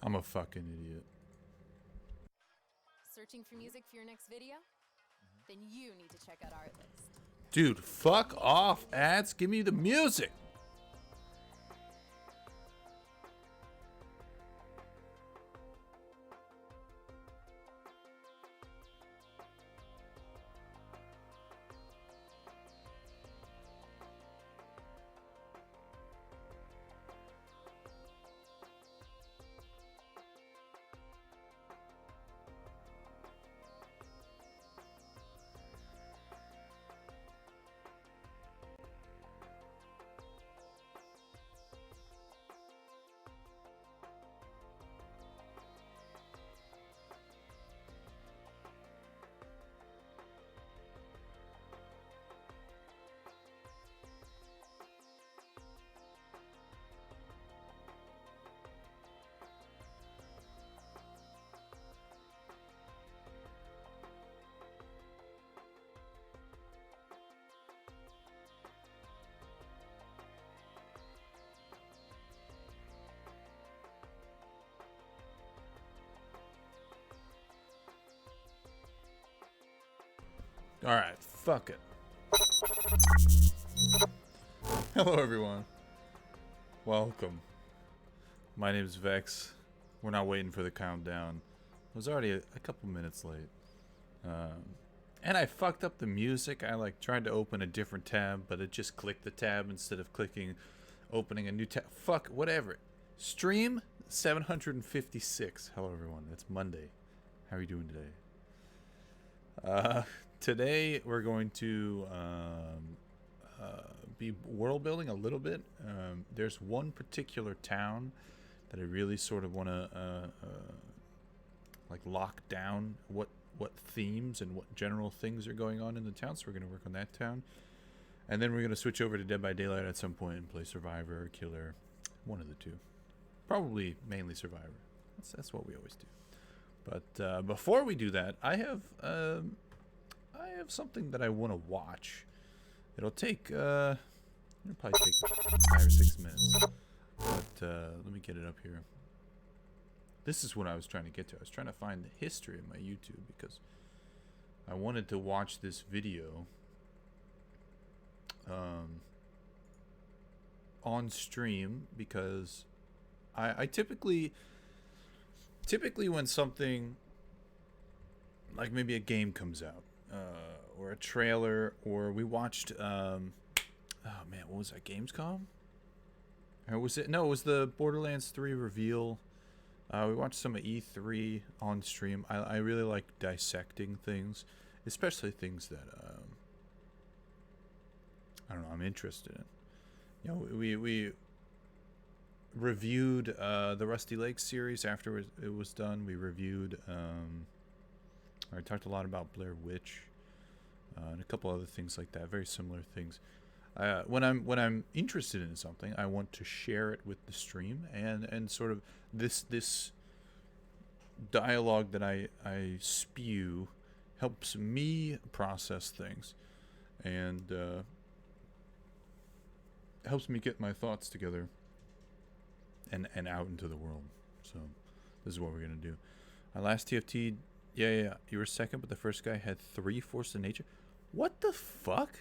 I'm a fucking idiot. Searching for music for your next video? Then you need to check out our list. Dude, fuck off, ads. Give me the music. Alright, fuck it. Hello, everyone. Welcome. My name is Vex. We're not waiting for the countdown. I was already a couple minutes late. And I fucked up the music. I tried to open a different tab, but it just clicked the tab instead of opening a new tab. Fuck, whatever. Stream 756. Hello, everyone. It's Monday. How are you doing today? Today we're going to be world building a little bit. There's one particular town that I really sort of want to lock down what themes and what general things are going on in the town. So we're going to work on that town, and then we're going to switch over to Dead by Daylight at some point and play Survivor or Killer, one of the two. Probably mainly Survivor. That's what we always do. But before we do that, I have something that I want to watch. It'll probably take 5 or 6 minutes. But let me get it up here. This is what I was trying to get to. I was trying to find the history of my YouTube because I wanted to watch this video on stream because I typically when something like maybe a game comes out or a trailer, or we watched oh man, what was that, Gamescom? Or was it? No, it was the Borderlands 3 reveal. We watched some of E3 on stream. I really like dissecting things, especially things that I don't know, I'm interested in. You know, we reviewed the Rusty Lake series after it was done. We reviewed I talked a lot about Blair Witch and a couple other things like that, very similar things. When I'm interested in something, I want to share it with the stream, and sort of this dialogue that I spew helps me process things, and helps me get my thoughts together and out into the world. So this is what we're gonna do. Last TFT, yeah, you were second, but the first guy had 3 Force of Nature. What the fuck?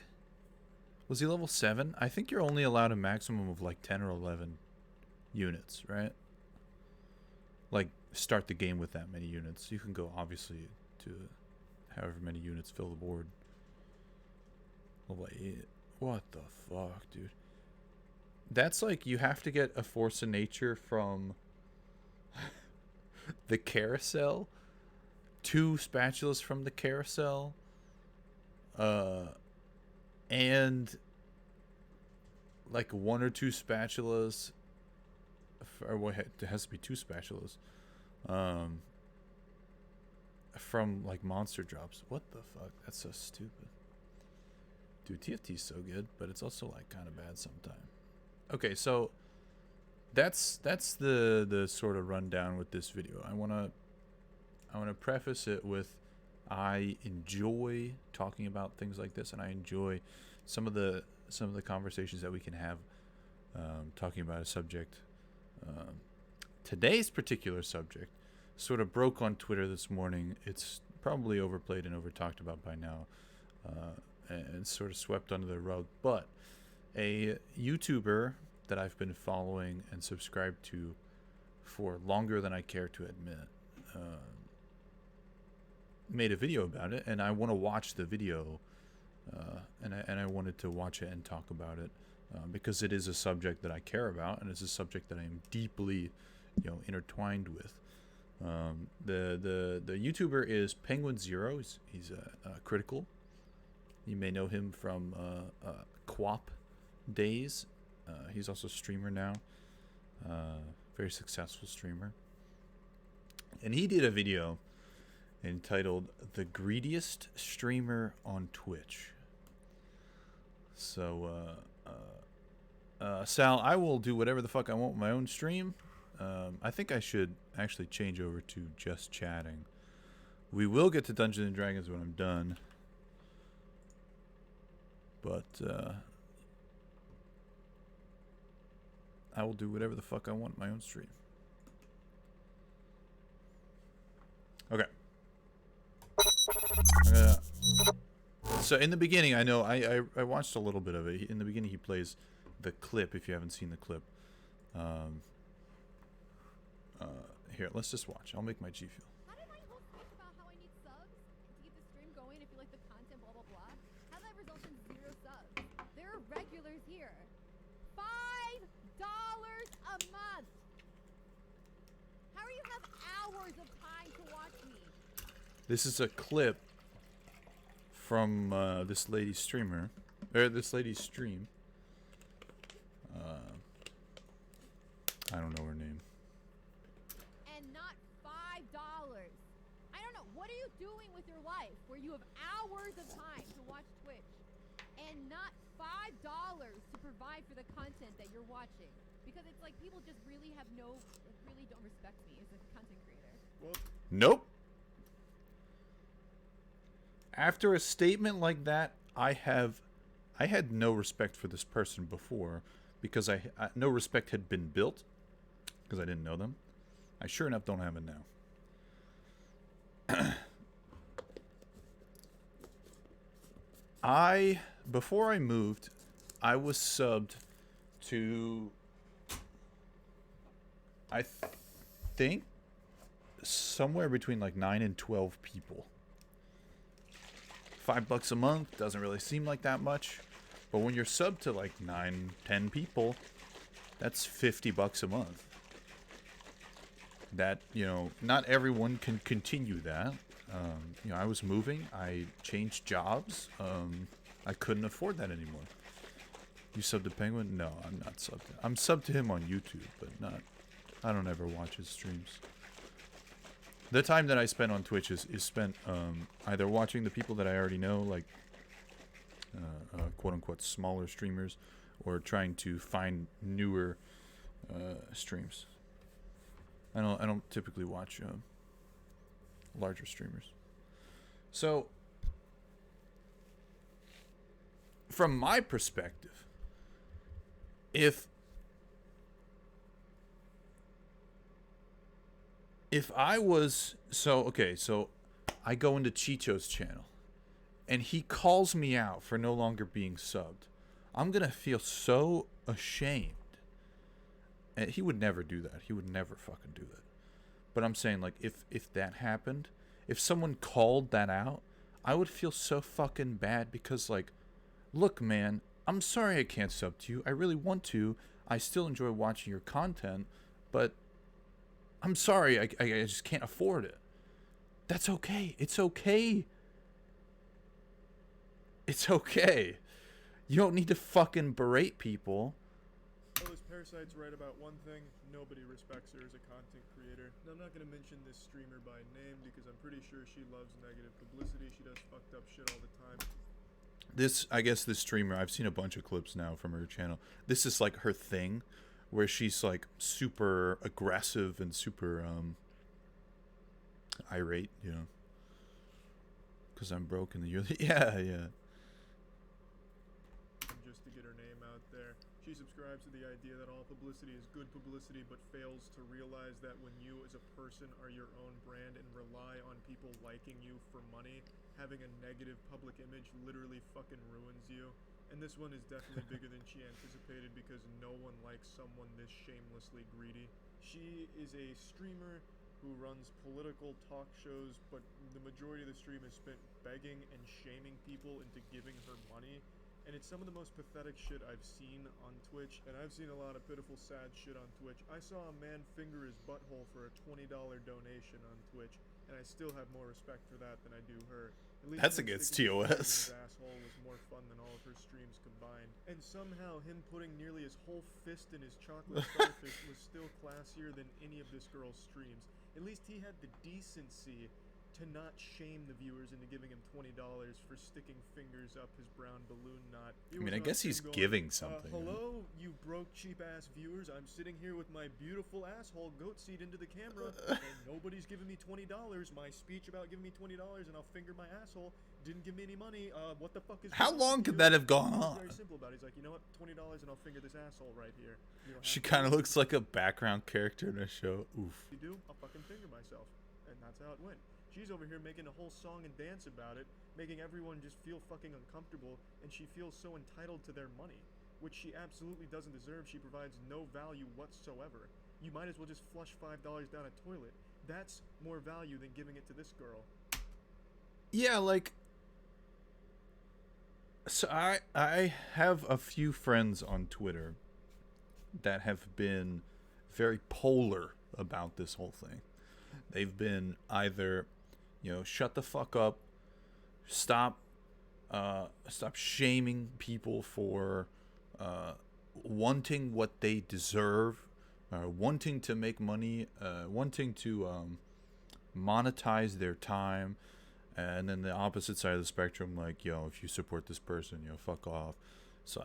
Was he level 7? I think you're only allowed a maximum of like 10 or 11 units, right? Like, start the game with that many units. You can go, obviously, to however many units fill the board. Level 8. What the fuck, dude? That's like, you have to get a Force of Nature from the carousel, 2 spatulas from the carousel, and like 1 or 2 spatulas, or what, it has to be 2 spatulas, from like monster drops. What the fuck? That's so stupid. Dude, TFT's so good, but it's also like kind of bad sometimes. Okay, so that's the sort of rundown with this video. I wanna preface it with, I enjoy talking about things like this, and I enjoy some of the conversations that we can have, talking about a subject today's particular subject sort of broke on Twitter this morning. It's probably overplayed and over talked about by now, and sort of swept under the rug. But a YouTuber that I've been following and subscribed to for longer than I care to admit made a video about it, and I want to watch the video, and I wanted to watch it and talk about it because it is a subject that I care about, and it's a subject that I am deeply, intertwined with. The YouTuber is Penguin Zero. He's critical. You may know him from QWOP days. He's also a streamer now. Very successful streamer. And he did a video entitled "The Greediest Streamer on Twitch." So, Sal, I will do whatever the fuck I want with my own stream. I think I should actually change over to just chatting. We will get to Dungeons and Dragons when I'm done. But, I will do whatever the fuck I want with my own stream. Okay. So in the beginning, I know I watched a little bit of it. In the beginning, he plays the clip. If you haven't seen the clip, here, let's just watch. I'll make my G Fuel. How did my whole speech about how I need subs to get the stream going if you like the content, blah, blah, blah? How did that result in 0 subs? There are regulars here. $5 a month. How do you have hours of time to watch me? This is a clip from this lady's streamer, or this lady's stream. I don't know her name. And not $5. I don't know. What are you doing with your life where you have hours of time to watch Twitch and not $5 to provide for the content that you're watching? Because it's like people just really really don't respect me as a content creator. Well, Nope. After a statement like that, I had no respect for this person before because no respect had been built because I didn't know them. I sure enough don't have it now. Before I moved, I was subbed to, I think, somewhere between like 9 and 12 people. $5 a month doesn't really seem like that much, but when you're subbed to like 9, 10 people, that's $50 a month. That, not everyone can continue that. I was moving, I changed jobs, I couldn't afford that anymore. You subbed to Penguin? No, I'm not subbed to. I'm subbed to him on YouTube, but I don't ever watch his streams. The time that I spend on Twitch is spent either watching the people that I already know, like quote-unquote smaller streamers, or trying to find newer streams. I don't typically watch larger streamers. So, from my perspective, if I was so I go into Chicho's channel and he calls me out for no longer being subbed, I'm gonna feel so ashamed. And he would never do that. He would never fucking do that. But I'm saying, like, if that happened, if someone called that out, I would feel so fucking bad because, like, look, man, I'm sorry I can't sub to you. I really want to. I still enjoy watching your content, but I'm sorry, I just can't afford it. That's okay. It's okay. It's okay. You don't need to fucking berate people. Well, this Parasite's right about one thing. Nobody respects her as a content creator. And I'm not going to mention this streamer by name because I'm pretty sure she loves negative publicity. She does fucked up shit all the time. I guess this streamer, I've seen a bunch of clips now from her channel. This is like her thing, where she's like super aggressive and super irate, because I'm broke in the year. Yeah. Just to get her name out there. She subscribes to the idea that all publicity is good publicity, but fails to realize that when you as a person are your own brand and rely on people liking you for money, having a negative public image literally fucking ruins you. And this one is definitely bigger than she anticipated because no one likes someone this shamelessly greedy. She is a streamer who runs political talk shows, but the majority of the stream is spent begging and shaming people into giving her money. And it's some of the most pathetic shit I've seen on Twitch, and I've seen a lot of pitiful, sad shit on Twitch. I saw a man finger his butthole for a $20 donation on Twitch, and I still have more respect for that than I do her. At least That's him against sticking his finger in TOS. his asshole was more fun than all of her streams combined. And somehow him putting nearly his whole fist in his chocolate starfish was still classier than any of this girl's streams. At least he had the decency to not shame the viewers into giving him $20 for sticking fingers up his brown balloon knot. I mean, I guess he's giving something. Hello, you broke cheap-ass viewers. I'm sitting here with my beautiful asshole goat seat into the camera, and nobody's giving me $20. My speech about giving me $20 and I'll finger my asshole didn't give me any money. What the fuck is How going long on could here?" that have gone He's on? very simple about it. He's like, you know what, $20 and I'll finger this asshole right here. You don't She have to kind of do looks like a background character in a show. Oof. you do, I'll fucking finger myself. And that's how it went. She's over here making a whole song and dance about it, making everyone just feel fucking uncomfortable, and she feels so entitled to their money, which she absolutely doesn't deserve. She provides no value whatsoever. You might as well just flush $5 down a toilet. That's more value than giving it to this girl. Yeah, like, so I have a few friends on Twitter that have been very polar about this whole thing. They've been either, shut the fuck up, stop shaming people for wanting what they deserve, wanting to make money, wanting to monetize their time, and then the opposite side of the spectrum, like, if you support this person, fuck off. So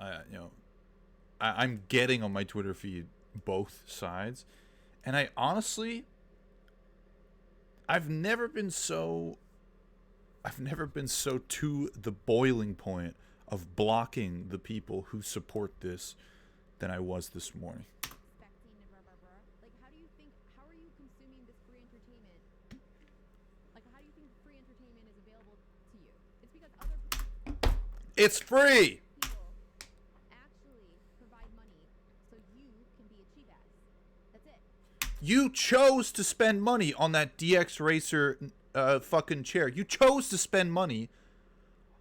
I'm getting on my Twitter feed both sides, and I honestly, I've never been so to the boiling point of blocking the people who support this than I was this morning. Expecting and blah, blah, blah. Like, how are you consuming this free entertainment? Like, how do you think free entertainment is available to you? It's because other It's free! people actually provide money so you can be a cheap ass. That's it. You chose to spend money on that DX Racer fucking chair. You chose to spend money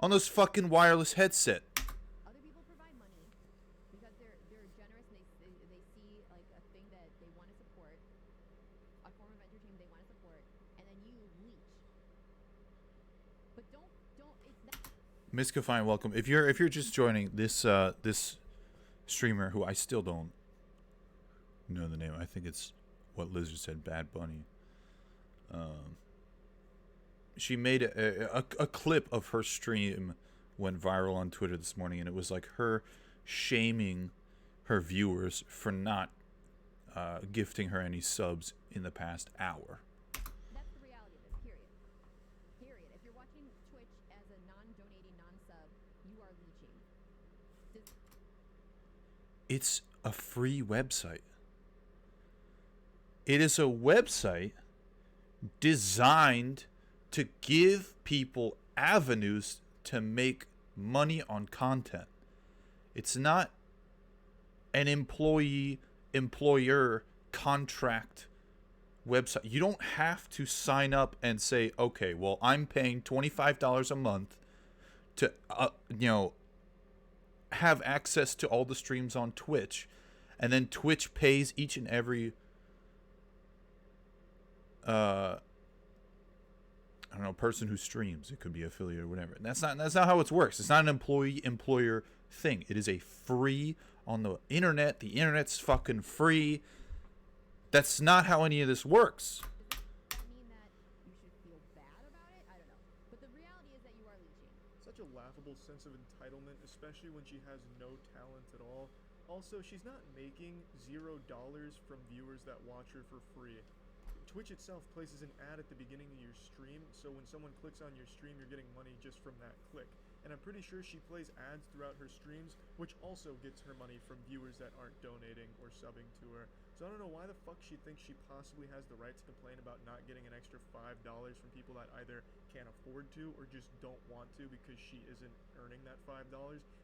on those fucking wireless headset. Other people provide money because they're generous and they see like a thing that they want to support, a form of entertainment they want to support, and then you leech. But don't it's not. Miss Kafine, welcome. If you're just joining this this streamer who I still don't know the name. I think it's what Lizard said, Bad Bunny. She made a clip of her stream went viral on Twitter this morning, and it was like her shaming her viewers for not gifting her any subs in the past hour. That's the reality of this, period. If you're watching Twitch as a non-donating, non-sub, you are leeching. It's a free website. It is a website designed to give people avenues to make money on content. It's not an employee-employer contract website. You don't have to sign up and say, okay, well, I'm paying $25 a month to, have access to all the streams on Twitch, and then Twitch pays each and every person who streams. It could be affiliate or whatever. And that's not how it works. It's not an employee-employer thing. It is a free on the internet. The internet's fucking free. That's not how any of this works. Does that mean that you should feel bad about it? I don't know. But the reality is that you are leeching. Such a laughable sense of entitlement, especially when she has no talent at all. Also, she's not making $0 from viewers that watch her for free. Twitch itself places an ad at the beginning of your stream, so when someone clicks on your stream, you're getting money just from that click. and I'm pretty sure she plays ads throughout her streams, which also gets her money from viewers that aren't donating or subbing to her. So I don't know why the fuck she thinks she possibly has the right to complain about not getting an extra $5 from people that either can't afford to or just don't want to because she isn't earning that $5.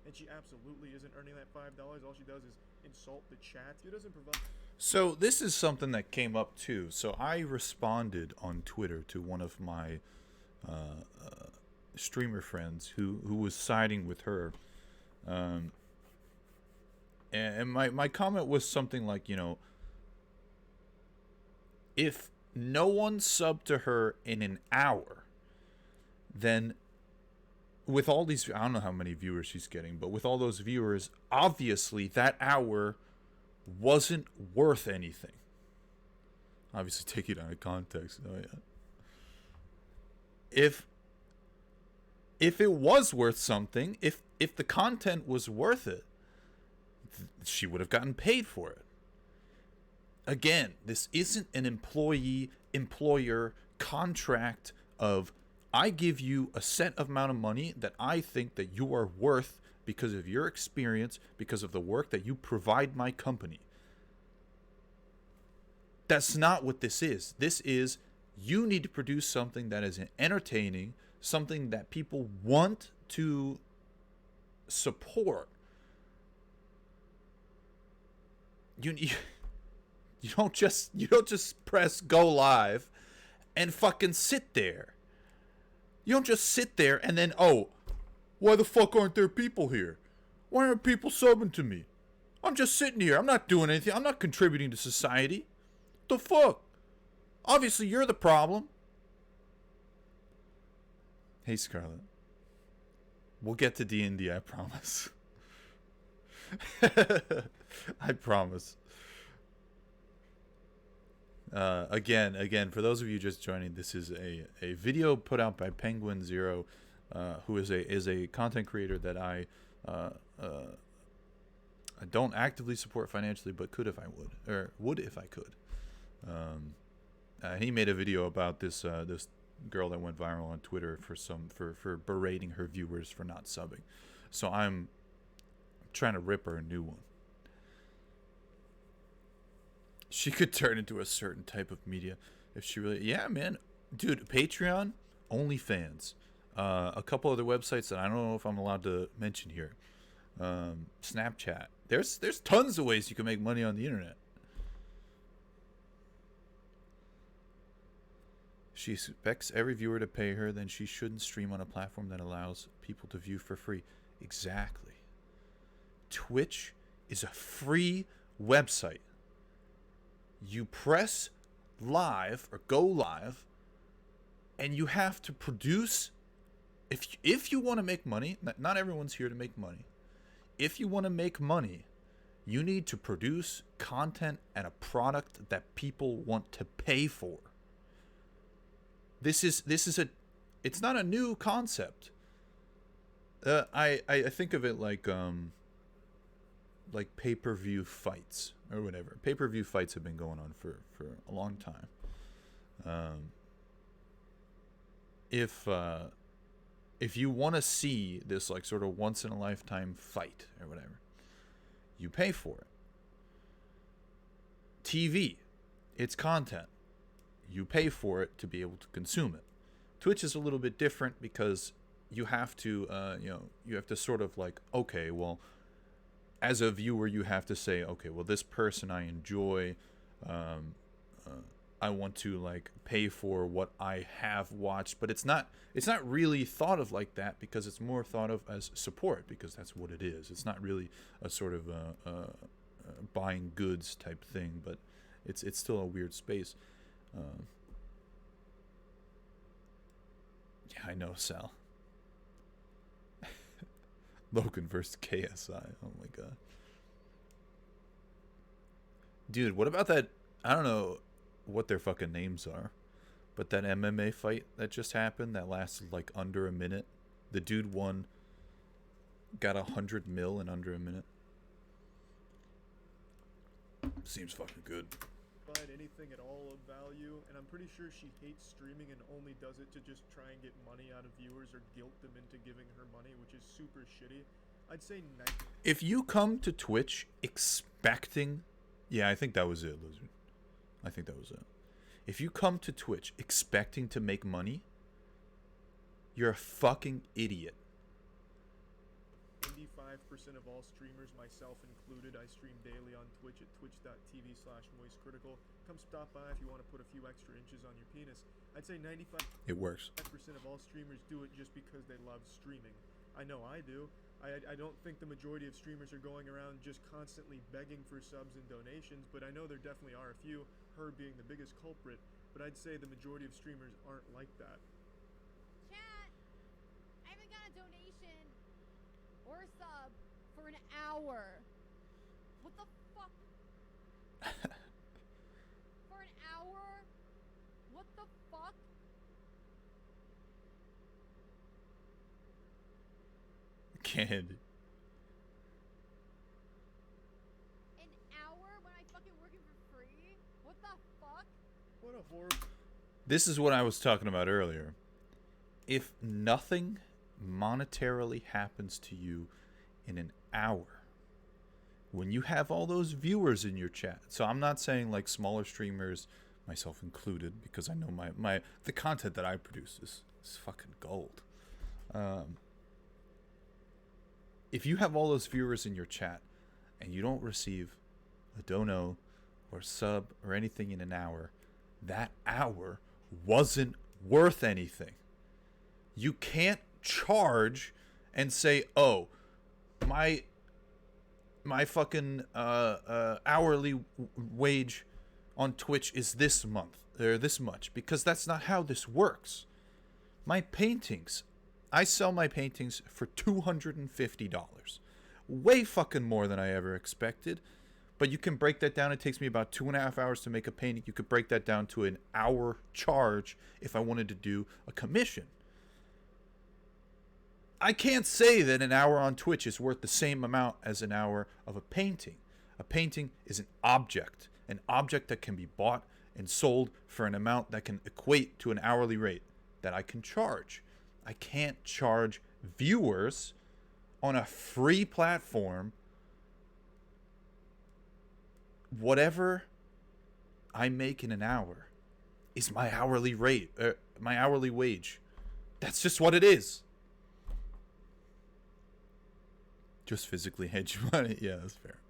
And she absolutely isn't earning that $5. All she does is insult the chat. She doesn't provide. So this is something that came up too. So I responded on Twitter to one of my streamer friends who was siding with her. And my comment was something like, you know, if no one subbed to her in an hour, then with all these, I don't know how many viewers she's getting, but with all those viewers, obviously that hour wasn't worth anything. Obviously, take it out of context. Oh yeah. If it was worth something, if the content was worth it, she would have gotten paid for it. Again, this isn't an employee-employer contract of, I give you a set amount of money that I think that you are worth because of your experience, because of the work that you provide my company. That's not what this is. This is, you need to produce something that is entertaining, something that people want to support. You don't just press go live and fucking sit there. You don't just sit there and then, oh, why the fuck aren't there people here? Why aren't people subbing to me? I'm just sitting here. I'm not doing anything. I'm not contributing to society. The fuck? Obviously, you're the problem. Hey, Scarlett. We'll get to D&D, I promise. I promise. Again, for those of you just joining, this is a video put out by Penguin Zero, who is a content creator that I don't actively support financially, but could if I would, or would if I could. He made a video about this girl that went viral on Twitter for berating her viewers for not subbing. So I'm trying to rip her a new one. She could turn into a certain type of media if she really... Yeah, man. Dude, Patreon, OnlyFans. A couple other websites that I don't know if I'm allowed to mention here. Snapchat. There's tons of ways you can make money on the internet. She expects every viewer to pay her, then she shouldn't stream on a platform that allows people to view for free. Exactly. Twitch is a free website. You press live or go live, and you have to produce. If you want to make money, not everyone's here to make money. If you want to make money, you need to produce content and a product that people want to pay for. This is it's not a new concept. I think of it like pay-per-view fights or whatever. Pay-per-view fights have been going on for a long time. If you want to see this like sort of once in a lifetime fight or whatever, you pay for it. TV, it's content. You pay for it to be able to consume it. Twitch is a little bit different because you have to you have to sort of like, okay, well, as a viewer, you have to say, okay, well, this person I enjoy, I want to like pay for what I have watched, but it's not really thought of like that because it's more thought of as support because that's what it is. It's not really a sort of buying goods type thing, but it's still a weird space. Yeah, I know, Sal. Logan versus KSI. Oh my god. Dude, what about that? I don't know what their fucking names are, but that MMA fight that just happened that lasted like under a minute. The dude won, got 100 mil in under a minute. Seems fucking good. provide anything at all of value, and I'm pretty sure she hates streaming and only does it to just try and get money out of viewers or guilt them into giving her money, which is super shitty. I'd say 90. If you come to Twitch expecting, yeah, I think that was it, Lizard. I think that was it. If you come to Twitch expecting to make money, you're a fucking idiot. 95% of all streamers, myself included, I stream daily on Twitch at twitch.tv/moistcritical. Come stop by if you want to put a few extra inches on your penis. I'd say 95% It works. of all streamers do it just because they love streaming. I know I do. I don't think the majority of streamers are going around just constantly begging for subs and donations, but I know there definitely are a few, her being the biggest culprit, but I'd say the majority of streamers aren't like that. Chat, I haven't got a donation or a sub for an hour. What the fuck? For an hour? What the fuck? Kid. An hour when I fucking working for free? What the fuck? What a horrible... This is what I was talking about earlier. If nothing monetarily happens to you in an hour, when you have all those viewers in your chat, so I'm not saying like smaller streamers, myself included, because I know the content that I produce is fucking gold. If you have all those viewers in your chat and you don't receive a dono or sub or anything in an hour, that hour wasn't worth anything. You can't charge and say, oh, my fucking hourly wage on Twitch is this month or this much, because that's not how this works. My paintings, I sell my paintings for $250. Way fucking more than I ever expected. But you can break that down. It takes me about 2.5 hours to make a painting. You could break that down to an hour charge if I wanted to do a commission. I can't say that an hour on Twitch is worth the same amount as an hour of a painting. A painting is an object that can be bought and sold for an amount that can equate to an hourly rate that I can charge. I can't charge viewers on a free platform whatever I make in an hour is my hourly rate, my hourly wage. That's just what it is. Just physically hedge money. Yeah, that's fair.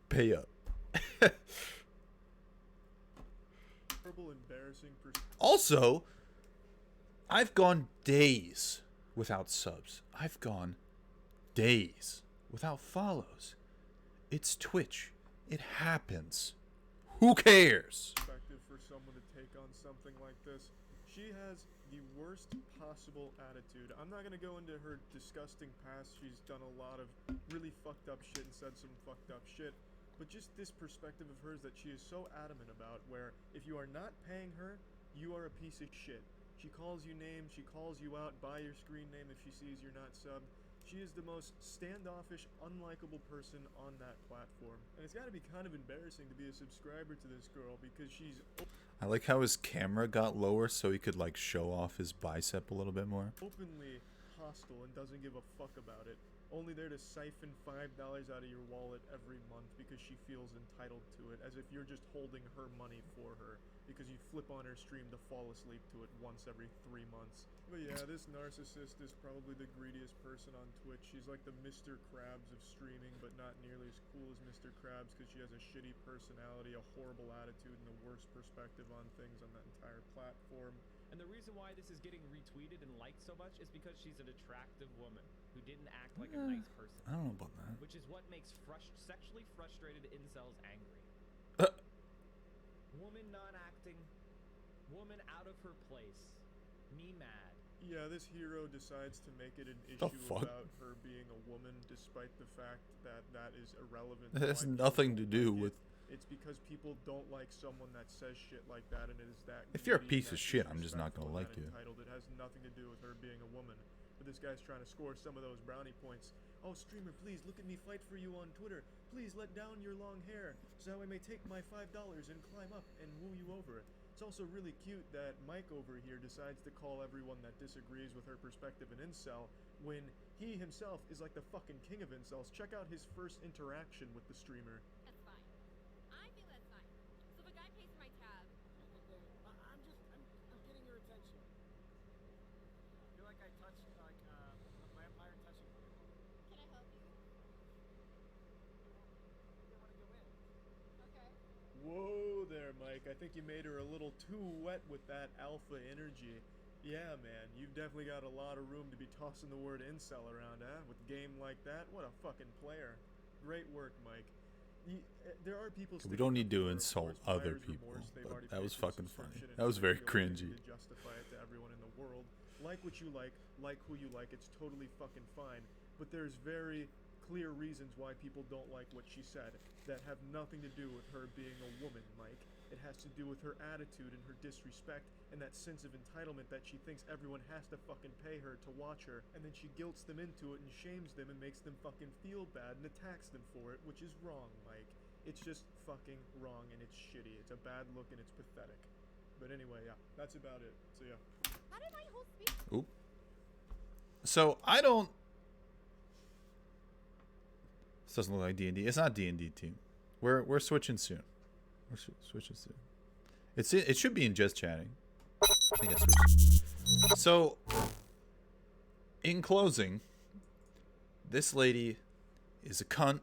Pay up. Horrible, embarrassing... Also, I've gone days without subs. I've gone days without follows. It's Twitch. It happens. Who cares? ...perspective for someone to take on something like this. She has the worst possible attitude. I'm not gonna go into her disgusting past. She's done a lot of really fucked up shit and said some fucked up shit. But just this perspective of hers that she is so adamant about, where if you are not paying her, you are a piece of shit. She calls you names, she calls you out by your screen name if she sees you're not subbed. She is the most standoffish, unlikable person on that platform. And it's gotta be kind of embarrassing to be a subscriber to this girl because she's... I like how his camera got lower so he could like show off his bicep a little bit more. ...openly hostile and doesn't give a fuck about it. Only there to siphon $5 out of your wallet every month because she feels entitled to it, as if you're just holding her money for her because you flip on her stream to fall asleep to it once every 3 months. But yeah, this narcissist is probably the greediest person on Twitch. She's like the Mr. Krabs of streaming, but not nearly as cool as Mr. Krabs because she has a shitty personality, a horrible attitude, and the worst perspective on things on that entire platform. And the reason why this is getting retweeted and liked so much is because she's an attractive woman who didn't act like a nice person. I don't know about that. Which is what makes sexually frustrated incels angry. Woman not acting, woman out of her place, me mad. Yeah, this hero decides to make it an issue about her being a woman, despite the fact that that is irrelevant. It has nothing to do with... It's because people don't like someone that says shit like that, and it is that... If you're a greedy, piece that of shit, I'm just not disrespectful, gonna like and you. entitled. It has nothing to do with her being a woman. But this guy's trying to score some of those brownie points. Oh, streamer, please look at me fight for you on Twitter. Please let down your long hair so I may take my $5 and climb up and woo you over. It's also really cute that Mike over here decides to call everyone that disagrees with her perspective an incel when he himself is like the fucking king of incels. Check out his first interaction with the streamer. That's fine. I think that's fine. So if a guy pays for my tab, I'm getting your attention. I feel like I touched like a vampire touching you. can I help you? You want to go in? Okay. Whoa there, Mike. I think you made her a little too wet with that alpha energy. Yeah, man, you've definitely got a lot of room to be tossing the word incel around, huh? With a game like that, what a fucking player. Great work, Mike. There are people. We don't need to sticking up for, of insult course, other buyer's people, remorse. They've but already that paid was for the fucking funny. subscription and That was very manipulated cringy. to justify it to everyone in the world. Like what you like who you like. It's totally fucking fine. But there's very clear reasons why people don't like what she said that have nothing to do with her being a woman, Mike. It has to do with her attitude and her disrespect and that sense of entitlement that she thinks everyone has to fucking pay her to watch her, and then she guilts them into it and shames them and makes them fucking feel bad and attacks them for it, which is wrong, Mike. It's just fucking wrong and it's shitty. It's a bad look and it's pathetic. But anyway, yeah, that's about it. So yeah. How did my whole speech? Oop. So I don't. This doesn't look like D&D. It's not D&D team. We're switching soon. We're switching soon. It should be in just chatting. I think I switched. So, in closing, this lady is a cunt.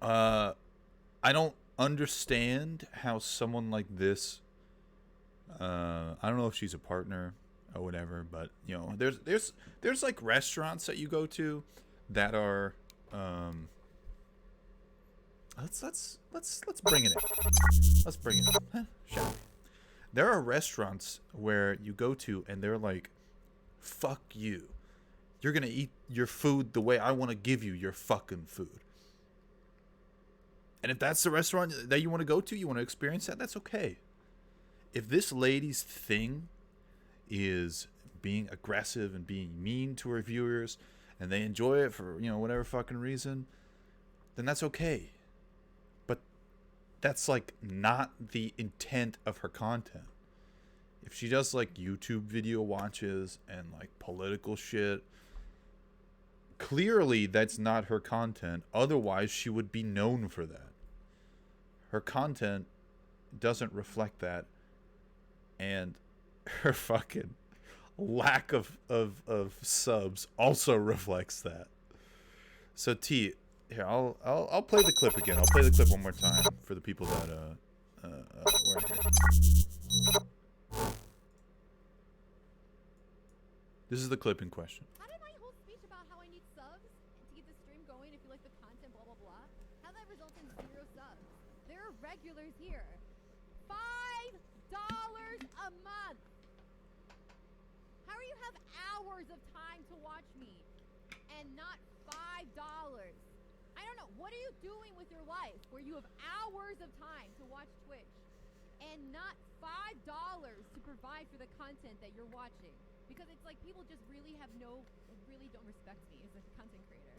I don't understand how someone like this. I don't know if she's a partner or whatever, but you know, there's like restaurants that you go to that are. Let's bring it in. Let's bring it in. Huh, shall we? There are restaurants where you go to and they're like, "Fuck you. You're gonna eat your food the way I want to give you your fucking food." And if that's the restaurant that you want to go to, you want to experience that, that's okay. If this lady's thing is being aggressive and being mean to her viewers, and they enjoy it for, you know, whatever fucking reason, then that's okay. But that's like not the intent of her content. If she does like YouTube video watches and like political shit, clearly that's not her content. Otherwise, she would be known for that. Her content doesn't reflect that, and her fucking lack of subs also reflects that. So T, here I'll play the clip again. I'll play the clip one more time for the people that weren't here. This is the clip in question. How did my whole speech about how I need subs to get the stream going if you like the content, blah blah blah, how that results in 0 subs? There are regulars here. $5 a month. How do you have hours of time to watch me and not $5? I don't know. What are you doing with your life where you have hours of time to watch Twitch and not $5 to provide for the content that you're watching? Because it's like people just really don't respect me as a content creator.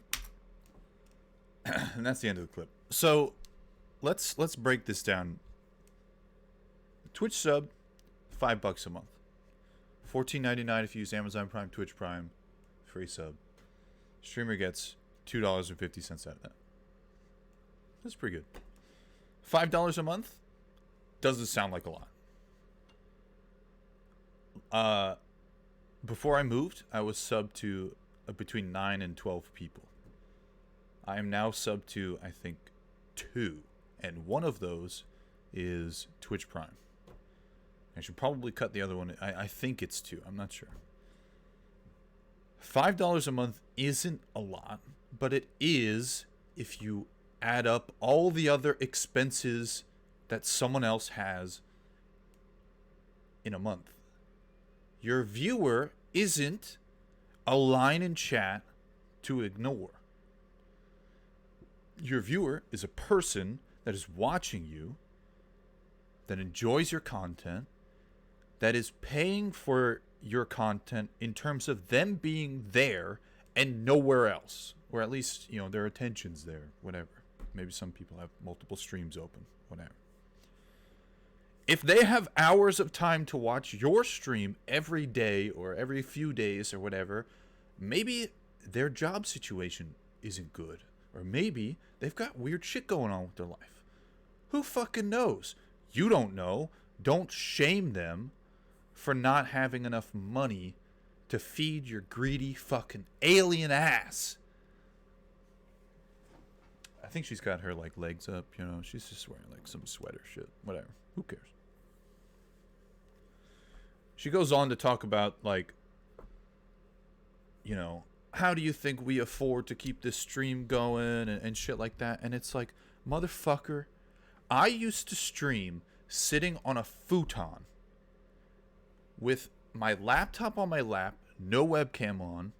And that's the end of the clip. So let's break this down. Twitch sub, $5 a month. $14.99 if you use Amazon Prime, Twitch Prime, free sub. Streamer gets $2.50 out of that. That's pretty good. $5 a month doesn't sound like a lot. Before I moved, I was sub to between 9 and 12 people. I am now sub to, I think, 2. And one of those is Twitch Prime. I should probably cut the other one. I think it's 2. I'm not sure. $5 a month isn't a lot, but it is if you add up all the other expenses that someone else has in a month. Your viewer isn't a line in chat to ignore. Your viewer is a person that is watching you, that enjoys your content, that is paying for your content in terms of them being there and nowhere else, or at least, you know, their attention's there, whatever. Maybe some people have multiple streams open, whatever. If they have hours of time to watch your stream every day or every few days or whatever, maybe their job situation isn't good, or maybe they've got weird shit going on with their life. Who fucking knows? You don't know. Don't shame them for not having enough money to feed your greedy fucking alien ass. I think she's got her like legs up, you know. She's just wearing like some sweater shit. Whatever. Who cares? She goes on to talk about like, you know, how do you think we afford to keep this stream going and shit like that? And it's like, motherfucker, I used to stream sitting on a futon with my laptop on my lap, no webcam on,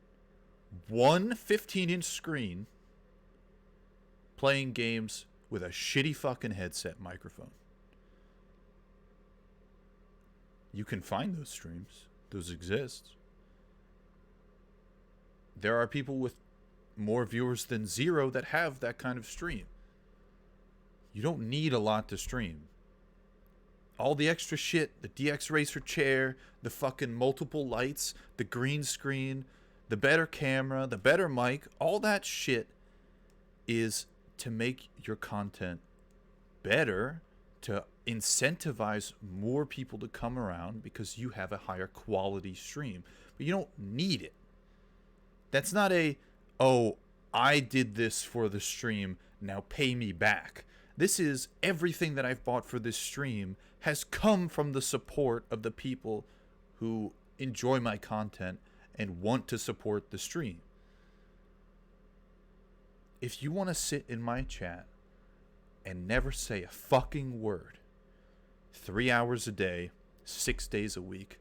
one 15-inch screen, playing games with a shitty fucking headset microphone. You can find those streams. Those exist. There are people with more viewers than 0 that have that kind of stream. You don't need a lot to stream. All the extra shit, the DX Racer chair, the fucking multiple lights, the green screen, the better camera, the better mic, all that shit is to make your content better, to incentivize more people to come around because you have a higher quality stream. But you don't need it. That's not a, oh, I did this for the stream, now pay me back. This is everything that I've bought for this stream has come from the support of the people who enjoy my content and want to support the stream. If you want to sit in my chat and never say a fucking word, 3 hours a day, 6 days a week,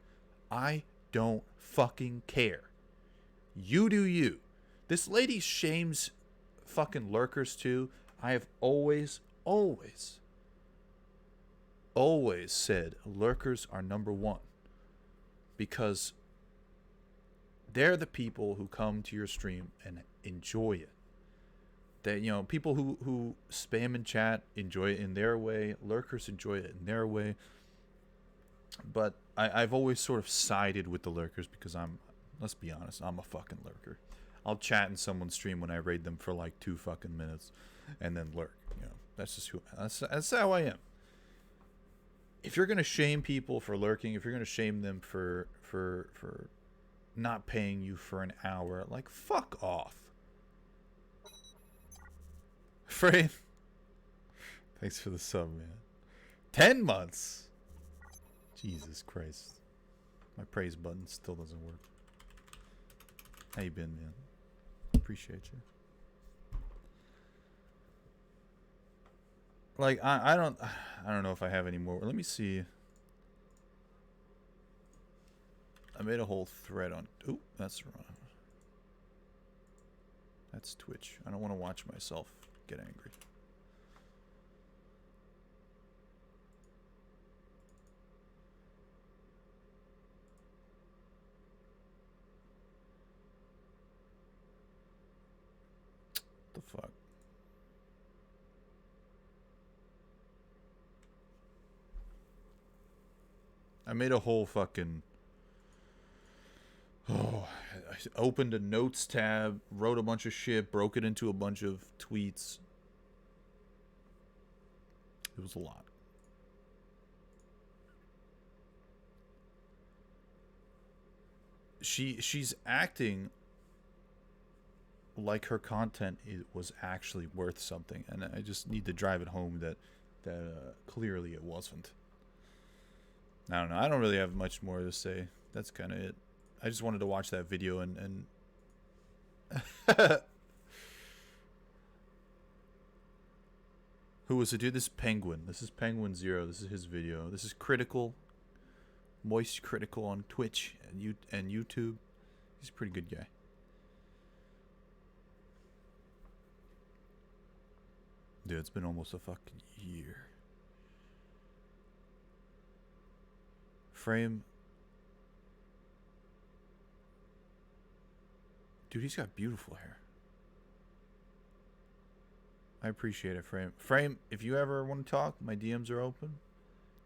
I don't fucking care. You do you. This lady shames fucking lurkers too. I have always said lurkers are number one, because they're the people who come to your stream and enjoy it. That, you know, people who spam in chat enjoy it in their way. Lurkers enjoy it in their way. But I've always sort of sided with the lurkers because let's be honest, I'm a fucking lurker. I'll chat in someone's stream when I raid them for like 2 fucking minutes and then lurk. You know, that's just that's how I am. If you're gonna shame people for lurking, if you're gonna shame them for not paying you for an hour, like, fuck off. Frame, thanks for the sub, man. 10 months. Jesus Christ. My praise button still doesn't work. How you been, man? Appreciate you. Like, I don't know if I have any more. Let me see. I made a whole thread on. Oop, that's wrong. That's Twitch. I don't want to watch myself get angry. The fuck? I made a whole fucking... Oh, I opened a notes tab, wrote a bunch of shit, broke it into a bunch of tweets. It was a lot. She's acting like her content was actually worth something, and I just need to drive it home that clearly it wasn't. I don't know. I don't really have much more to say. That's kind of it. I just wanted to watch that video and Who was it, dude? This is Penguin. This is Penguin Zero. This is his video. This is Critical. Moist Critical on Twitch and YouTube. He's a pretty good guy. Dude, it's been almost a fucking year. Frame, Dude, he's got beautiful hair. I appreciate it, Frame. Frame, if you ever want to talk, my DMs are open.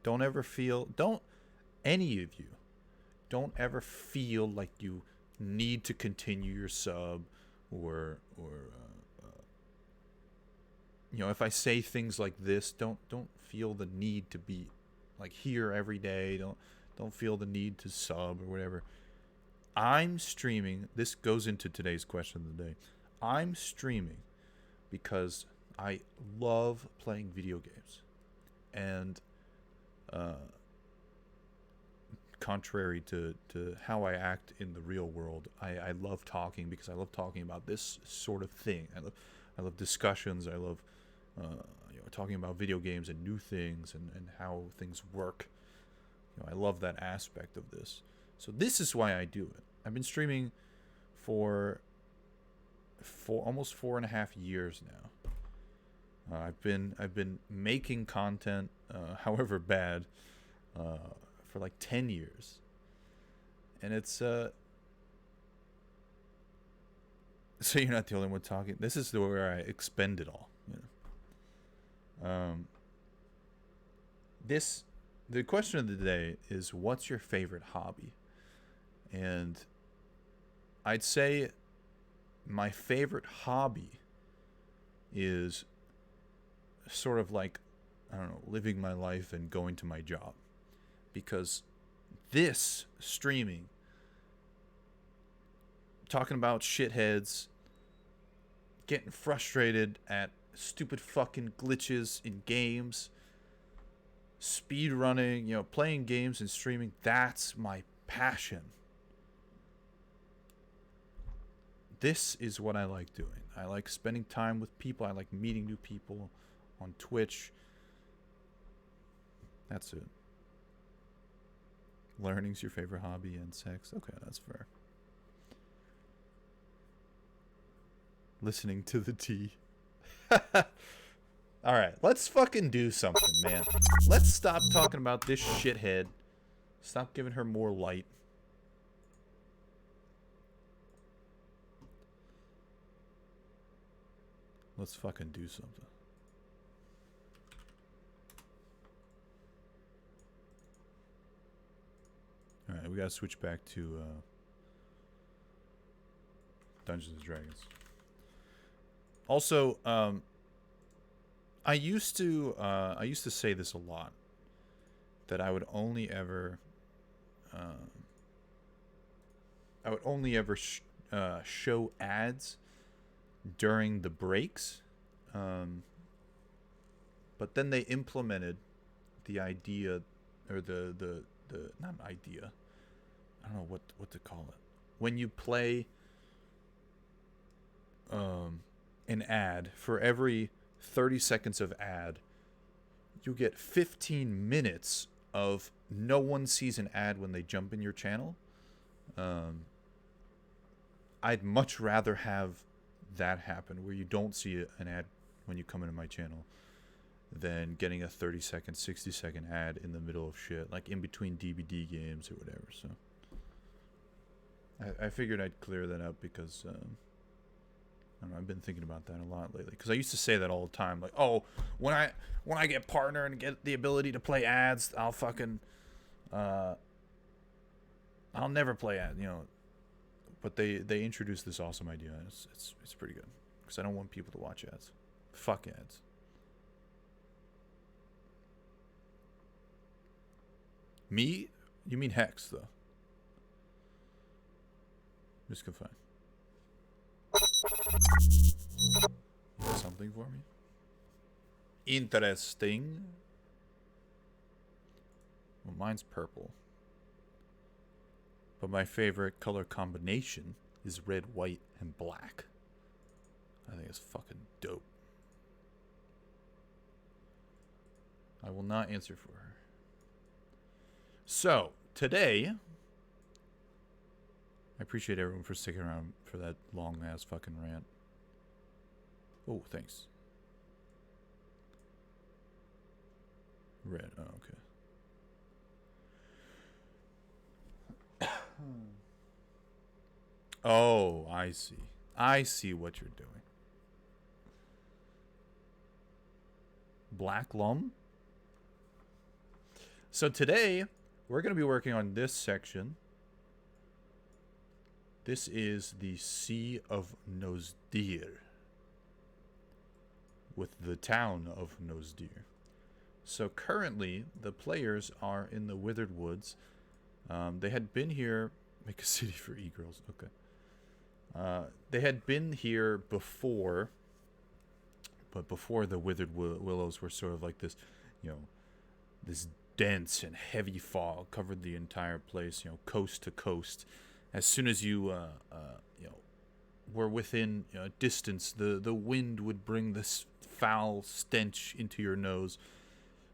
Don't ever feel, any of you, don't ever feel like you need to continue your sub or you know, if I say things like this, don't feel the need to be like here every day. Don't feel the need to sub or whatever. I'm streaming. This goes into today's question of the day. I'm streaming because I love playing video games. And contrary to how I act in the real world, I love talking because I love talking about this sort of thing. I love discussions. I love you know, talking about video games and new things and how things work. You know, I love that aspect of this. So this is why I do it. I've been streaming for almost 4.5 years now. I've been making content, however bad, for like 10 years, and it's so you're not the only one talking. This is where I expend it all. You know. The question of the day is, what's your favorite hobby? And I'd say my favorite hobby is sort of like, I don't know, living my life and going to my job. Because this streaming, talking about shitheads, getting frustrated at stupid fucking glitches in games, speed running, you know, playing games and streaming, that's my passion. This is what I like doing. I like spending time with people. I like meeting new people on Twitch. That's it. Learning's your favorite hobby and sex. Okay, that's fair. Listening to the tea. Alright, let's fucking do something, man. Let's stop talking about this shithead. Stop giving her more light. Let's fucking do something. Alright, we gotta switch back to Dungeons and Dragons. Also, I used to say this a lot, that I would only ever show ads during the breaks, but then they implemented the idea, or the not an idea, I don't know what to call it, when you play an ad, for every 30 seconds of ad, you get 15 minutes of no one sees an ad when they jump in your channel. I'd much rather have that happen, where you don't see an ad when you come into my channel, than getting a 30-second, 60-second ad in the middle of shit, like in between DBD games or whatever. So I figured I'd clear that up because I don't know, I've been thinking about that a lot lately, because I used to say that all the time, like, oh, when I get partner and get the ability to play ads, I'll fucking I'll never play ads, you know. But they introduced this awesome idea, and it's pretty good, because I don't want people to watch ads. Fuck ads. Me? You mean Hex, though. Just confine. You got something for me? Interesting. Well, mine's purple. But my favorite color combination is red, white, and black. I think it's fucking dope. I will not answer for her. So, today, I appreciate everyone for sticking around for that long-ass fucking rant. Oh, thanks. Red, oh, okay. Oh, I see. I see what you're doing. Black Lum? So today, we're going to be working on this section. This is the Sea of Nosdir, with the town of Nosdir. So currently, the players are in the Withered Woods. They had been here. Make a city for e-girls. Okay. They had been here before, but before the Withered Willows were sort of like this, you know, this dense and heavy fog covered the entire place, you know, coast to coast. As soon as you, you know, were within distance, the wind would bring this foul stench into your nose.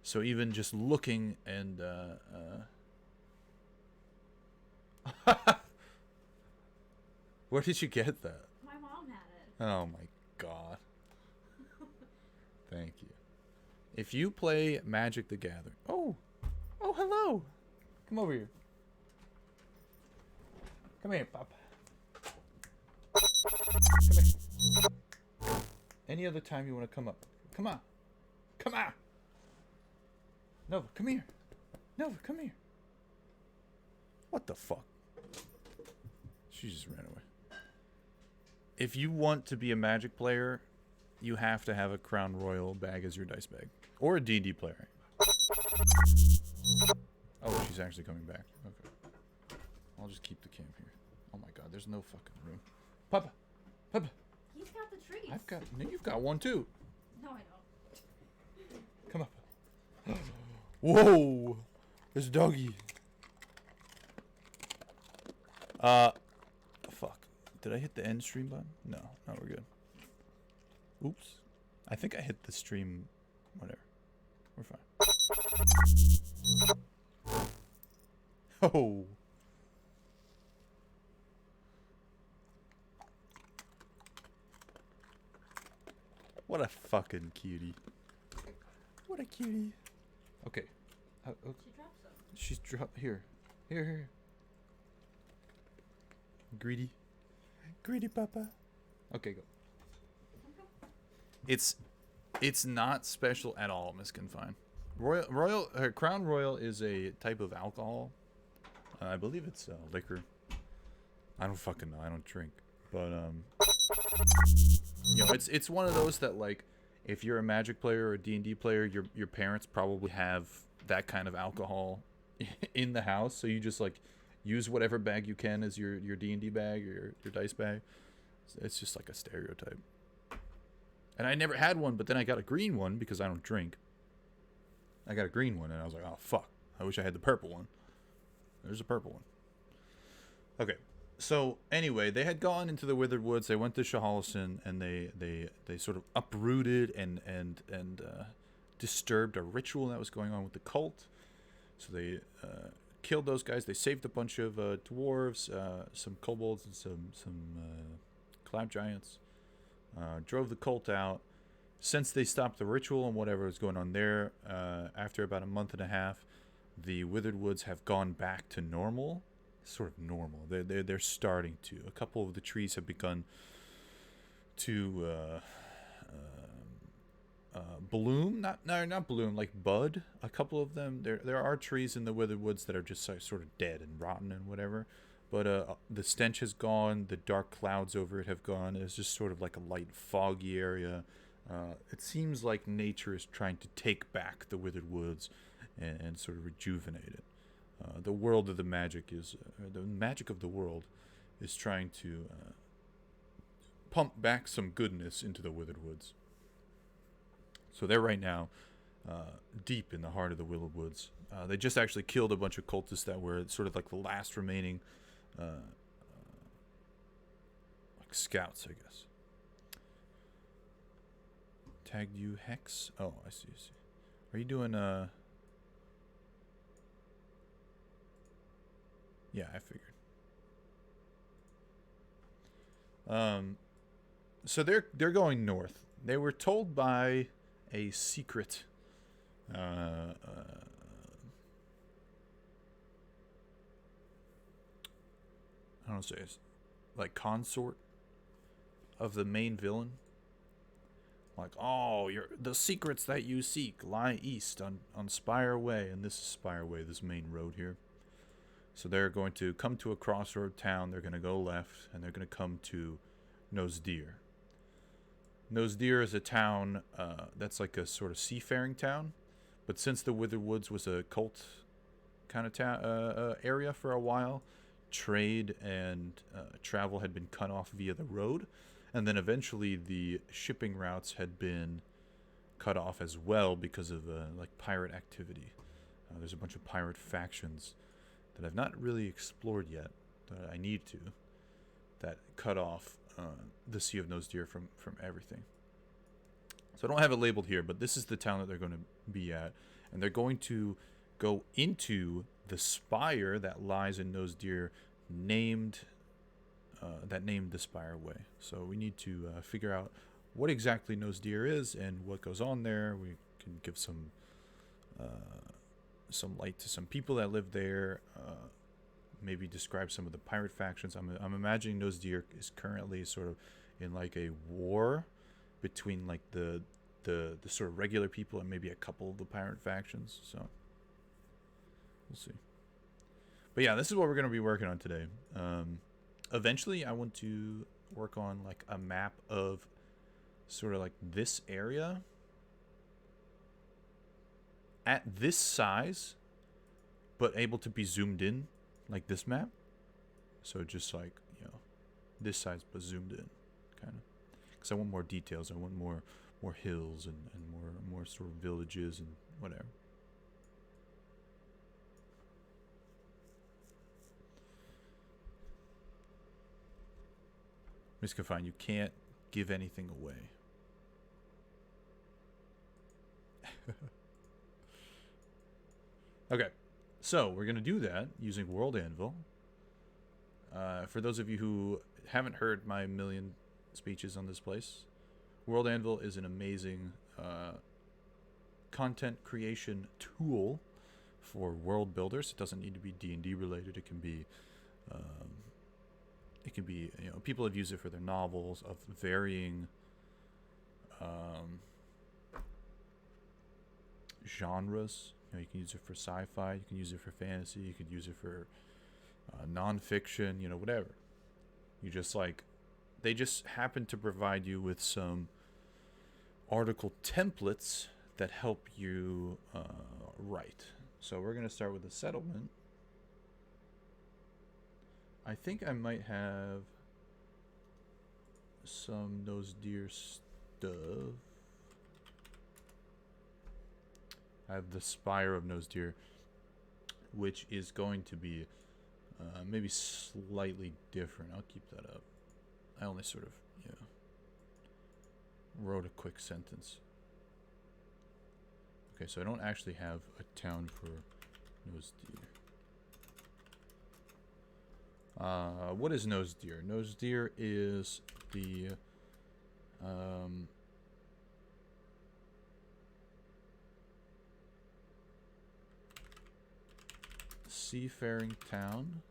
So even just looking and where did you get that? My mom had it. Oh my god. Thank you. If you play Magic the Gathering. Oh, hello. Come over here. Come here, Pop. Come here. Any other time you want to come up. Come on. Come on. Nova, come here. Nova, come here. What the fuck? She just ran away. If you want to be a Magic player, you have to have a Crown Royal bag as your dice bag. Or a D&D player. Oh, she's actually coming back. Okay. I'll just keep the camp here. Oh my god, there's no fucking room. Papa! Papa! He's got the treats. I've got... No, you've got one too. No, I don't. Come up. Whoa! There's a doggy. Fuck. Did I hit the end stream button? No, we're good. Oops. I think I hit the stream... Whatever. We're fine. Oh! What a fucking cutie. What a cutie. Okay. She dropped some. She's dropped here. Here. Greedy. Greedy papa. Okay, go. It's not special at all, Miss Confine. Crown Royal is a type of alcohol. I believe it's liquor. I don't fucking know. I don't drink. But you know, it's one of those that, like, if you're a Magic player or a D&D player, your parents probably have that kind of alcohol in the house, so you just like use whatever bag you can as your D&D bag or your dice bag. It's just like a stereotype. And I never had one, but then I got a green one because I don't drink. I got a green one, and I was like, oh fuck, I wish I had the purple one. There's a purple one. Okay. So anyway, they had gone into the Withered Woods. They went to Shahallison, and they sort of uprooted and disturbed a ritual that was going on with the cult. So they killed those guys. They saved a bunch of dwarves, some kobolds, and some cloud giants. Drove the cult out. Since they stopped the ritual and whatever was going on there, after about a month and a half, the Withered Woods have gone back to normal. Sort of normal. They're starting to. A couple of the trees have begun to bloom. Not bloom, like bud. A couple of them. There are trees in the Withered Woods that are just sort of dead and rotten and whatever. But the stench has gone. The dark clouds over it have gone. It's just sort of like a light foggy area. It seems like nature is trying to take back the Withered Woods and sort of rejuvenate it. The world of the magic is the magic of the world is trying to pump back some goodness into the Withered Woods. So they're right now deep in the heart of the Withered Woods. They just actually killed a bunch of cultists that were sort of like the last remaining like scouts, I guess. Tagged you Hex? Oh, I see. Are you doing Yeah, I figured. So they're going north. They were told by a secret I don't say like consort of the main villain. Like, oh, the secrets that you seek lie east on Spire Way, and this is Spire Way, this main road here. So they're going to come to a crossroad town. They're going to go left, and they're going to come to Nose Deer. Nose Deer is a town that's like a sort of seafaring town, but since the Withered Woods was a cult kind of area for a while, trade and travel had been cut off via the road, and then eventually the shipping routes had been cut off as well because of like pirate activity. There's a bunch of pirate factions that I've not really explored yet, that I need to, that cut off the Sea of Nose Deer from everything. So I don't have it labeled here, but this is the town that they're going to be at, and they're going to go into the spire that lies in Nose Deer, named the Spire Way. So we need to figure out what exactly Nose Deer is and what goes on there. We can give some light to some people that live there. Maybe describe some of the pirate factions. I'm imagining Nose Deer is currently sort of in like a war between like the sort of regular people and maybe a couple of the pirate factions. So we'll see. But yeah, this is what we're going to be working on today. Eventually I want to work on like a map of sort of like this area at this size, but able to be zoomed in like this map. So just like, you know, this size but zoomed in, kind of. Because I want more details. I want more hills and more sort of villages and whatever. Miss Confine, you can't give anything away. Okay, so we're going to do that using World Anvil. For those of you who haven't heard my million speeches on this place, World Anvil is an amazing content creation tool for world builders. It doesn't need to be D&D related. It can be you know, people have used it for their novels of varying genres. You know, you can use it for sci-fi, you can use it for fantasy, you could use it for non-fiction, you know, whatever. You just like, they just happen to provide you with some article templates that help you write. So we're going to start with a settlement. I think I might have some Nose Deer stuff. I have the Spire of Nose Deer, which is going to be maybe slightly different. I'll keep that up. I only sort of, you know, wrote a quick sentence. Okay, so I don't actually have a town for Nose Deer. What is Nose Deer? Nose Deer is the seafaring town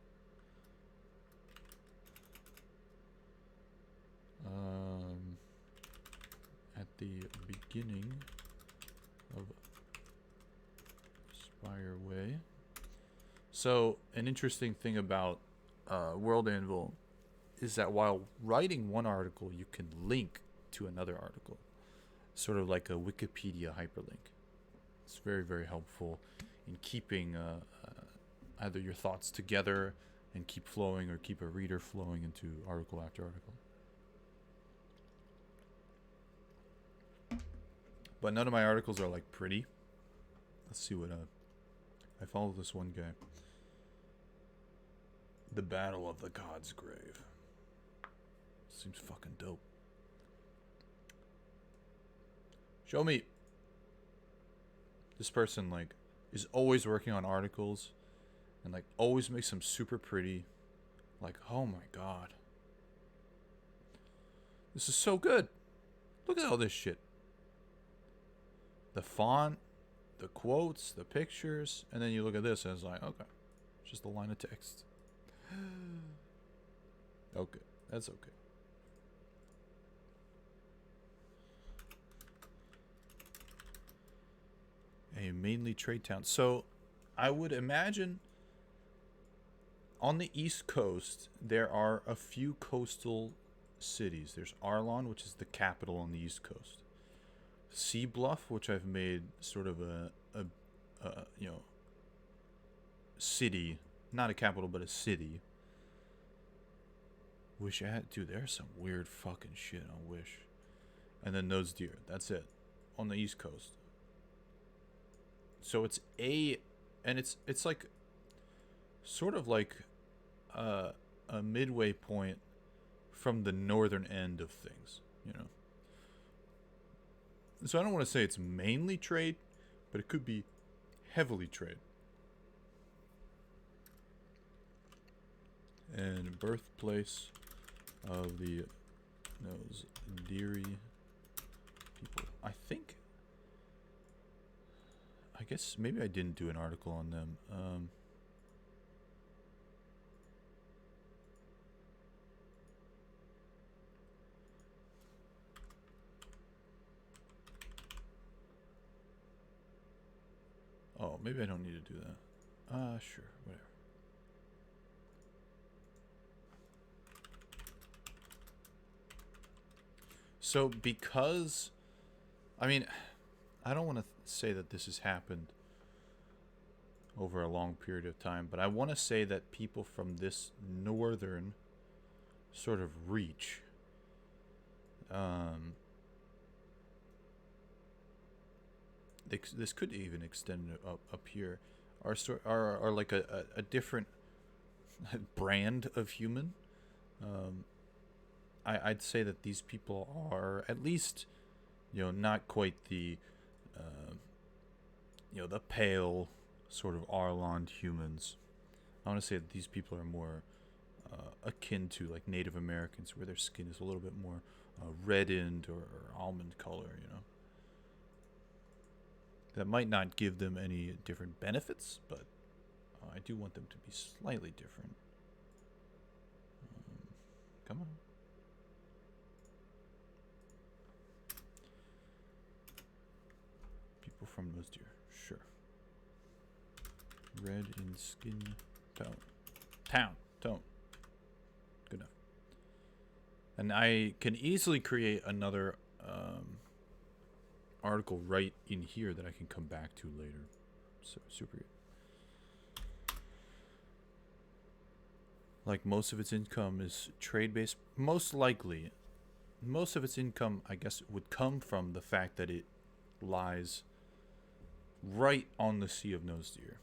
at the beginning of Spire Way. So an interesting thing about World Anvil is that while writing one article, you can link to another article, sort of like a Wikipedia hyperlink. It's very, very helpful in keeping either your thoughts together and keep flowing, or keep a reader flowing into article after article. But none of my articles are like pretty. Let's see what I follow this one guy. The Battle of the God's Grave. Seems fucking dope. Show me. This person like is always working on articles and like always makes them super pretty. Like, oh my god. This is so good. Look at all this shit. The font, the quotes, the pictures, and then you look at this and it's like, okay. It's just a line of text. Okay. That's okay. A mainly trade town. So, I would imagine on the East Coast there are a few coastal cities. There's Arlon, which is the capital on the East Coast. Sea Bluff, which I've made sort of a you know, city, not a capital, but a city. Wish I had, dude. There's some weird fucking shit on Wish. And then Nose Deer. That's it, on the East Coast. So it's and it's like, sort of like a midway point from the northern end of things, you know. So I don't want to say it's mainly trade, but it could be heavily trade. And birthplace of the Nose Deery people. I think, I guess maybe I didn't do an article on them. Oh, maybe I don't need to do that. Sure, whatever. So because, I mean, I don't want to say that this has happened over a long period of time, but I want to say that people from this northern sort of reach, this could even extend up here, are like a different brand of human. I'd say that these people are at least, you know, not quite the, you know, the pale sort of Arlond humans. I want to say that these people are more akin to like Native Americans, where their skin is a little bit more reddened or almond color, you know. That might not give them any different benefits, but I do want them to be slightly different. Come on. People from Nose Deer, sure. Red in skin tone. Tone. Good enough. And I can easily create another article right in here that I can come back to later. So super good. Like most of its income is trade based. Most likely, most of its income, I guess, would come from the fact that it lies right on the Sea of Nose Deer.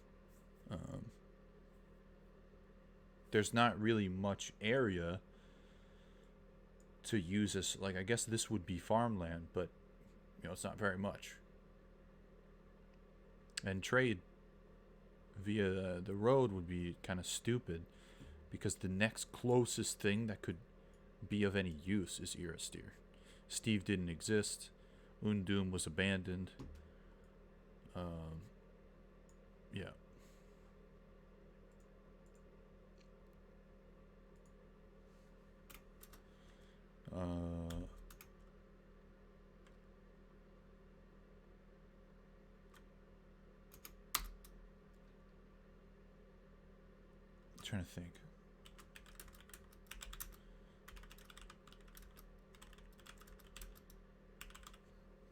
There's not really much area to use as, like, I guess this would be farmland, but you know, it's not very much. And trade via the road would be kind of stupid, because the next closest thing that could be of any use is Iristir. Steve didn't exist. Undum was abandoned. Yeah. Trying to think.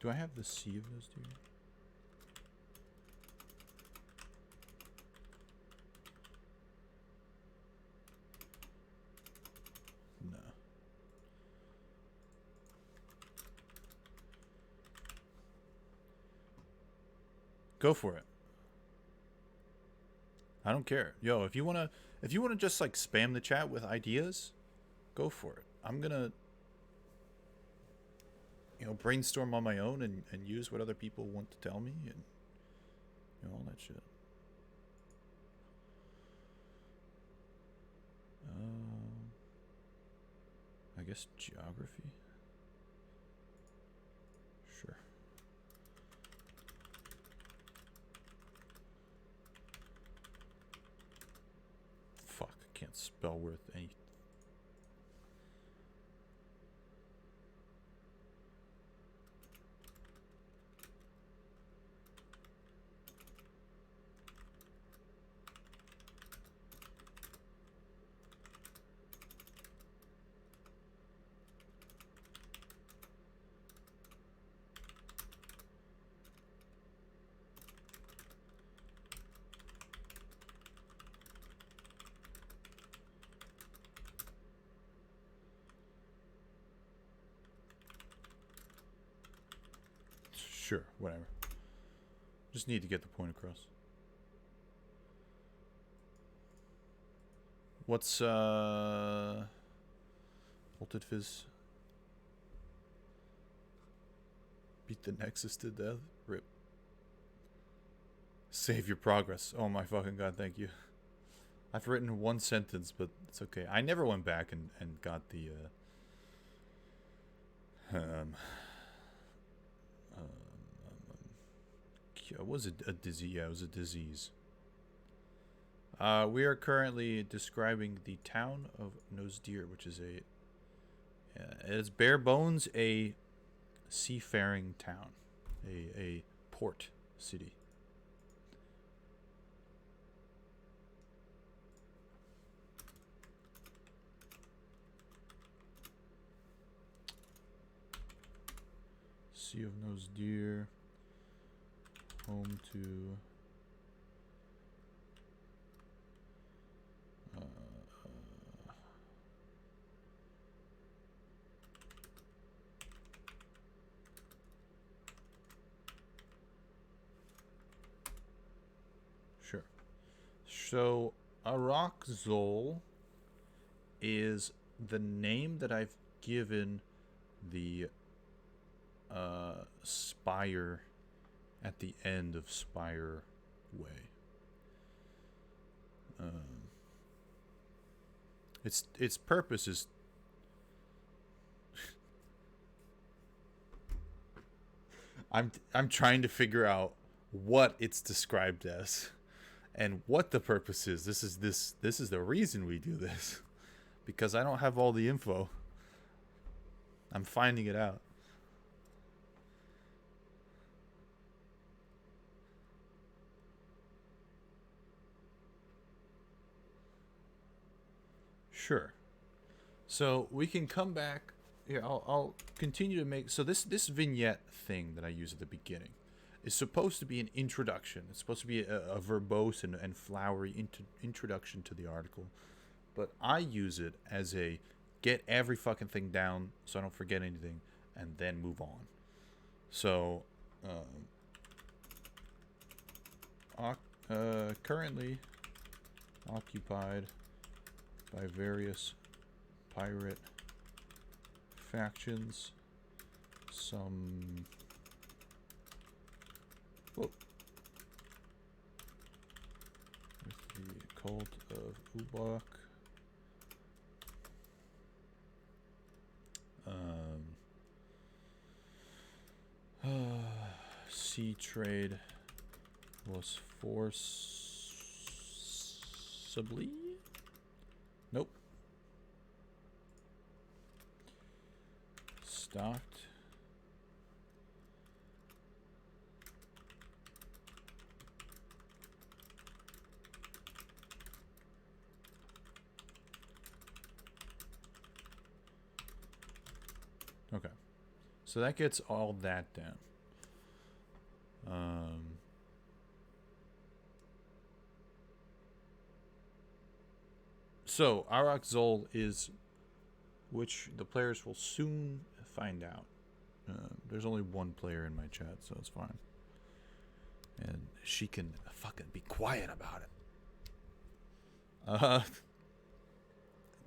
Do I have the Sea of Nose Deer? No. Go for it. I don't care. Yo, if you wanna just like spam the chat with ideas, go for it. I'm gonna, you know, brainstorm on my own and use what other people want to tell me, and you know, all that shit. I guess geography. Sure. Fuck, I can't spell worth any. Sure, whatever. Just need to get the point across. What's Volted Fizz? Beat the Nexus to death? Rip. Save your progress. Oh my fucking god, thank you. I've written one sentence, but it's okay. I never went back and got the was it a disease? Yeah, it was a disease. We are currently describing the town of Nose Deer, which is it is bare bones a seafaring town, a port city. Sea of Nose Deer, home to sure. So Arakzol is the name that I've given the spire at the end of Spire Way. Its purpose is I'm trying to figure out what it's described as and what the purpose is. This is the reason we do this, because I don't have all the info. I'm finding it out. Sure. So we can come back. Here, I'll continue to make. So this vignette thing that I use at the beginning is supposed to be an introduction. It's supposed to be a verbose and flowery introduction to the article. But I use it as a get every fucking thing down so I don't forget anything and then move on. So, currently occupied by various pirate factions. Some with the cult of Ubak. Sea trade was forcibly. Nope. Stopped. Okay. So that gets all that down. So Arakzol is, which the players will soon find out. There's only one player in my chat, so it's fine. And she can fucking be quiet about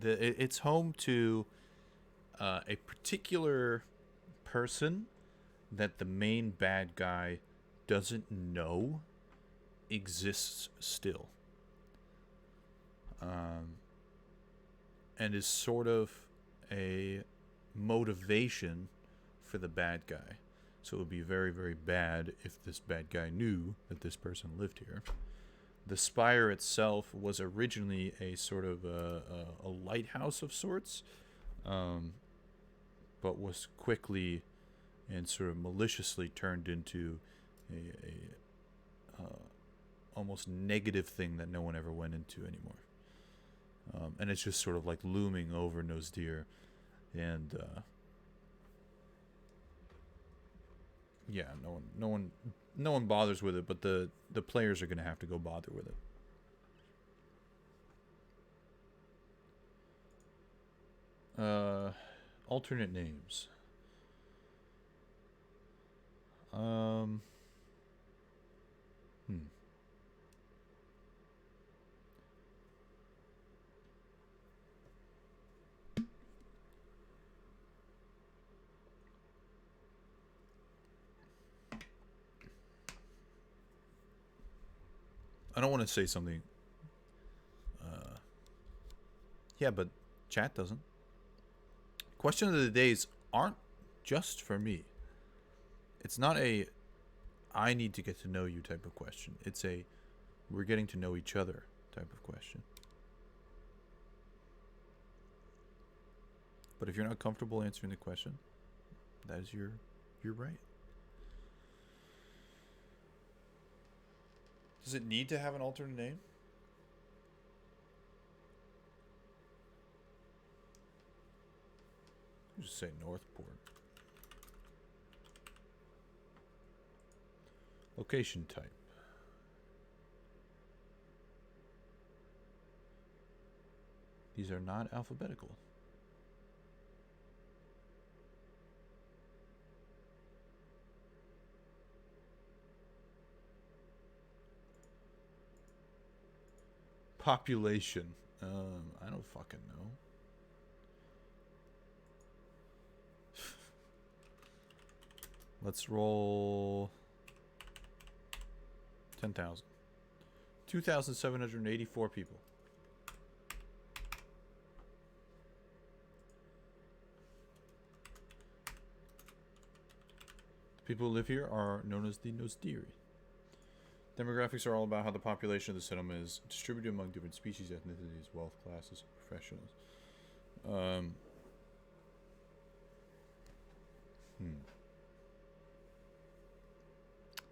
it. It's home to a particular person that the main bad guy doesn't know exists still. And is sort of a motivation for the bad guy. So it would be very, very bad if this bad guy knew that this person lived here. The spire itself was originally a sort of a lighthouse of sorts, but was quickly and sort of maliciously turned into a almost negative thing that no one ever went into anymore. And it's just sort of like looming over Nose Deer, and yeah, no one bothers with it, but the players are going to have to go bother with it. Alternate names. Hmm. I don't want to say something. Yeah, but chat doesn't. Question of the days aren't just for me. It's not a I need to get to know you type of question. It's a we're getting to know each other type of question. But if you're not comfortable answering the question, that is your right. Does it need to have an alternate name? Just say Northport. Location type. These are not alphabetical. Population. I don't fucking know. Let's roll 10,000. 2,784 people. The people who live here are known as the Nosdiri. Demographics are all about how the population of the settlement is distributed among different species, ethnicities, wealth classes, professionals.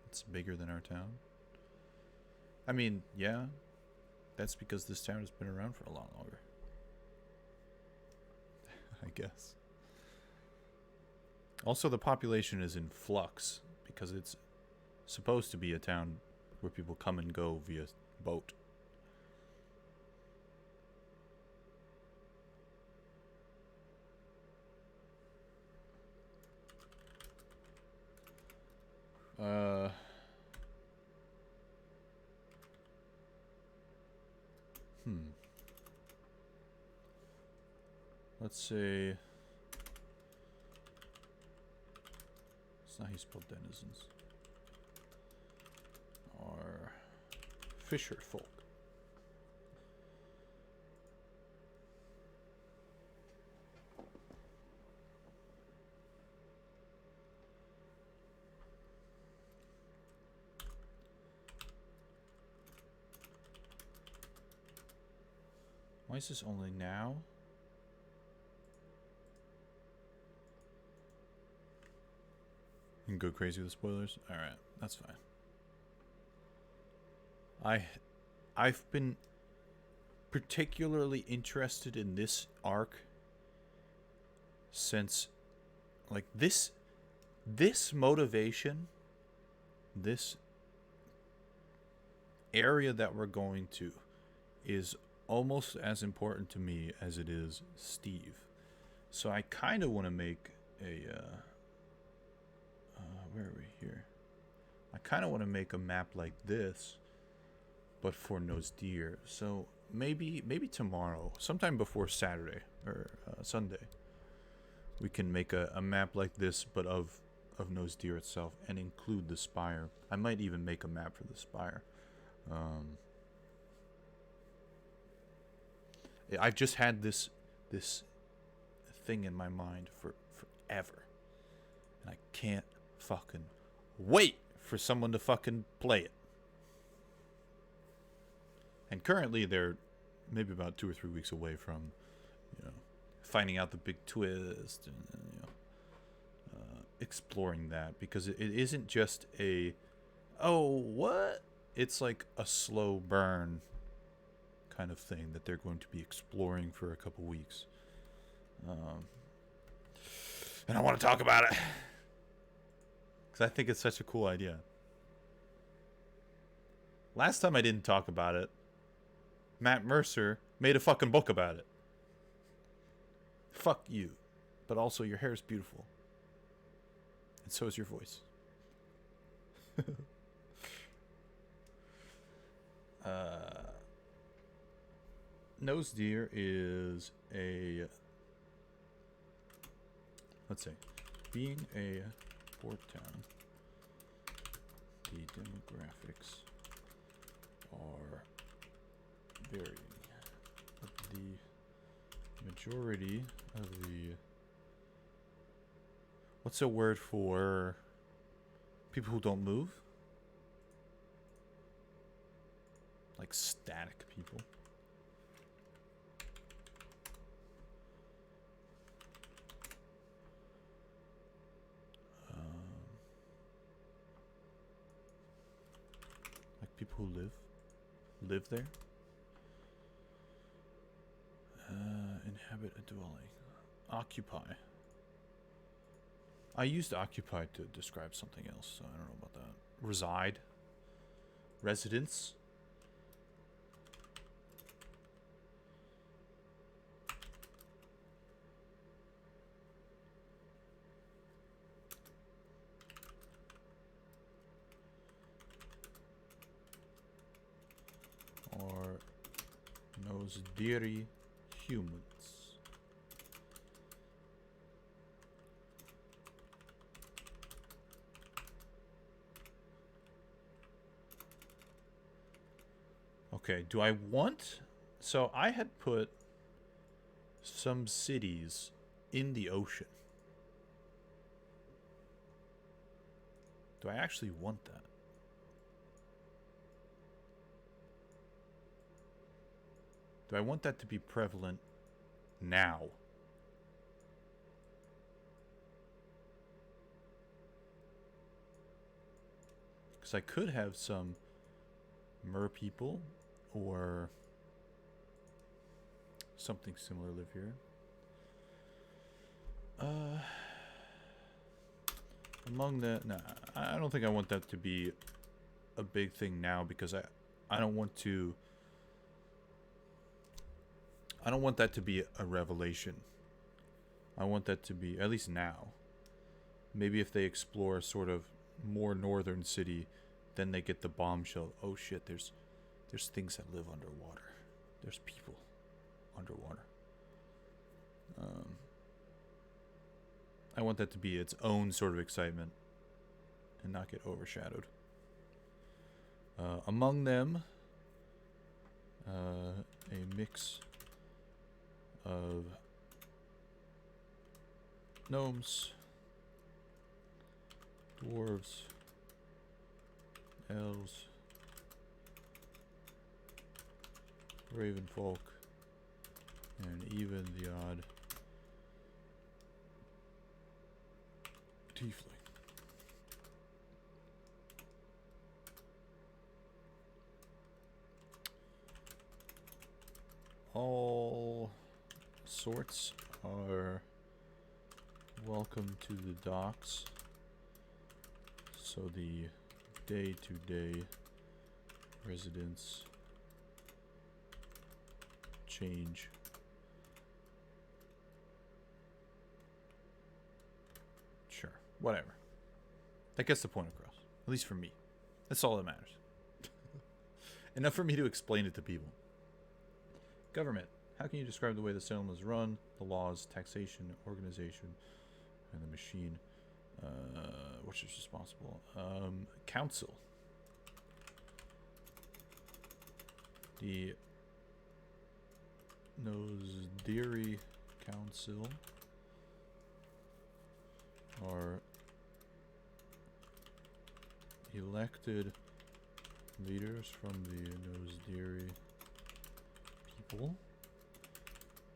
It's bigger than our town. I mean, yeah, that's because this town has been around for a lot longer. I guess. Also, the population is in flux because it's supposed to be a town where people come and go via boat. Let's say it's not how you spell denizens. Or fisher folk. Why is this only now? You can go crazy with spoilers? Alright, that's fine. I've been particularly interested in this arc since like this motivation, this area that we're going to is almost as important to me as it is Steve. So I kind of want to make a where are we here? I kind of want to make a map like this, but for Nosdir. So maybe tomorrow, sometime before Saturday or Sunday, we can make a map like this, but of Nosdir itself, and include the spire. I might even make a map for the spire. I've just had this thing in my mind for forever, and I can't fucking wait for someone to fucking play it. And currently they're maybe about 2 or 3 weeks away from, finding out the big twist and exploring that, because it isn't just a what, it's like a slow burn kind of thing that they're going to be exploring for a couple weeks. And I want to talk about it because I think it's such a cool idea. Last time I didn't talk about it, Matt Mercer made a fucking book about it. Fuck you. But also, your hair is beautiful. And so is your voice. Nose deer is a, let's say, being a port town, the demographics are varying. But the majority of the, what's a word for people who don't move? Like static people. Like people who live there. Inhabit a dwelling. Occupy. I used occupy to describe something else, so I don't know about that. Reside. Residence. Or nose deary humans. Okay, do I want... So I had put some cities in the ocean. Do I actually want that? Do I want that to be prevalent now? Because I could have some mer people or something similar live here. Among the... Nah, I don't think I want that to be a big thing now because I don't want to... I don't want that to be a revelation. I want that to be, at least now. Maybe if they explore a sort of more northern city, then they get the bombshell. Oh shit, there's things that live underwater. There's people underwater. I want that to be its own sort of excitement and not get overshadowed. Among them, a mix of gnomes, dwarves, elves, raven folk, and even the odd tiefling. All sorts are welcome to the docks, so the day-to-day residents change. Sure, whatever. That gets the point across, at least for me. That's all that matters. Enough for me to explain it to people. Government. How can you describe the way the settlement is run, the laws, taxation, organization, and the machine? Which is responsible? Council. The Nosdiri Council are elected leaders from the Nosdiri people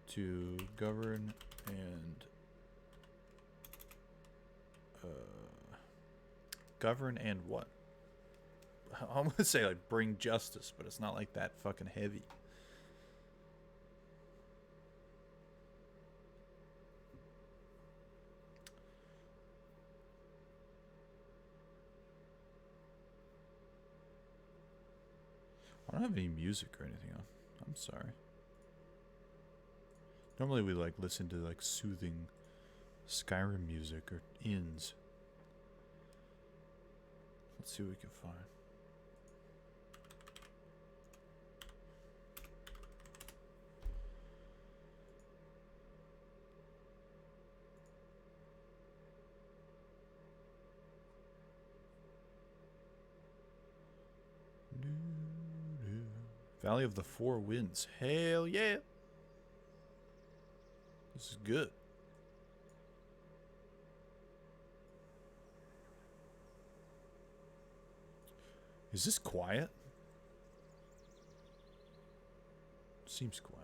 to govern and what? I'm gonna say like bring justice, but it's not like that fucking heavy. I don't have any music or anything on. I'm sorry. Normally we like listen to like soothing Skyrim music or inns. Let's see what we can find. Valley of the Four Winds. Hell yeah. This is good. Is this quiet? Seems quiet.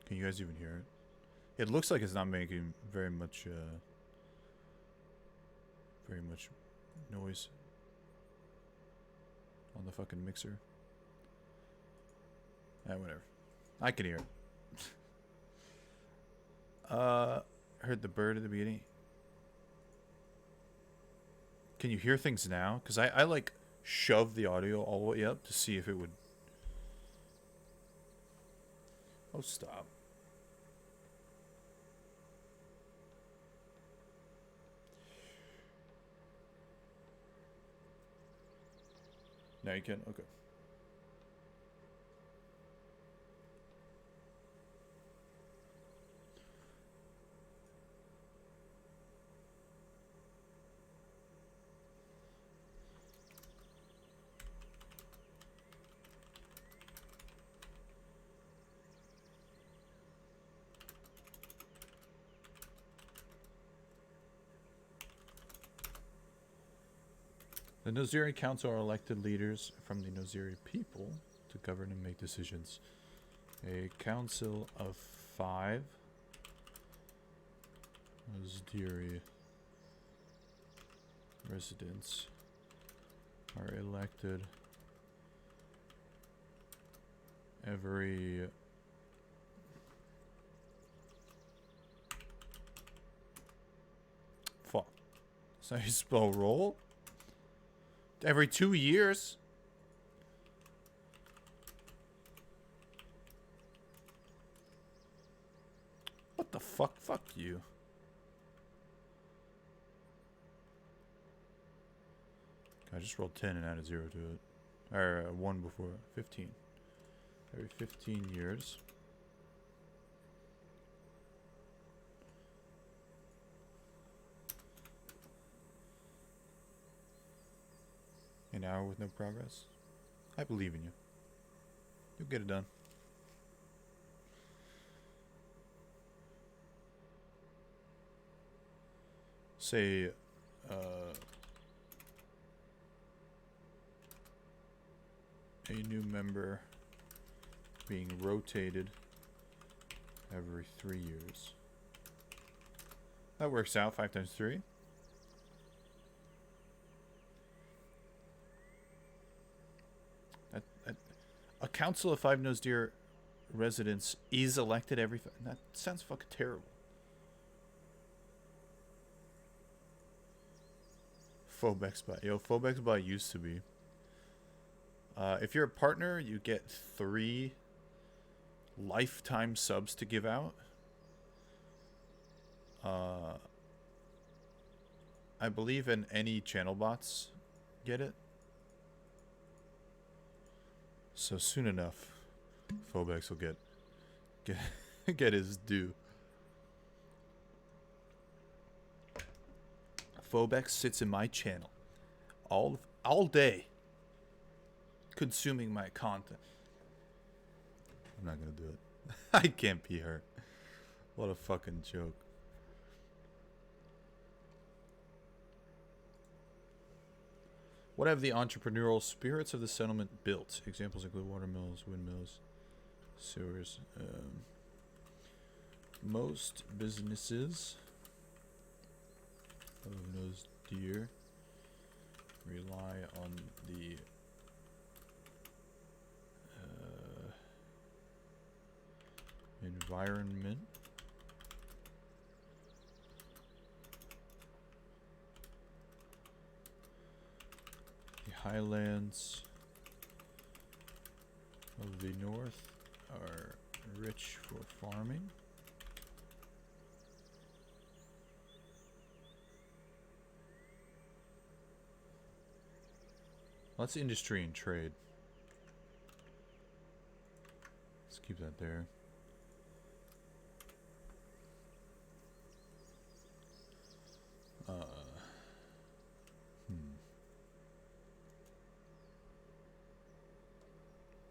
Can you guys even hear it? It looks like it's not making very much noise on the fucking mixer. Whatever. I can hear it. Heard the bird at the beginning. Can you hear things now? Because I like shoved the audio all the way up to see if it would. Oh, stop. Now you can? Okay. The Noziri Council are elected leaders from the Noziri people to govern and make decisions. A council of 5 Noziri residents are elected every fuck. That's how you spell roll? Every 2 years. What the fuck? Fuck you. I just rolled 10 and added 0 to it. Or 1 before. 15. Every 15 years. An hour with no progress? I believe in you. You'll get it done. Say, a new member being rotated every 3 years. That works out. 5 times 3. A council of 5 Nozir residents is elected every... That sounds fucking terrible. Phobexbot. Yo, Phobexbot used to be. If you're a partner, you get 3 lifetime subs to give out. I believe in any channel bots get it. So soon enough, Phobex will get his due. Phobex sits in my channel all day, consuming my content. I'm not gonna do it. I can't be hurt. What a fucking joke. What have the entrepreneurial spirits of the settlement built? Examples include watermills, windmills, sewers. Most businesses of Nozir rely on the environment highlands of the north are rich for farming. Let's industry and trade. Let's keep that there. I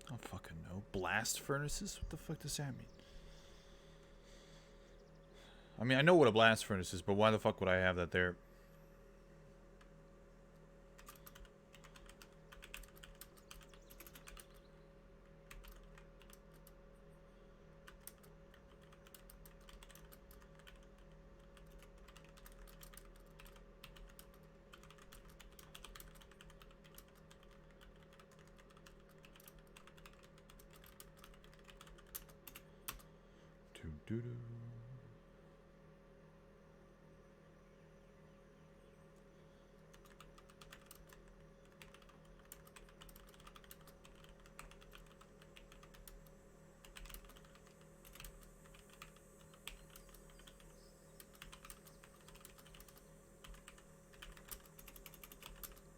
don't fucking know. Blast furnaces? What the fuck does that mean? I mean, I know what a blast furnace is, but why the fuck would I have that there? Doo-doo.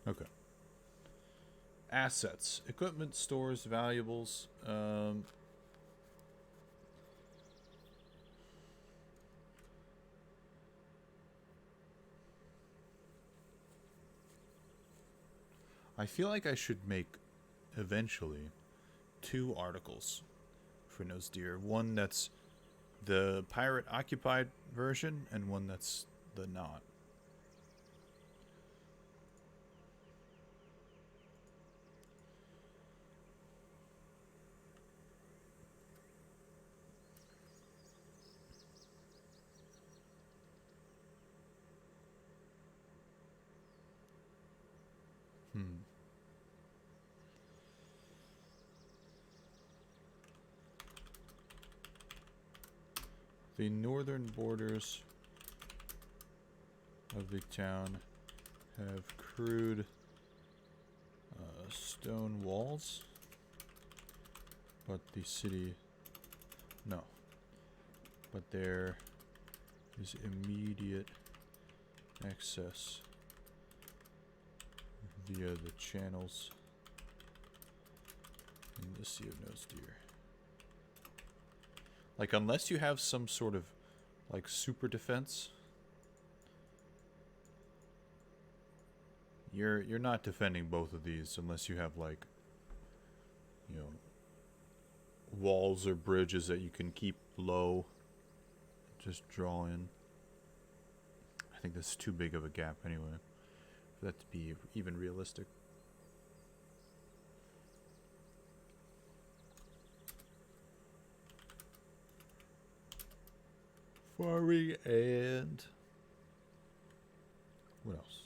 Okay. Assets. Equipment, stores, valuables. I feel like I should make, eventually, 2 articles for Nose Deer. One that's the pirate occupied version, and one that's the not. The northern borders of the town have crude stone walls, but the city, no. But there is immediate access via the channels in the Sea of Nose Deer. Like, unless you have some sort of, like, super defense, you're not defending both of these unless you have, like, you know, walls or bridges that you can keep low, just draw in. I think that's too big of a gap anyway, for that to be even realistic. Farming and what else?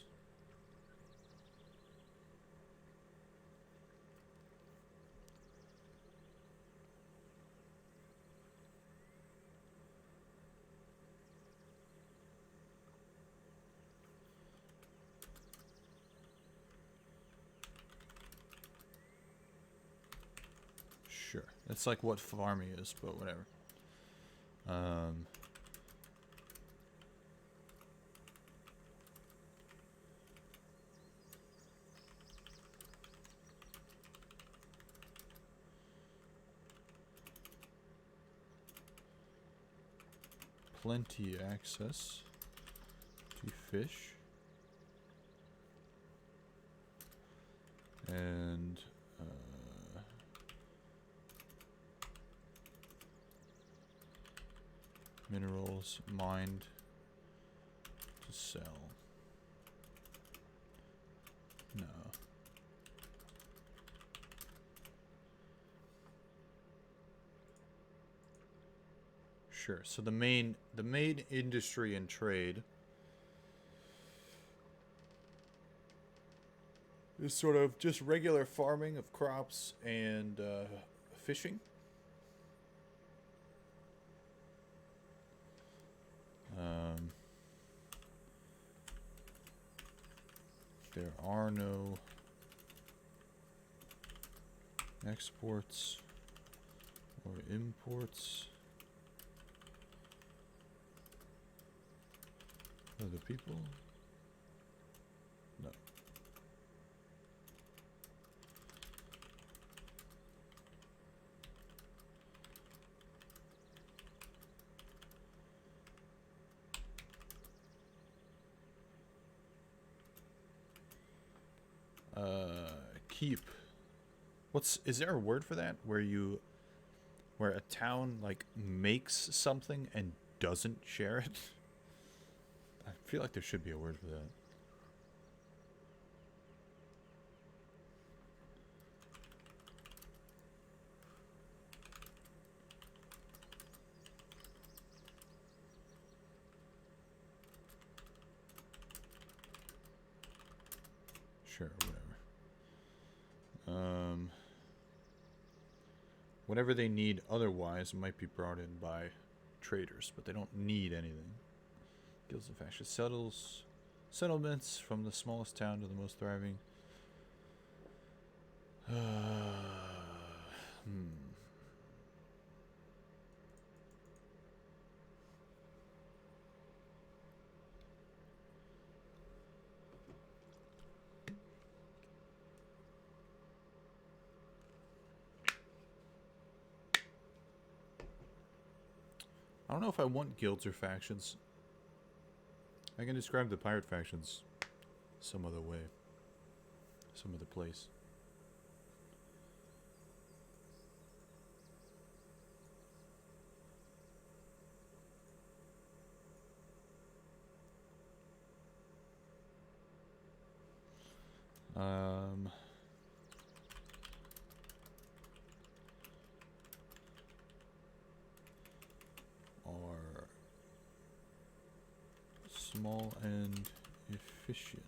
Sure. That's like what farming is, but whatever. Plenty access to fish and minerals mined to sell. No. Sure. So the main industry and trade is sort of just regular farming of crops and fishing. There are no exports or imports. Other people? No. heap. Is there a word for that? Where a town like makes something and doesn't share it? I feel like there should be a word for that. Sure, whatever. Whatever they need otherwise might be brought in by traders, but they don't need anything. Guilds and factions settlements from the smallest town to the most thriving. I don't know if I want guilds or factions. I can describe the pirate factions some other way. Some other place. Are small and efficient.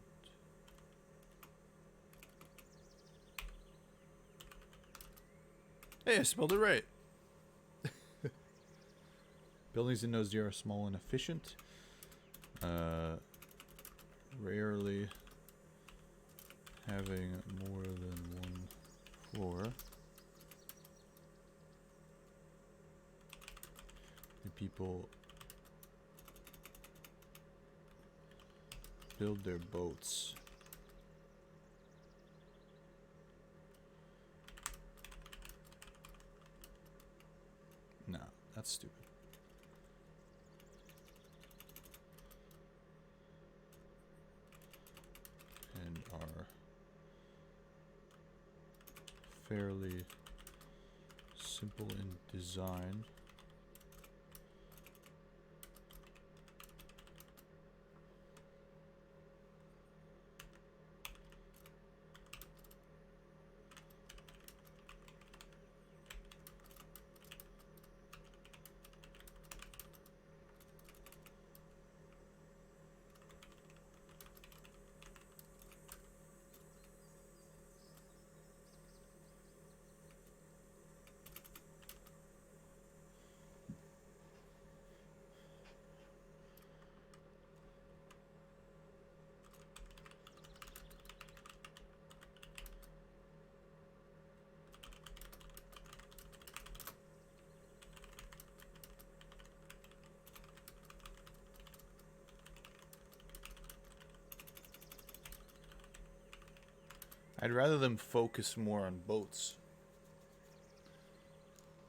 Hey, I spelled it right. Buildings in Nose are small and efficient. Rarely having more than one floor. The people build their boats. No, that's stupid. And are fairly simple in design. I'd rather them focus more on boats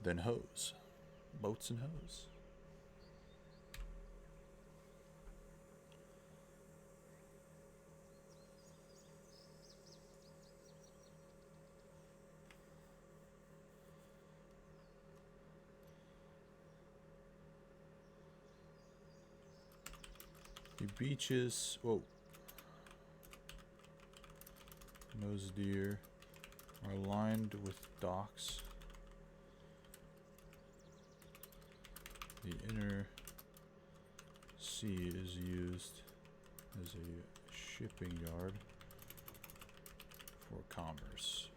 than hoes. Boats and hoes. The beaches, whoa. Nose deer are lined with docks. The inner sea is used as a shipping yard for commerce.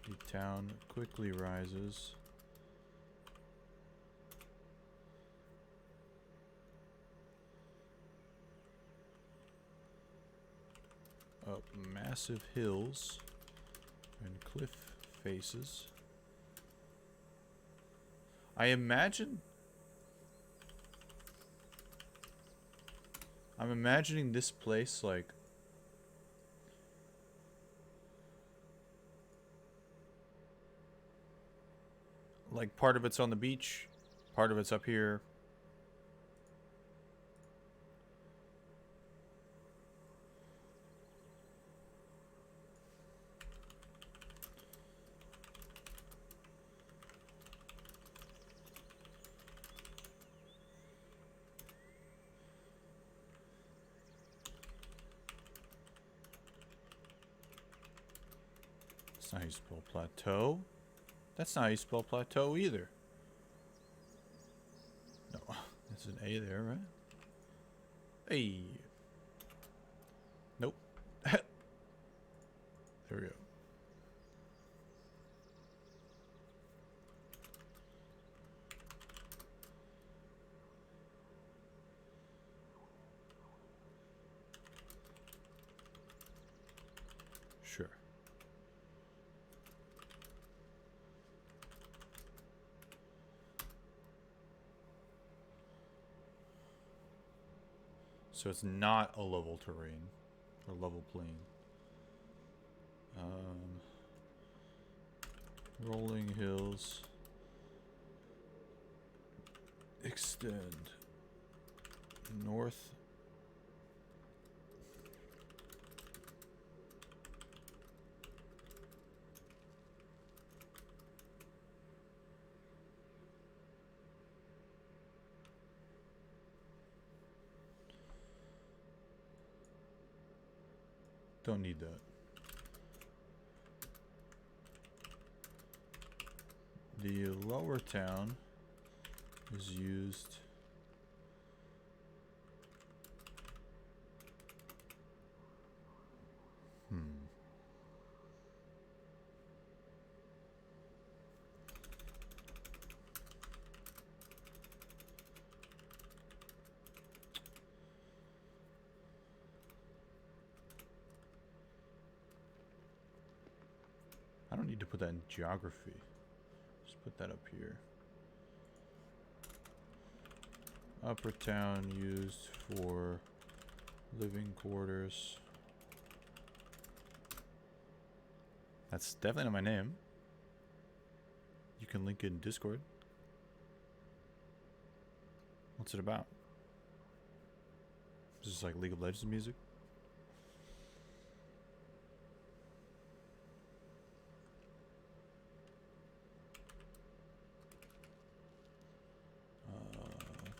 The town quickly rises. Up massive hills and cliff faces. I'm imagining this place like part of it's on the beach, part of it's up here. That's not how you spell plateau. That's not how you spell plateau either. No, there's an A there, right? Hey. Nope. There we go. Sure. So it's not a level terrain or level plane. Rolling hills extend north. Don't need that. The lower town is used I don't need to put that in geography. Just put that up here. Upper town used for living quarters. That's definitely not my name. You can link it in Discord. What's it about? Is this like League of Legends music?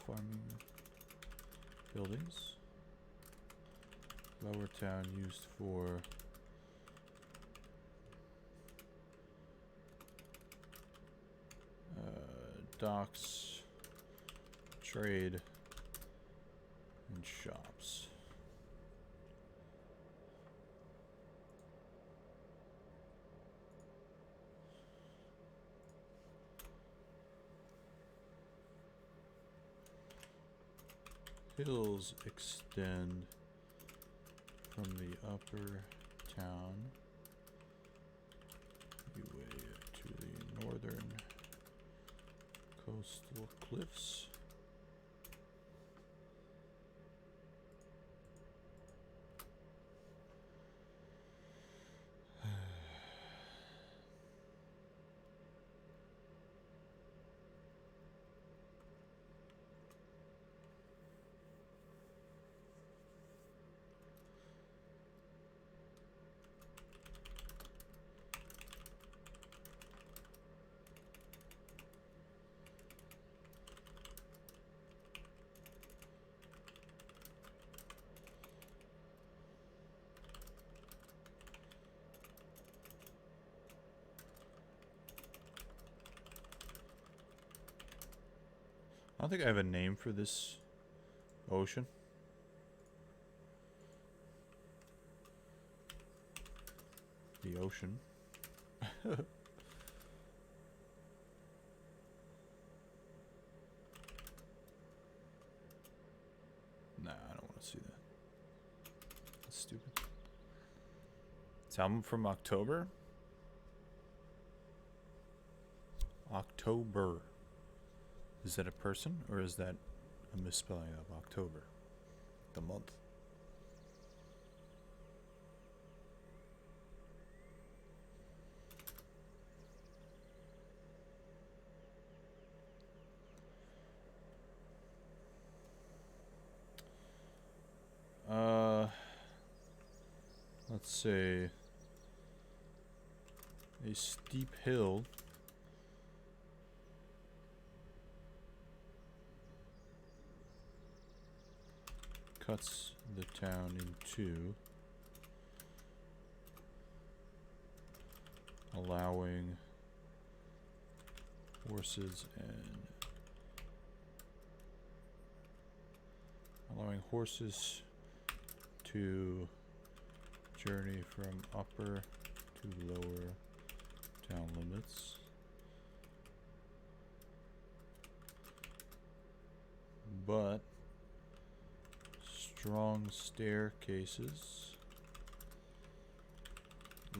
Farming buildings. Lower town used for docks, trade, and shops. Hills extend from the upper town way to the northern coastal cliffs. I don't think I have a name for this ocean. The ocean. Nah, I don't want to see that. That's stupid. It's album from October? October. Is that a person or is that a misspelling of October? The month. Let's say a steep hill cuts the town in two allowing horses to journey from upper to lower town limits. But strong staircases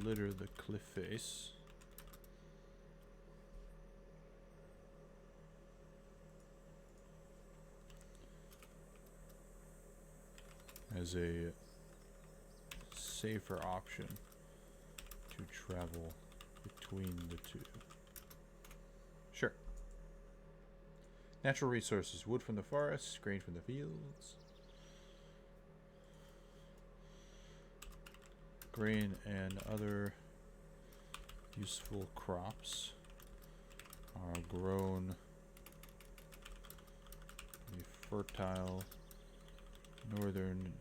litter the cliff face. As a safer option to travel between the two. Sure. Natural resources: wood from the forests, grain from the fields. Grain and other useful crops are grown in the fertile northern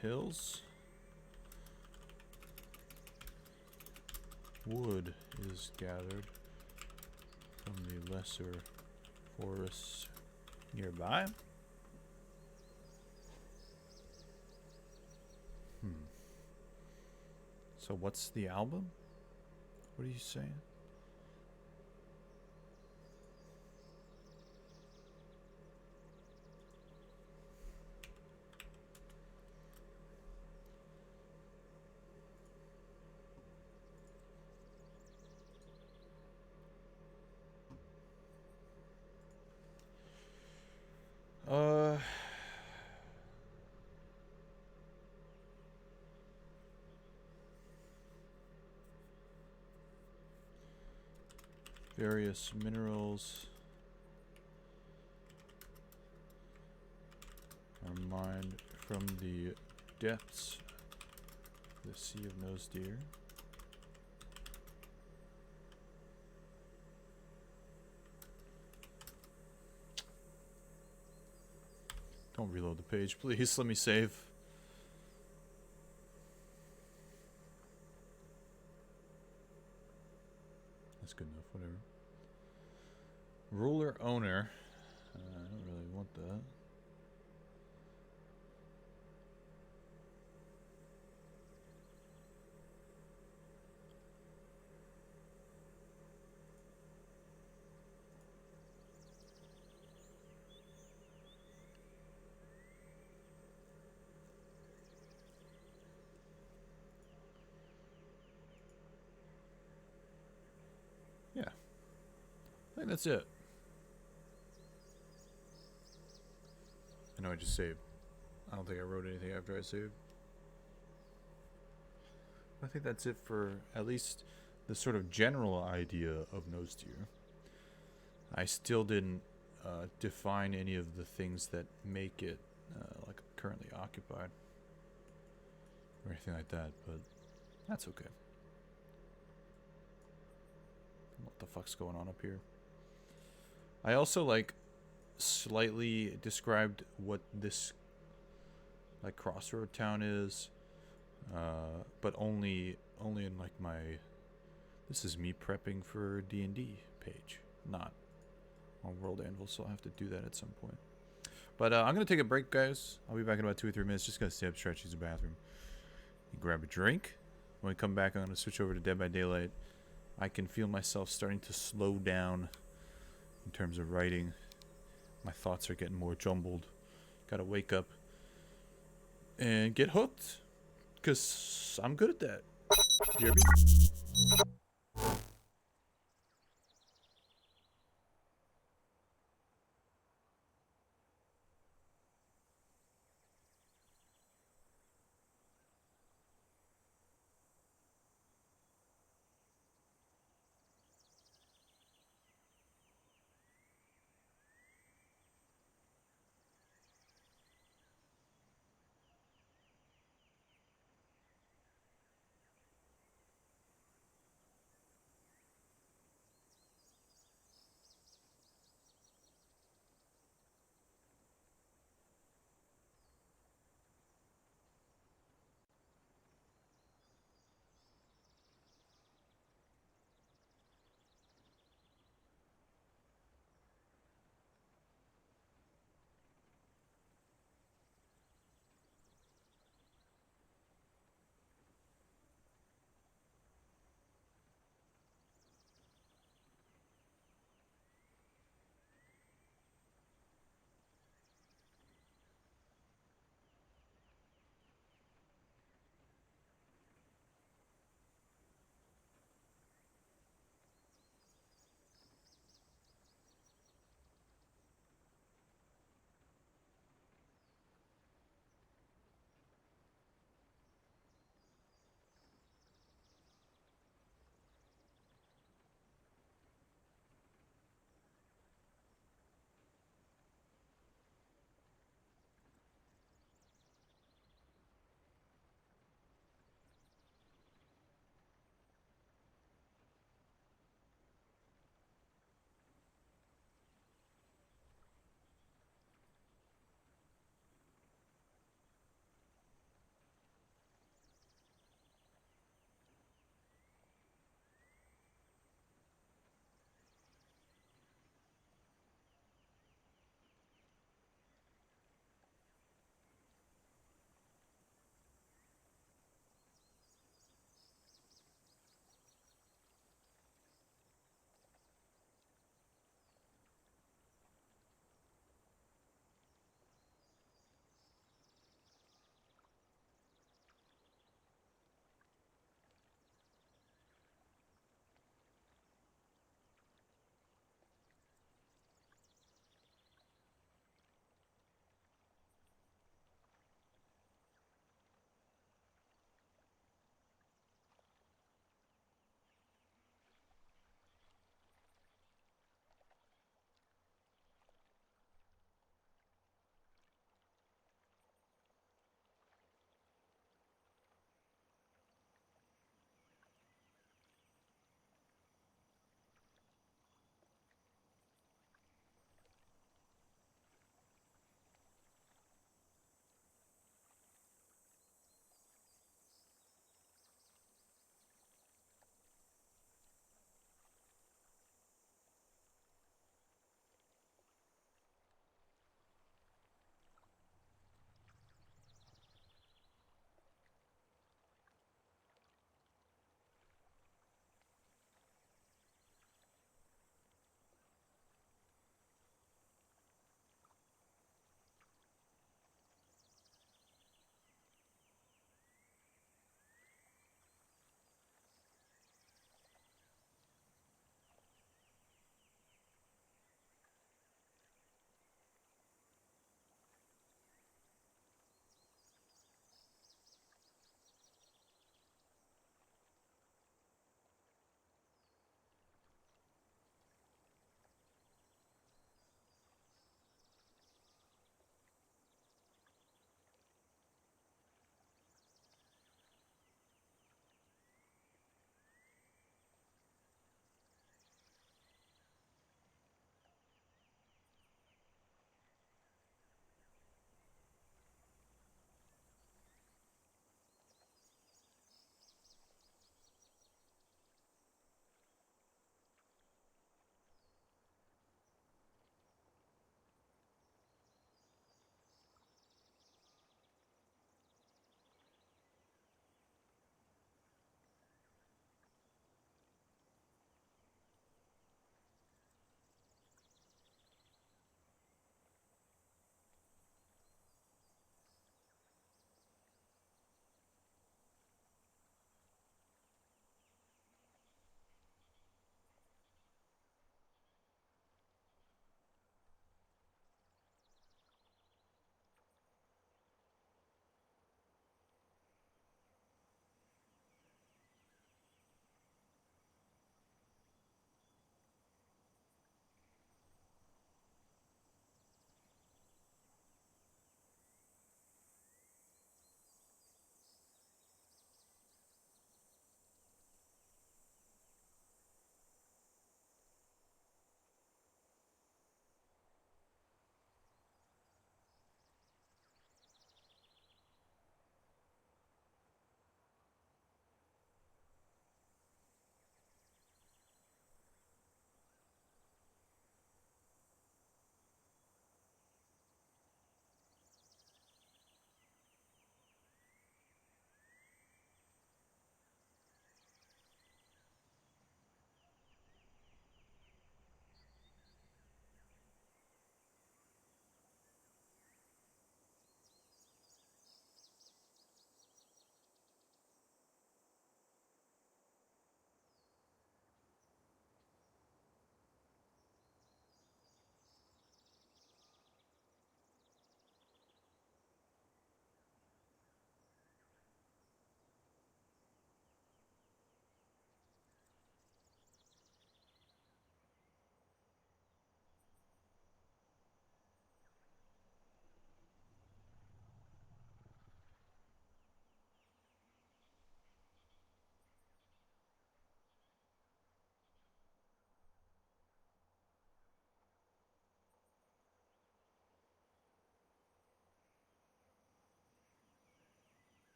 hills. Wood is gathered from the lesser forests nearby. So what's the album? What are you saying? Various minerals are mined from the depths of the Sea of Nose Deer. Don't reload the page, please. Let me save. That's good enough, whatever. Ruler owner. I don't really want that. Yeah. I think that's it. I know I just saved. I don't think I wrote anything after I saved. I think that's it for at least the sort of general idea of Nose Deer. I still didn't define any of the things that make it like currently occupied or anything like that, but that's okay. What the fuck's going on up here? I also like slightly described what this like crossroad town is, but only in like my this is me prepping for D&D page, not on World Anvil, so I'll have to do that at some point. But I'm gonna take a break, guys. I'll be back in about 2 or 3 minutes. Just gonna stay up, stretch, use the bathroom, grab a drink. When I come back, I'm gonna switch over to Dead by Daylight. I can feel myself starting to slow down in terms of writing. My thoughts are getting more jumbled. Gotta wake up and get hooked, because I'm good at that. You hear me?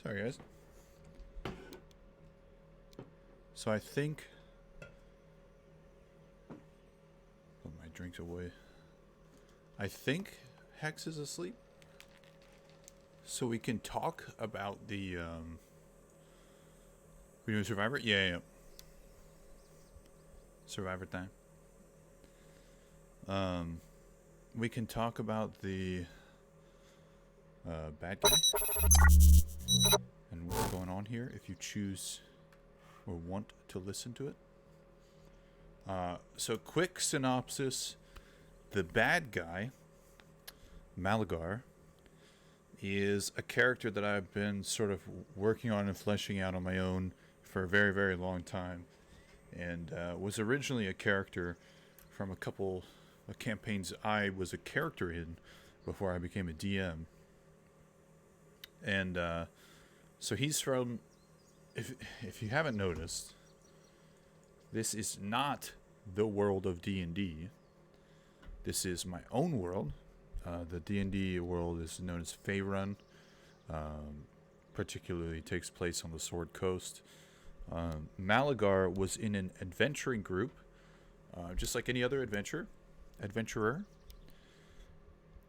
Sorry, guys. So I think... Put my drinks away. I think Hex is asleep. So we can talk about the... We doing Survivor? Yeah. Survivor time. We can talk about the bad guy and what's going on here if you choose or want to listen to it. So quick synopsis. The bad guy, Malagar, is a character that I've been sort of working on and fleshing out on my own for a very, very long time. And was originally a character from a couple of campaigns I was a character in before I became a DM. And so he's from, if you haven't noticed, this is not the world of D&D. This is my own world. The D&D world is known as Faerun. Particularly takes place on the Sword Coast. Malagar was in an adventuring group, just like any other adventurer.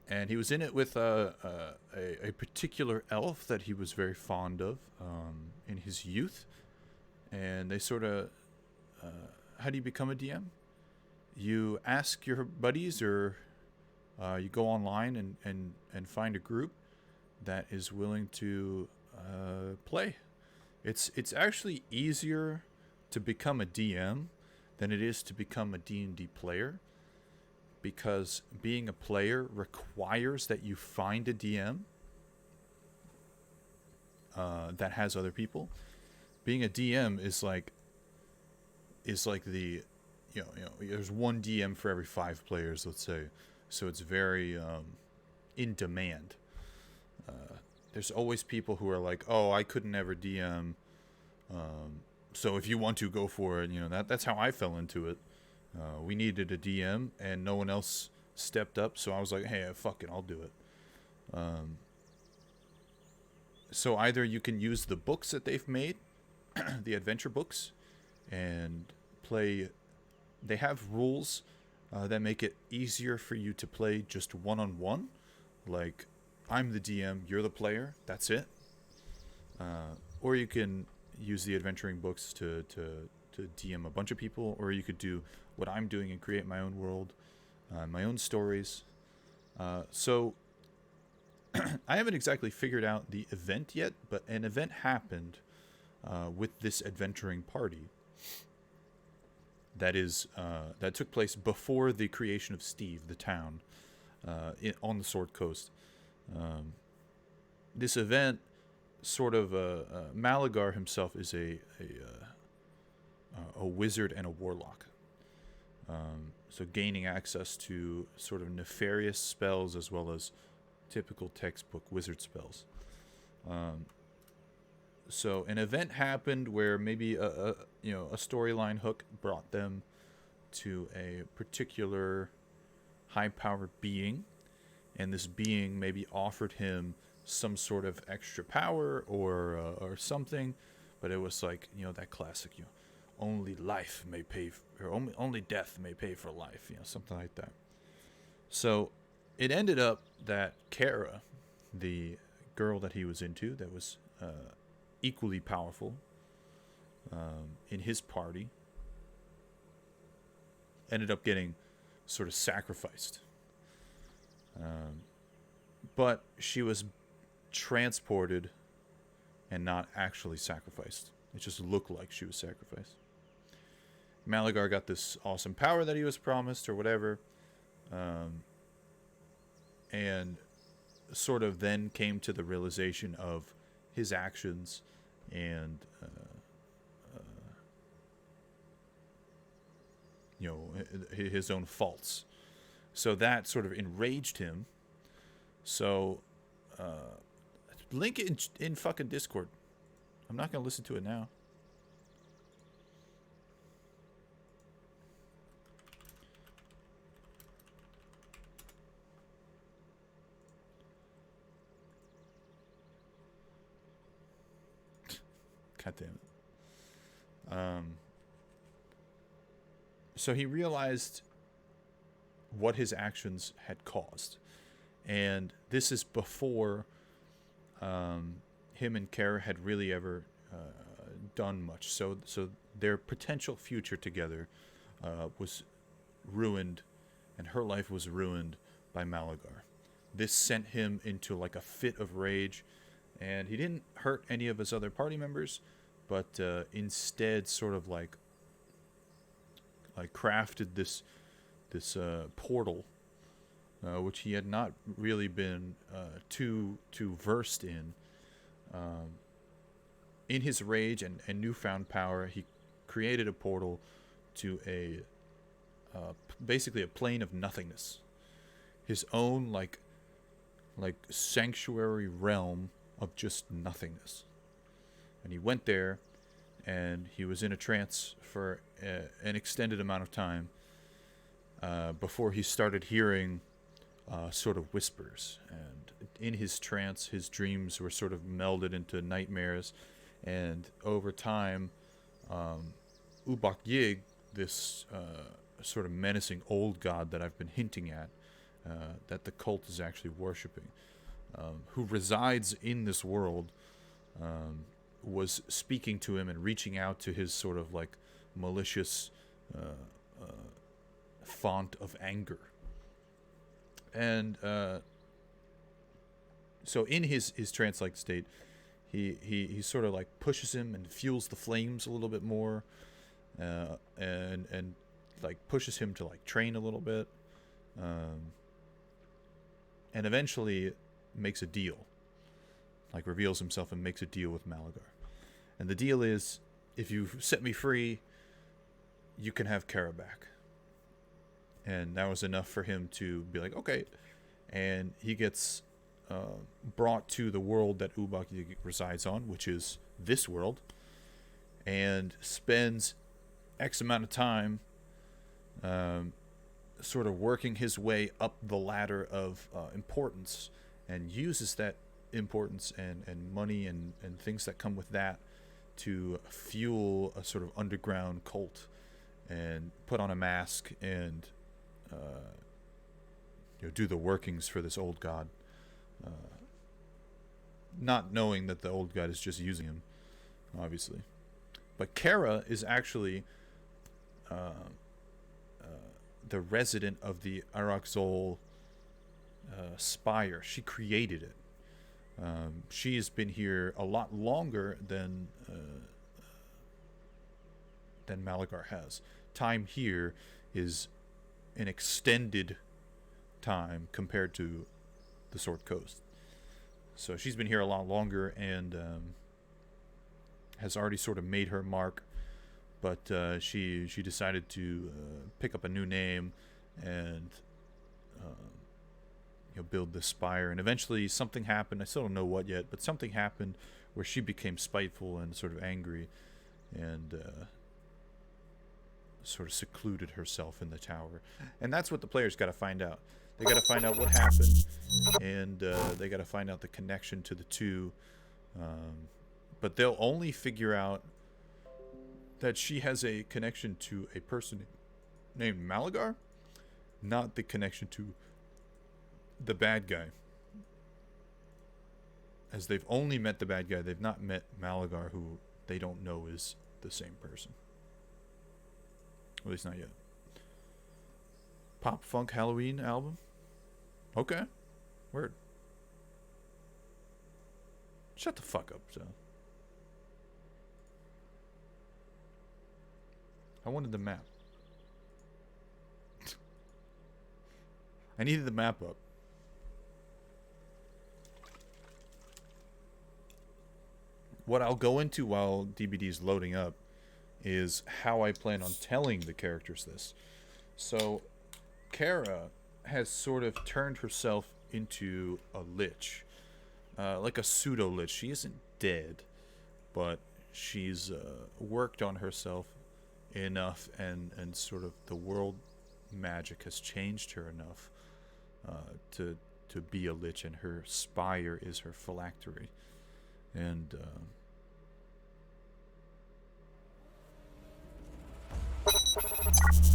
And he was in it with a particular elf that he was very fond of in his youth. And they sort of... how do you become a DM? You ask your buddies, or you go online and find a group that is willing to play. It's actually easier to become a DM than it is to become a D&D player, because being a player requires that you find a DM that has other people. Being a DM is like the you know there's one DM for every 5 players, let's say. So it's very in demand. There's always people who are like, oh, I couldn't ever DM. So if you want to, go for it. You know, that's how I fell into it. We needed a DM, and no one else stepped up. So I was like, hey, fuck it, I'll do it. So either you can use the books that they've made, the adventure books, and play. They have rules that make it easier for you to play just one-on-one. Like, I'm the DM, you're the player, that's it. Or you can use the adventuring books to DM a bunch of people, or you could do what I'm doing and create my own world, my own stories. So I haven't exactly figured out the event yet, but an event happened with this adventuring party that took place before the creation of Steve, the town, on the Sword Coast. This event, sort of, Malagar himself is a wizard and a warlock. So gaining access to sort of nefarious spells as well as typical textbook wizard spells. So an event happened where maybe a storyline hook brought them to a particular high-powered being, and this being maybe offered him some sort of extra power or something, but it was like, that classic, only life may pay, or only death may pay for life, something like that. So it ended up that Kara, the girl that he was into, that was equally powerful in his party, ended up getting sort of sacrificed. But she was transported and not actually sacrificed. It just looked like she was sacrificed. Malagar got this awesome power that he was promised or whatever, and sort of then came to the realization of his actions and his own faults. So that sort of enraged him. So link it in fucking Discord. I'm not gonna listen to it now. God damn it. So he realized what his actions had caused. And this is before him and Kara had really ever done much. So their potential future together was ruined, and her life was ruined by Malagar. This sent him into like a fit of rage, and he didn't hurt any of his other party members, but instead sort of like crafted this portal, which he had not really been too versed in. In his rage and newfound power, he created a portal to a basically a plane of nothingness, his own like sanctuary realm of just nothingness. And he went there, and he was in a trance for an extended amount of time before he started hearing sort of whispers. And in his trance, his dreams were sort of melded into nightmares. And over time, Ubak Yig, this sort of menacing old god that I've been hinting at, that the cult is actually worshipping, who resides in this world, was speaking to him and reaching out to his sort of like malicious font of anger. And so in his trance-like state, he sort of like pushes him and fuels the flames a little bit more, and like pushes him to like train a little bit, and eventually makes a deal, like reveals himself and makes a deal with Malagar. And the deal is, if you set me free, you can have Kara back. And that was enough for him to be like, okay. And he gets brought to the world that Ubak Yig resides on, which is this world, and spends X amount of time sort of working his way up the ladder of importance, and uses that importance and money and things that come with that to fuel a sort of underground cult, and put on a mask and do the workings for this old god, not knowing that the old god is just using him, obviously. But Kara is actually the resident of the Arakzol spire. She created it. She has been here a lot longer than Malagar has. Time here is an extended time compared to the Sword Coast. So she's been here a lot longer, and has already sort of made her mark. But she decided to pick up a new name and build this spire. And eventually something happened. I still don't know what yet, but something happened where she became spiteful and sort of angry, and sort of secluded herself in the tower. And that's what the players got to find out. They got to find out what happened, and they got to find out the connection to the two. But they'll only figure out that she has a connection to a person named Malagar, not the connection to the bad guy. As they've only met the bad guy, they've not met Malagar, who they don't know is the same person. At least not yet. Pop Funk Halloween album? Okay. Word. Shut the fuck up, so. I wanted the map. I needed the map up. What I'll go into while DBD is loading up is how I plan on telling the characters this. So, Kara has sort of turned herself into a lich. Like a pseudo-lich. She isn't dead, but she's worked on herself enough, and sort of the world magic has changed her enough to be a lich, and her spire is her phylactery. And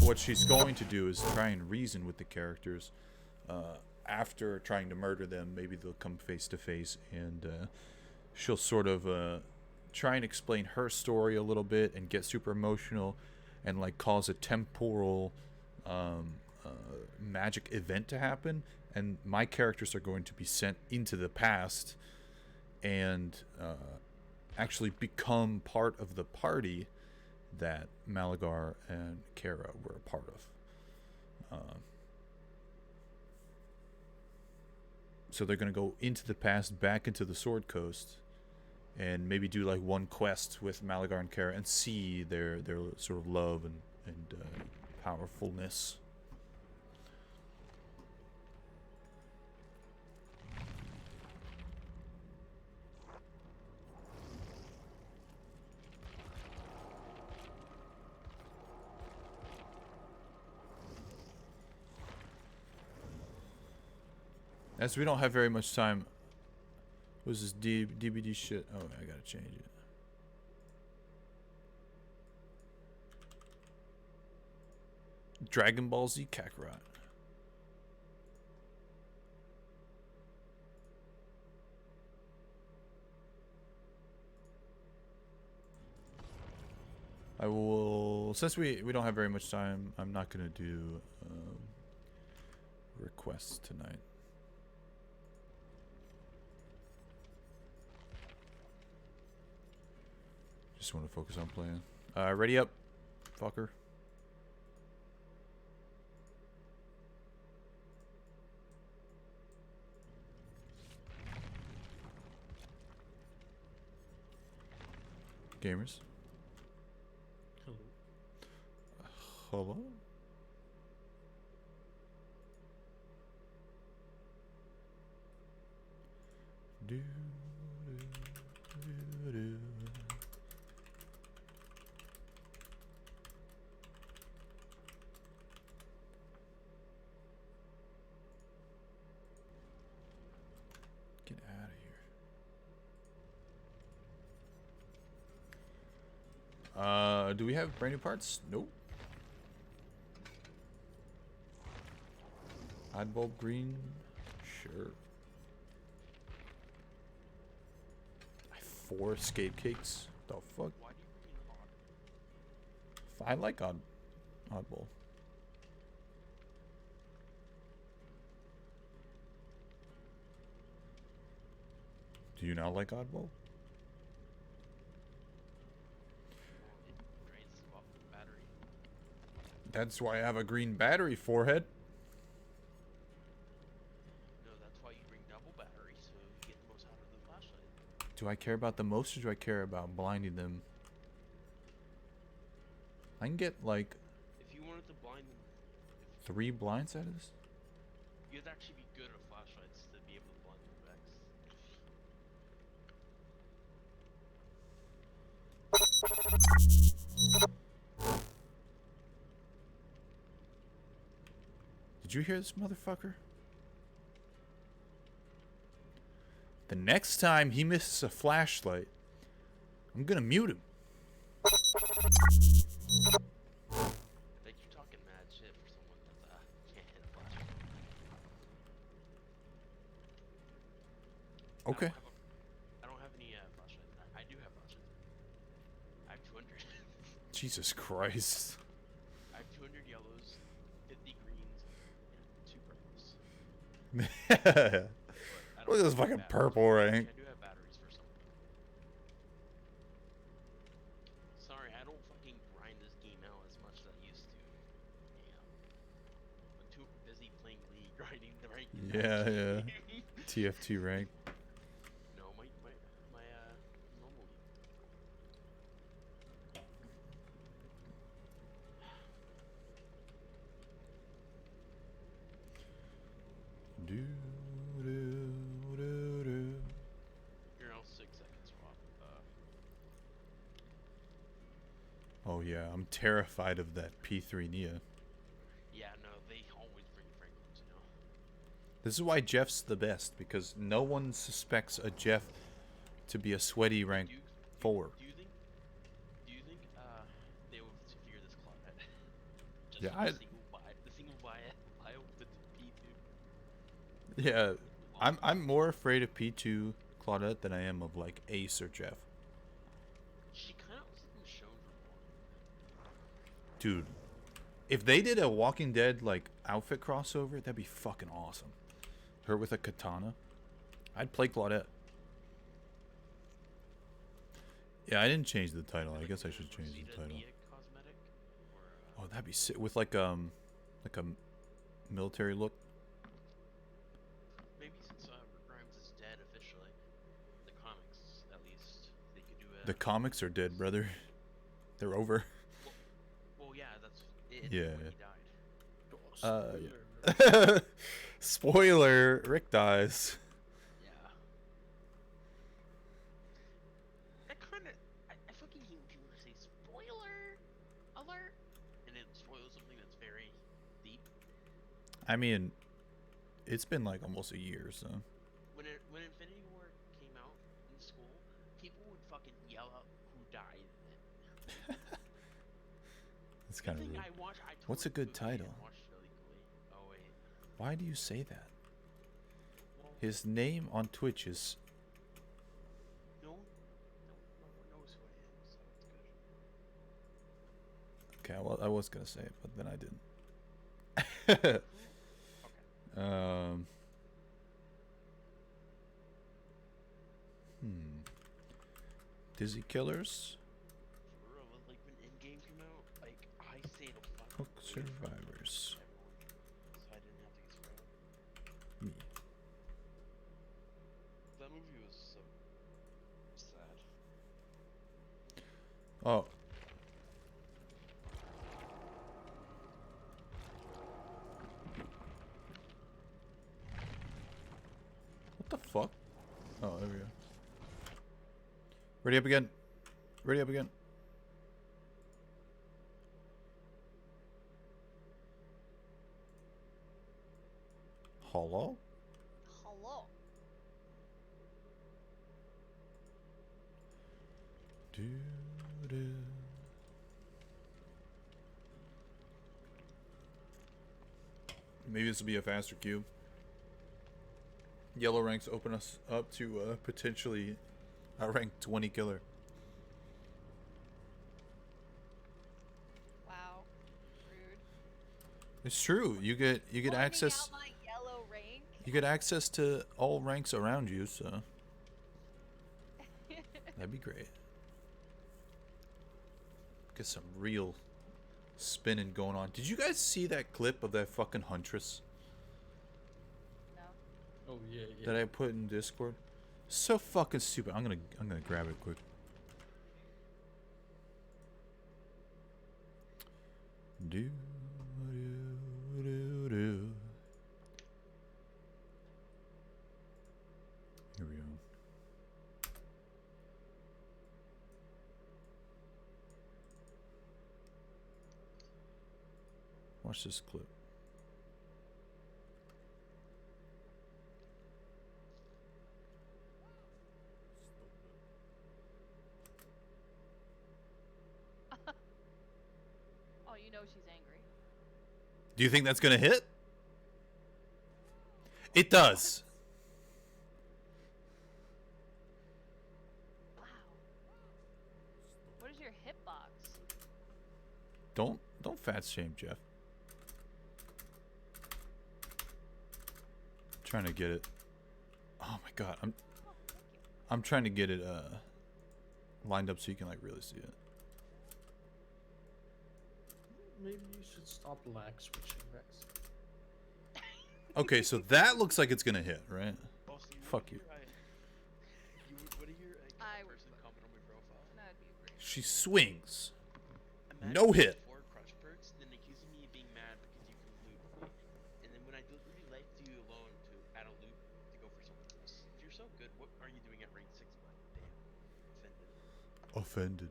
what she's going to do is try and reason with the characters. After trying to murder them, maybe they'll come face to face, and she'll sort of try and explain her story a little bit and get super emotional and like cause a temporal magic event to happen, and my characters are going to be sent into the past and actually become part of the party that Malagar and Kara were a part of. So they're going to go into the past, back into the Sword Coast, and maybe do like one quest with Malagar and Kara and see their sort of love and powerfulness. As we don't have very much time. What's this DBD shit? Oh, I gotta change it. Dragon Ball Z Kakarot. I will, since we don't have very much time, I'm not gonna do requests tonight. Just want to focus on playing. Ready up, fucker. Gamers. Hello. Hello. Do, do, do, do. Get out of here. Do we have brand new parts? Nope. Oddball green? Sure. 4 escape cakes? The fuck? Why do you mean odd? I like oddball. Do you not like oddball? It drains off the battery. That's why I have a green battery, forehead. No, that's why you bring double battery, so you get the most out of the flashlight. Do I care about the most, or do I care about blinding them? I can get like If you wanted to blind them, 3 blinds out of this. you'd actually be good at flashlights to be able to blind them back. Did you hear this motherfucker? The next time he misses a flashlight, I'm gonna mute him. Like, you're talking mad shit for someone that can't hit a flashlight. Okay. I don't have any flashlights. I do have flashlights. I have 200. Jesus Christ. I have 200 yellows, 50 greens, and 2 purples. But I Look at don't this have fucking batteries. purple rank. I do have batteries for some. Sorry, I don't fucking grind this game out as much as I used to. Yeah. I'm too busy playing League, grinding the rank. Yeah, yeah. TFT rank. No, my normal League. Do, do, do, do. You're now 6 seconds swap. Oh yeah, I'm terrified of that P3 Nia. Yeah, no, they always bring Franklins, you know. This is why Jeff's the best, because no one suspects a Jeff to be a sweaty rank 4. Do you think they will figure this clock out? Yeah, The single bio with the P2. Yeah, I'm more afraid of P2 Claudette than I am of like Ace or Jeff. She kind of was in the show for more. Dude, if they did a Walking Dead like outfit crossover, that'd be fucking awesome. Her with a katana. I'd play Claudette. Yeah, I didn't change the title. I guess I should change the title. Cosmetic, or, Oh, that'd be sick with like a military look. maybe since Grimes is dead officially, the comics at least, they could do a. The comics are dead, brother. They're over. Well, yeah, that's it. Yeah. When he died. Yeah. Spoiler: Rick dies. Yeah. I fucking hate when people say spoiler alert, and it spoils something that's very deep. I mean, it's been like almost a year, so. When Infinity War came out in school, people would fucking yell out who died in it. It's kind of Good rude. thing I watched, I What's a totally good movie and title? watched it illegally. Oh wait. Why do you say that? Well, His name on Twitch is. no one knows who I am, so it's good. Okay, well, I was gonna say it, but then I didn't. Okay. Dizzy Killers, For real, like when Endgame came out, like I stayed up fucking Hook late for Survivors. everyone, so I didn't have to get spoiled. Me. That movie was so sad. Oh. What the fuck? Oh, there we go. Ready up again. Ready up again. Hello? Hello. Do, do. Maybe this will be a faster queue. Yellow ranks open us up to potentially a rank 20 killer. Wow. Rude. It's true. You get Pointing access. out my yellow rank. You get access to all ranks around you, so that'd be great. Get some real spinning going on. Did you guys see that clip of that fucking Huntress No. Oh yeah, yeah. that I put in Discord? So fucking stupid. I'm gonna grab it quick. Do do do do. Here we go. Watch this clip. Oh, you know she's angry. Do you think that's gonna hit? It does. Wow. What is your hitbox? Don't fat shame Jeff. Trying to get it. Oh my god, Oh, thank you. I'm trying to get it lined up so you can like really see it. Maybe you should stop lag switching, Rex. Okay, so that looks like it's gonna hit, right? Austin, Fuck you. What are your I person would- comment on my profile? That'd be great. She swings. Imagine No if hit. 4 crutch perks, then accusing me of being mad because you can loop me. And then when I deliberately left you alone to add a loop to go for someone else. If you're so good, what are you doing at rank 6? But damn, offended. Offended.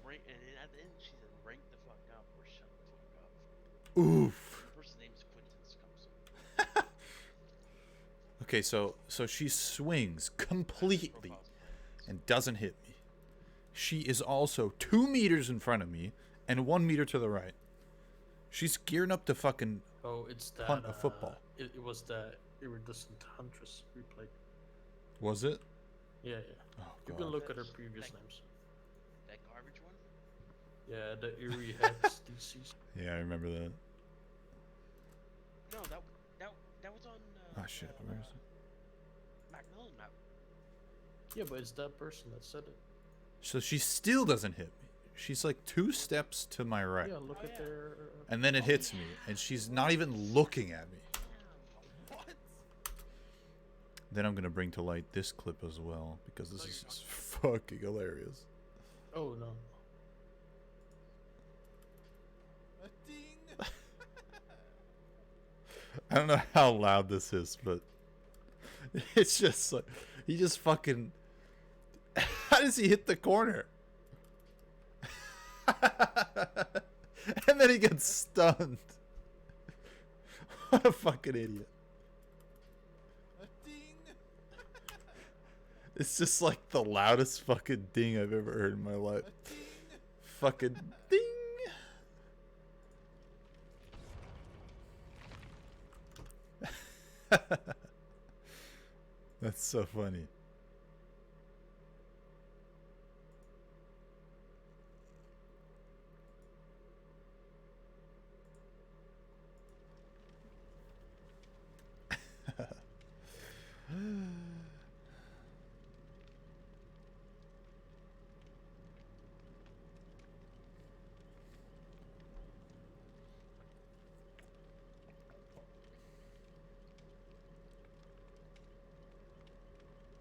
Rank, and then at the end, she said, rank the fuck up or shut the fuck up. Oof. The person's name is Quintus comes up. Okay, so she swings completely Profile's playing. and doesn't hit me. She is also 2 meters in front of me and 1 meter to the right. She's gearing up to fucking Oh, it's that. punt a football. It was the iridescent huntress we played. Was it? Yeah. Oh You can god. look at her previous names. That garbage one? Yeah, the Eerie Hex DCs. Yeah, I remember that. No, that was on. Oh shit, where is it? Macmillan map. Yeah, but it's that person that said it. So she still doesn't hit me. She's like 2 steps to my right. Yeah, look at their. And then it hits me, and she's not even looking at me. What? Then I'm gonna bring to light this clip as well, because this is just fucking hilarious. Oh no. I don't know how loud this is, but it's just like, he just fucking, how does he hit the corner? And then he gets stunned. What a fucking idiot. It's just like the loudest fucking ding I've ever heard in my life. Fucking ding. That's so funny.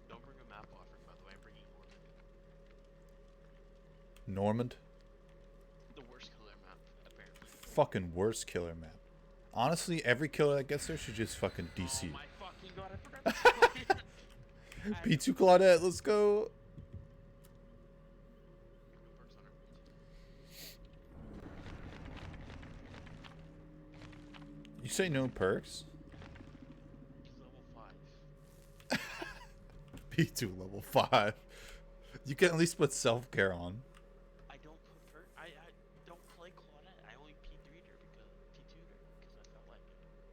Don't bring a map offering, by the way. I'm bringing Norman. Normand? The worst killer map, apparently. Fucking worst killer map. Honestly, every killer that gets there should just fucking DC. Oh my fucking god, I forgot to play it. P2 Claudette, let's go. You say no perks? He's level 5. P2 level 5. You can at least put self-care on. I don't put I don't play Claudette. I only P3'd her because I felt like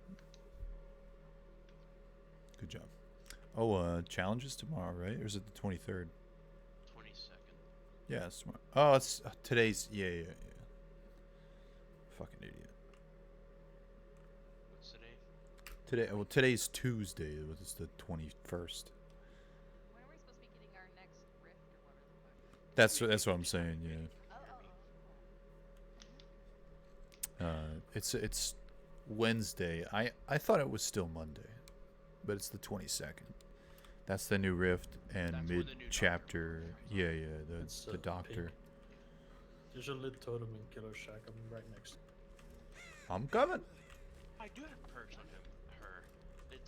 it. Good job. Oh, challenge is tomorrow, right? Or is it the 23rd? 22nd. Yeah, it's tomorrow. Oh, it's today's. Yeah. Fucking idiot. What's today? Today. Well, today's Tuesday. It's the 21st. When are we supposed to be getting our next rift or whatever the fuck? That's what I'm saying. Yeah. It's Wednesday. I thought it was still Monday, but it's the 22nd. That's the new rift and That's where mid the new chapter. doctor Yeah, It's, the doctor. pink. There's a lit totem in Killer Shack. I'm right next. I'm coming. I do have perks on him. Her.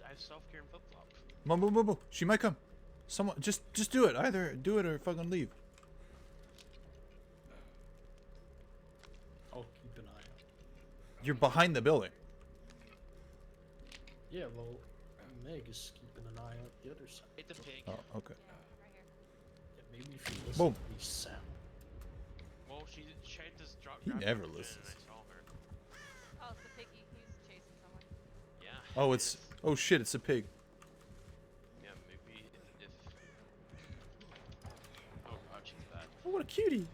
I have self-care and flip-flop. Mumbo. She might come. Someone just do it. Either do it or fucking leave. I'll keep an eye out. You're behind the building. Yeah, well, Meg is keeping an eye out the other side. It's a pig. Oh, okay. Right here. Yeah, maybe if you listen Boom. to these sound. Well, she had this drop. He drop never oxygen listens. And I saw her. Oh, it's the piggy. He's chasing someone. Yeah. Oh, it it's is. oh shit, it's a pig. Yeah, maybe if. Oh god, she's bad. Oh, what a cutie.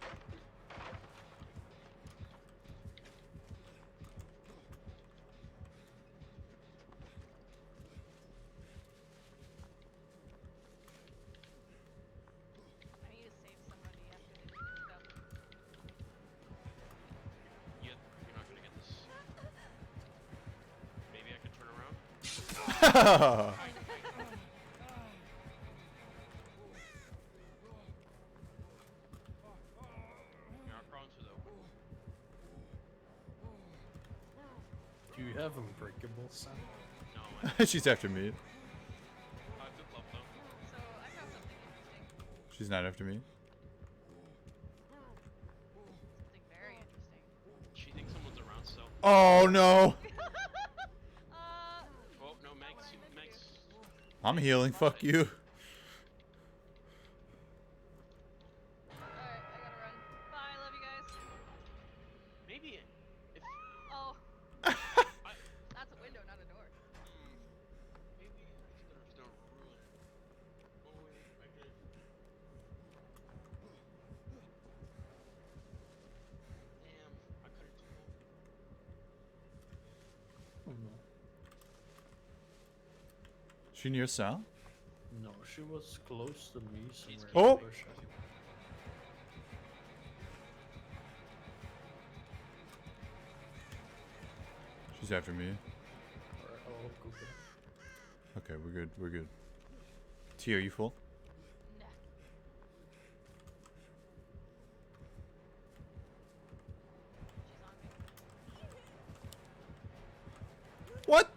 I need to save somebody after they picked up. You're not gonna get this. Maybe I could turn around. You're not crawling through though. Do you have unbreakable sound? No, I She's after me. flip flop though. So I found something interesting. She's not after me. Something very interesting. She thinks someone's around, so. Oh no. Oh no, Meg's. I'm healing. Fuck you. Alright, I gotta run. Bye, love you guys. Maybe if. Oh, She near Sal? No, she was close to me somewhere. Oh! Killer shack. She's after me. Alright, I'll go get her. Okay, we're good. We're good. T, are you full? Nah. She's on me. What?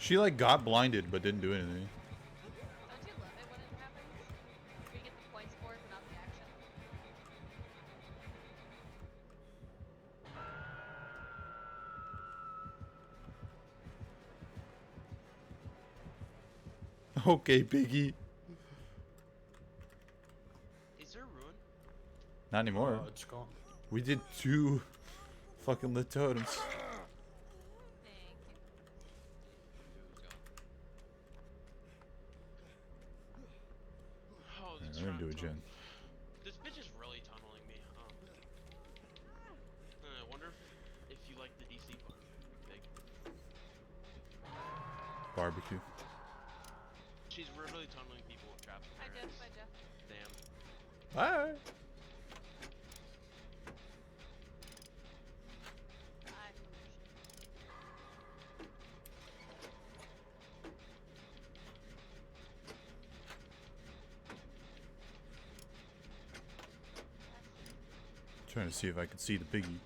She like got blinded but didn't do anything. Don't you love it when it happens? Where you get the points for it, but not the action? Okay, Piggy. Is there a ruin? Not anymore. It's gone. We did 2 fucking lit totems. Thank you. Oh, Alright, the we're gonna do a trap gen. tunnel. This bitch is really tunneling me. I wonder if you like the DC button. Big. Barbecue. She's really tunneling people with traps. in Hi, her Jeff. ass. Hi, Jeff. Damn. Bye. Hi, Pollution. Trying to see if I can see the piggy.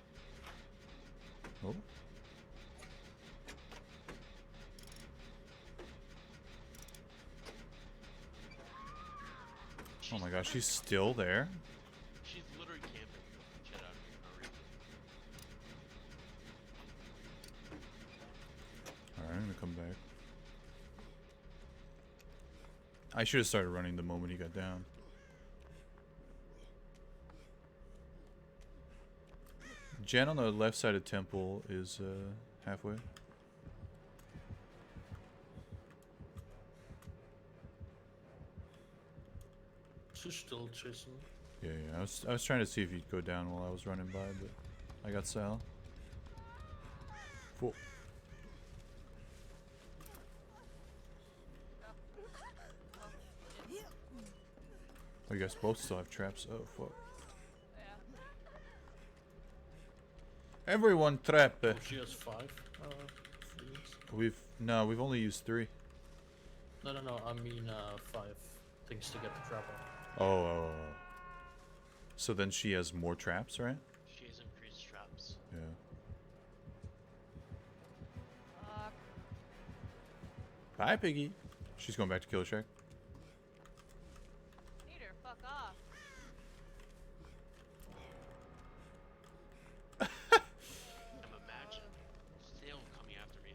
Oh. Oh my gosh, she's still there? She's literally camping the shit out of me for no reason. Alright, I'm gonna come back. I should have started running the moment he got down. Jen on the left side of temple is halfway. She's still chasing me. Yeah, I was trying to see if he'd go down while I was running by, but I got Sal. Full. Oh, you guys both still have traps. Oh fuck. Yeah. Everyone trap. Oh, she has 5. Freeze. We've only used 3. No, I mean 5 things to get the trap off. Oh. So then she has more traps, right? She has increased traps. Yeah. Fuck. Bye, Piggy. She's going back to Killer Shack. Peter, fuck off. Imagine still coming after me.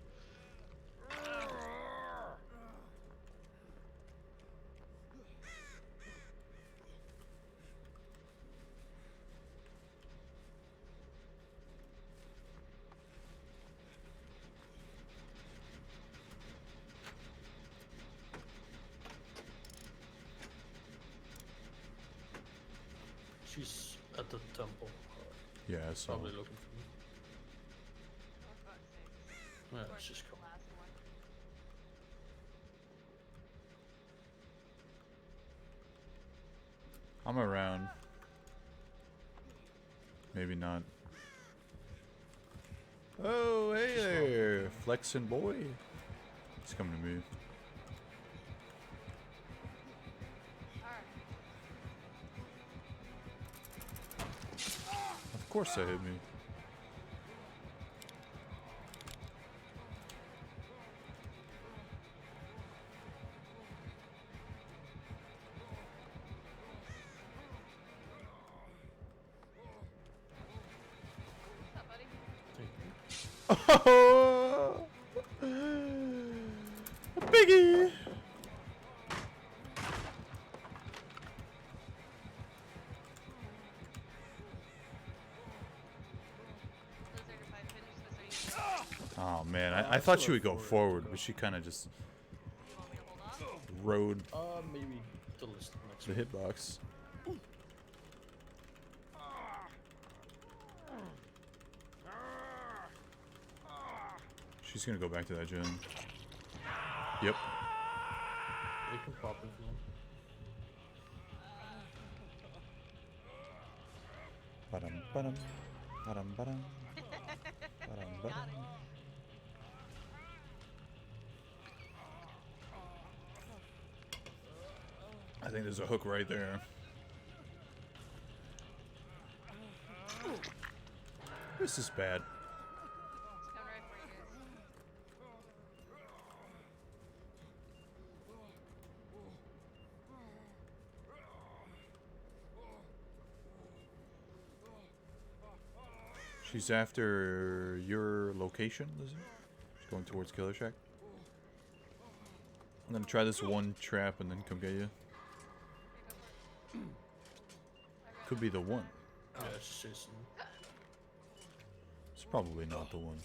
She's at the temple. Yeah, I saw. Probably looking for me. For fuck's sake. Yeah, Of course she's it's the coming. last one. I'm around. Maybe not. Oh, hey there, flexing boy. He's coming to me. Alright. Of course that hit me. What's up, buddy? Oh, Biggie. Blizzard, if I finish this, are you Oh man, I thought she would go forward, but she kind of just you want me to hold off? rode Maybe the list next the week. hitbox. She's gonna go back to that gen. Yep. You can pop if you want. Ba-dum, ba-dum, ba-dum, ba-dum, ba-dum, Got ba-dum. it. I think there's a hook right there. This is bad. It's coming right for you guys. She's after your location, Lizzie. She's going towards Killer Shack. I'm gonna try this one trap and then come get you. Could be the one. Yeah, it's just chasing. It's probably not the one.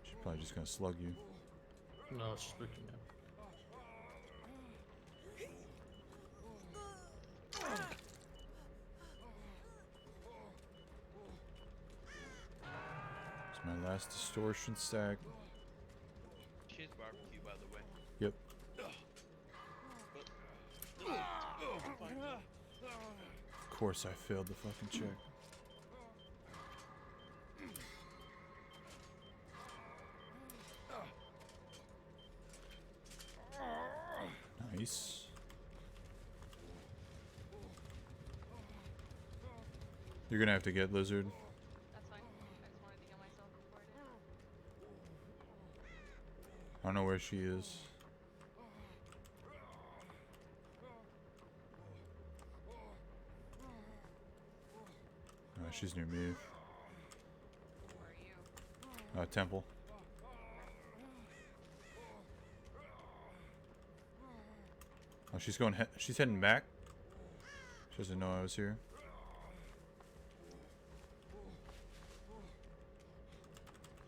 She's probably just gonna slug you. No, it's just looking at. It's my last distortion stack. She is barbecue, by the way. Yep. Of course I failed the fucking check. Nice. You're gonna have to get Lizard. That's fine. I just wanted to heal myself before I did. I don't know where she is. She's near me. Where are you? Temple. Oh, she's going. She's heading back. She doesn't know I was here.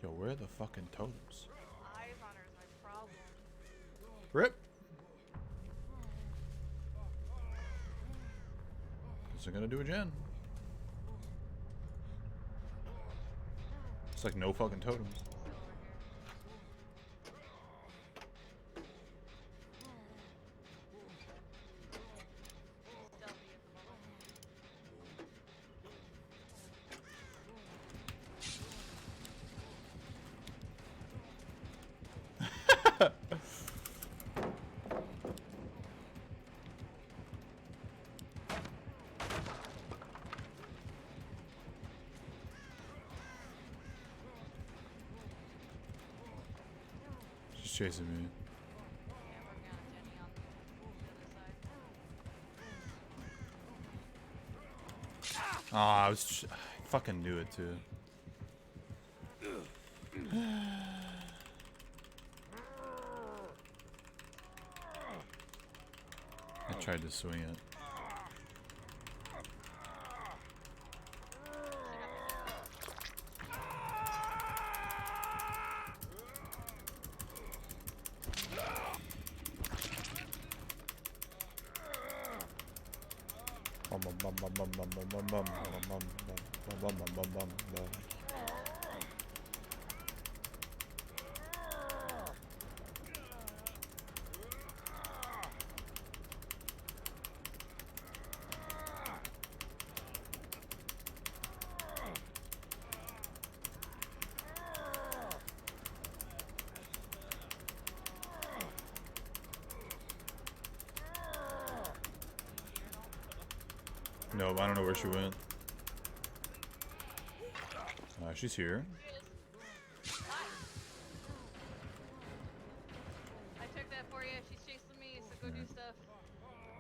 Yo, where are the fucking totems? Eye runner is my problem. Rip. Isn't gonna do a gen. It's like no fucking totems. Still over here. Stealthy at the moment. She's chasing me. Yeah, working on Jenny on the other side. Ah, I fucking knew it too. I tried to swing it. No, I don't know where she went. She's here. Hi. I took that for you. She's chasing me, so go do stuff.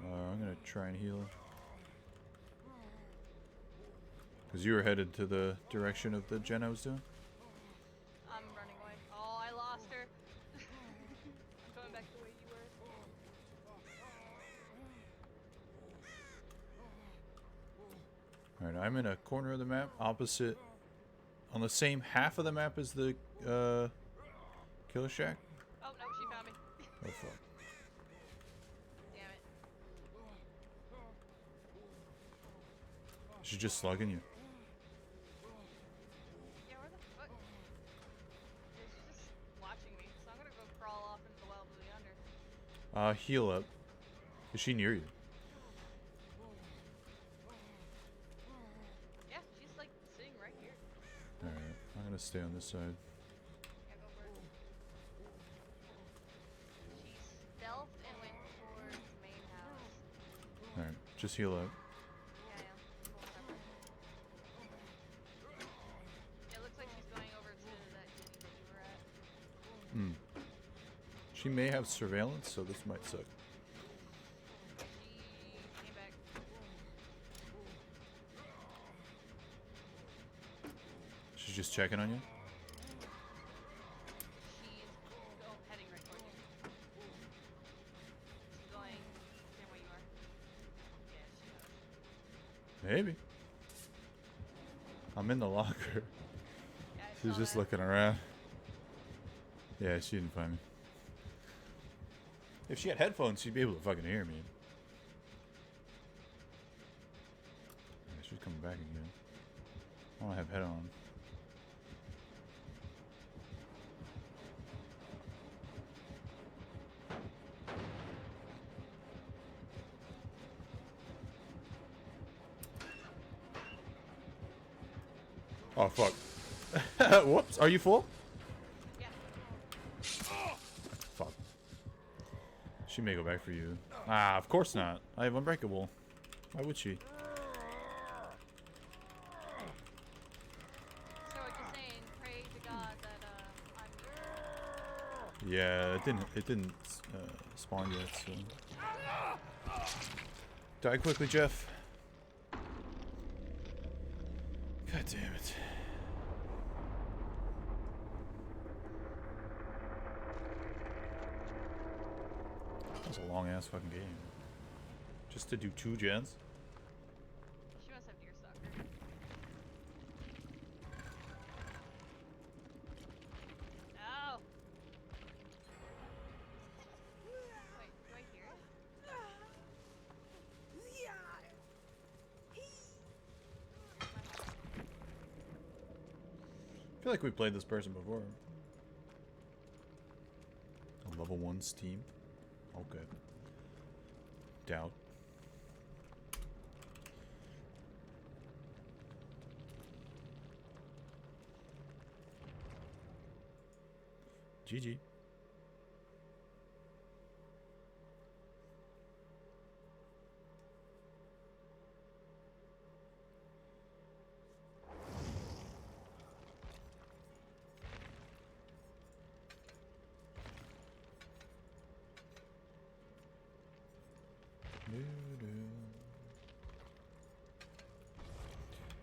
I'm gonna try and heal. Because you were headed to the direction of the gen I was doing? I'm running away. Oh, I lost her. I'm going back the way you were. Alright, I'm in a corner of the map opposite, on the same half of the map as the Killer Shack. Oh, no, she found me. Oh fuck. Damn it. She's just slugging you. Heal up. Is she near you? Yeah, she's like sitting right here. Alright, I'm gonna stay on this side. Yeah, go for it. She stealthed and went towards main house. Alright, just heal up. Yeah, yeah. Full cover. It looks like she's going over to that unit that you were at. Hmm. She may have surveillance, so this might suck. She came back. She's just checking on you? She's heading right towards you. She's going same way you are. Yeah, she knows. Maybe. I'm in the locker. Yeah, I She's saw just that. looking around. Yeah, she didn't find me. If she had headphones, she'd be able to fucking hear me. Yeah, she's coming back again. I don't have head on. Oh, fuck. Whoops. Are you full? Yeah. Fuck. She may go back for you. Ah, of course not. I have Unbreakable. Why would she? So what you're saying, pray to God that I'm Yeah, it didn't spawn yet, so. Die quickly, Jeff. God damn it. That was a long ass fucking game. Just to do 2 gens? She must have Deerstalker. Oh! Wait, do I hear it? I feel like we played this person before. A level 1 Steam? Okay. Doubt. GG.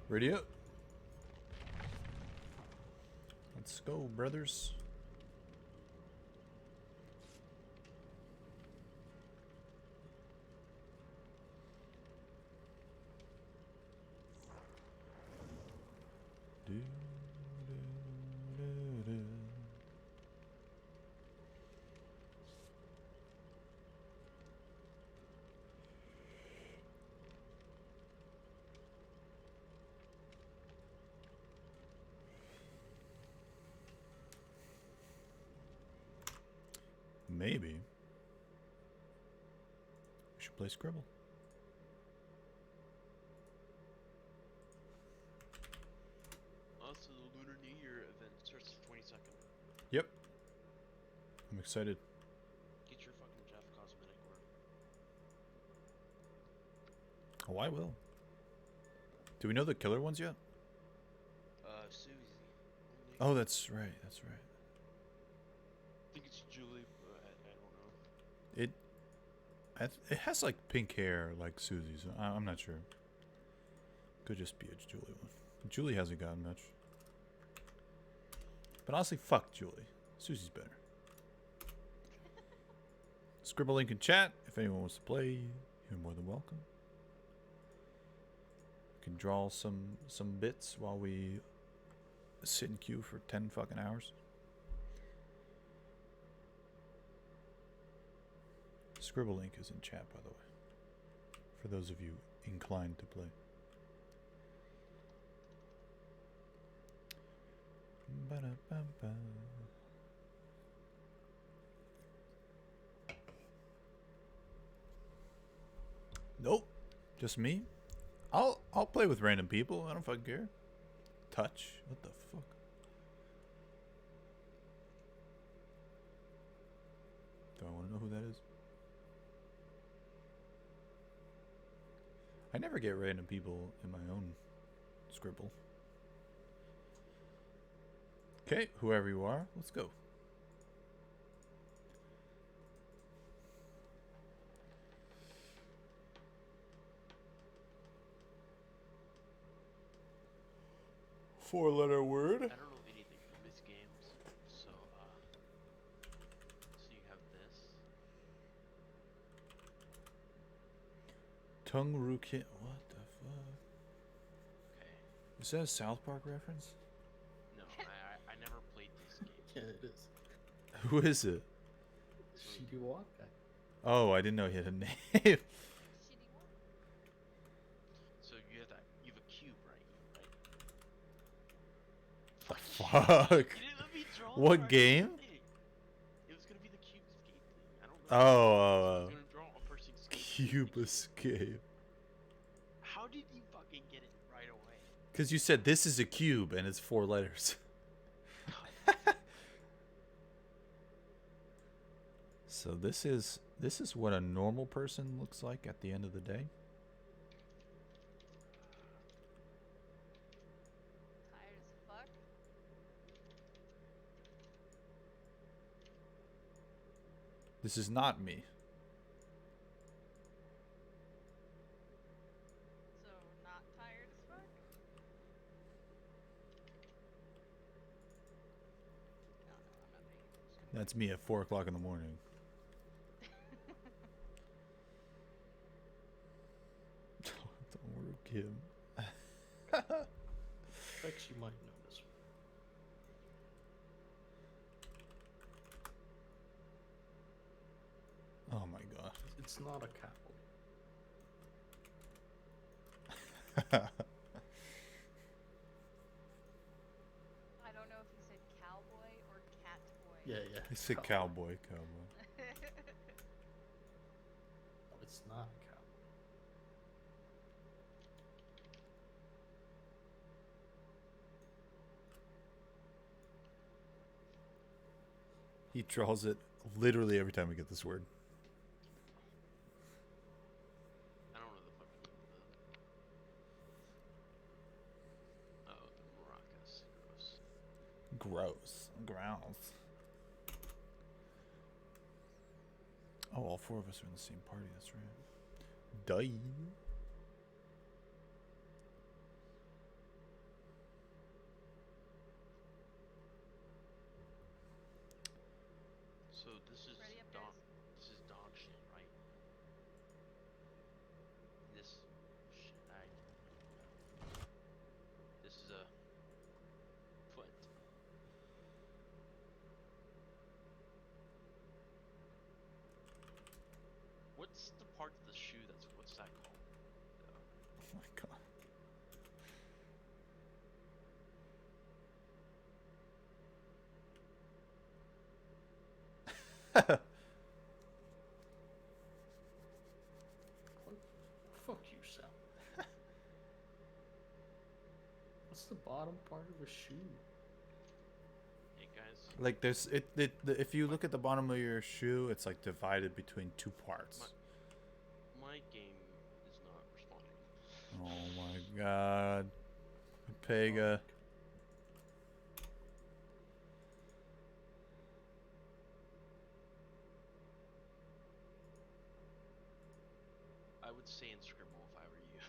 Ready up. Let's go, brothers. Do, do, do, do. Maybe we should play Scribble. Also, the Lunar New Year event starts the 22nd. Yep. I'm excited. Get your fucking Jeff cosmetic work. Oh, I will. Do we know the killer ones yet? Susie. Oh, that's right. That's right. I think it's Julie, but I don't know. It has like pink hair like Susie's. I'm not sure. Could just be a Julie one. Julie hasn't gotten much. But honestly, fuck Julie. Susie's better. Scribble link in chat if anyone wants to play. You're more than welcome. Can draw some bits while we sit in queue for 10 fucking hours. Scribble link is in chat, by the way, for those of you inclined to play. Ba-da-ba-ba. Just me? I'll play with random people. I don't fucking care. Touch? What the fuck? Do I want to know who that is? I never get random people in my own scribble. Okay, whoever you are, let's go. Four-letter word. I don't know anything from these games, so you have this. Tung Rukin. What the fuck? Okay. Is that a South Park reference? No, I never played these games. Yeah, it is. Who is it? Shitty walk guy. Oh, I didn't know he had a name. Shitty one. So you have a cube, right? The Fuck. fuck? You didn't let me draw What our game? thing. It was gonna be the cube escape thing. I don't know. Oh, I was gonna draw a person escaping Cube the Escape. How did you fucking get it right away? Because you said this is a cube and it's 4 letters. So this is what a normal person looks like at the end of the day. Tired as fuck. This is not me. So not tired as fuck. No, I'm not paying. That's me at 4 o'clock in the morning. Don't work him. Tricks you might notice. Oh my god. It's not a cow. I don't know if you said cowboy or cat boy. Yeah, yeah. I said cowboy. But it's not a cow. He draws it literally every time we get this word. I don't know the fucking name of the. Oh, the maracas. Gross. Gross. Oh, all 4 of us are in the same party. That's right. Die. So this is Ready up, dog. guys? This is dog shit, right? This shit. This is a foot. What's the part of the shoe what's that called? Oh my god. Fuck you, Sal. What's the bottom part of a shoe? Hey guys. Like there's if you look at the bottom of your shoe, it's like divided between 2 parts. My game is not responding. Oh my god. Pega. I would say in Scribble if I were you.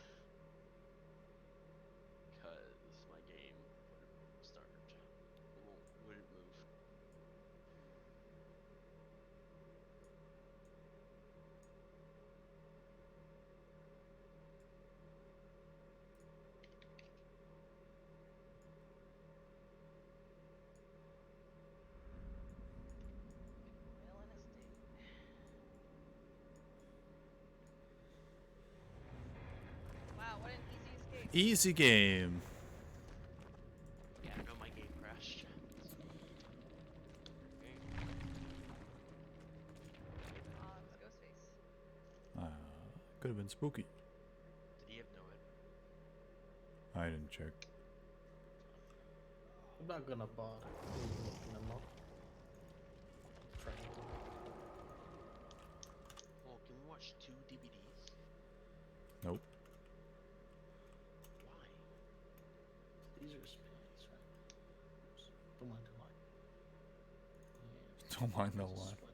Cause my game wouldn't start. Wouldn't move. Well in a state. Wow, what an easy escape. Easy game. Yeah, I know my game crashed. It's Ghostface. Could have been spooky. check. I'm not gonna bother looking them up. Trying to. Oh, can we watch 2 DVDs? Nope. Why? These are Spanish, right? Oops. Don't mind the line. Yeah, Don't mind the there's a line. sweater.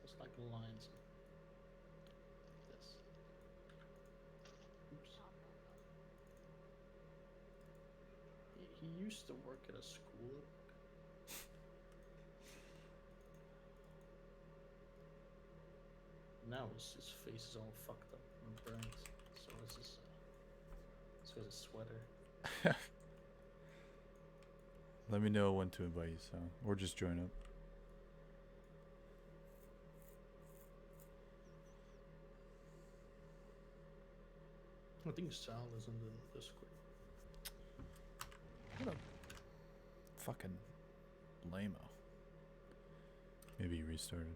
It's like lines. This. Oops. He used to work at a school. Now his face is all fucked up and burnt. So is his sweater. Let me know when to invite you, so or just join up. I think Sal is in the Discord. What a fucking lame-o. Maybe he restarted.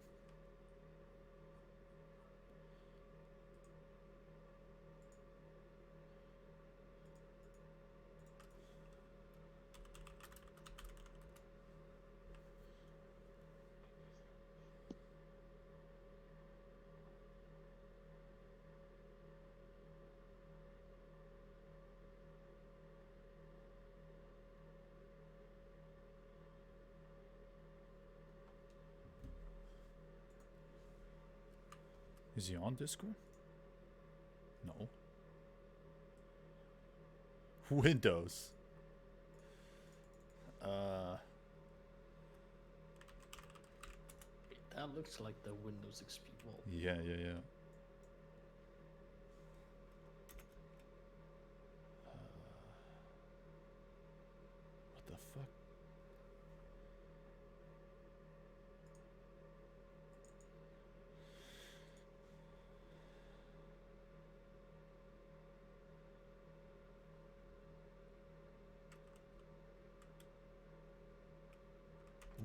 Is he on Discord? No. Windows. That looks like the Windows XP wall. Yeah. What the fuck?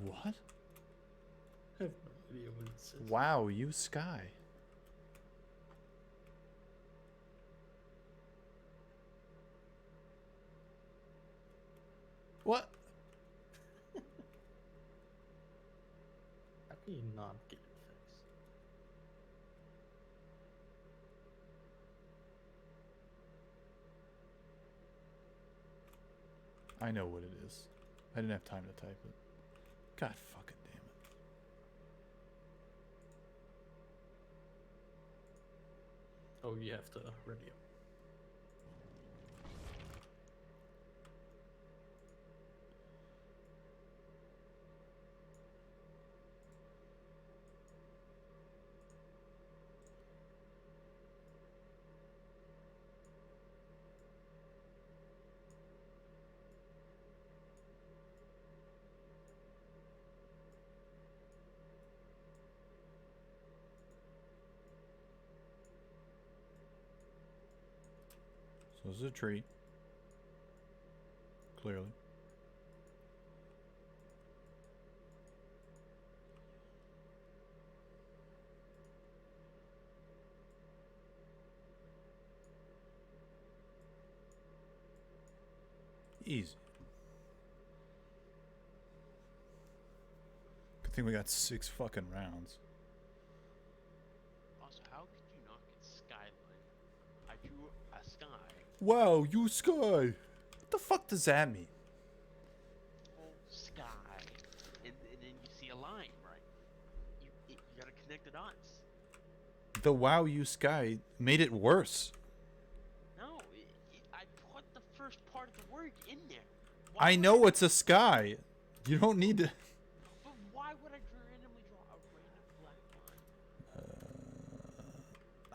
What? I have no idea what it says. Wow, you Sky. What? How can you not get it fixed? I know what it is. I didn't have time to type it. God fucking damn it. Oh, you have to ready up. So this is a tree. Clearly. Easy. Good thing we got 6 fucking rounds. Also, how could you not get skyline? I drew a sky. Wow, you Sky. What the fuck does that mean? Full sky. And then you see a line, right? You gotta connect the dots. The wow, you Sky made it worse. No, I put the first part of the word in there. I know it's a sky. You don't need to. But why would I randomly draw a random black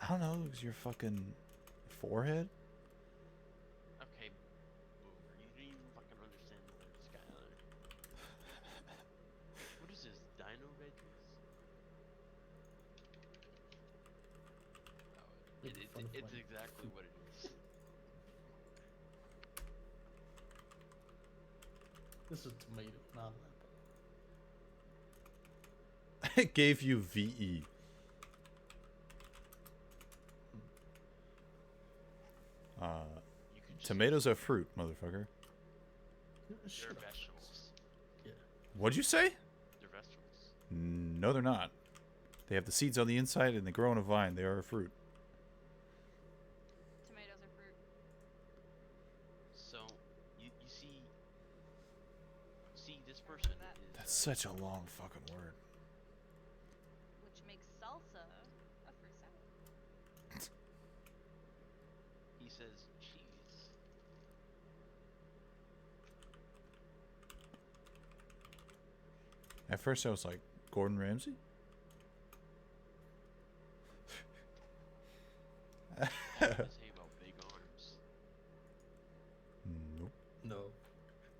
line? I don't know. Is your fucking forehead? Okay, boomer, you didn't even fucking understand the word skyline. What is this, dino veggies? Oh, it's exactly what it is. This is tomato, not apple. It gave you VE. You could just Tomatoes are fruit, motherfucker. They're Shut up. vegetables. Yeah. What'd you say? They're vegetables. No, they're not. They have the seeds on the inside and they grow on a vine. They are a fruit. Tomatoes are fruit. So you see this person that. is That's such a long fucking word. Which makes salsa a fruit salad. he says cheese. At first I was like, Gordon Ramsay? What does it say about big arms? Nope. No.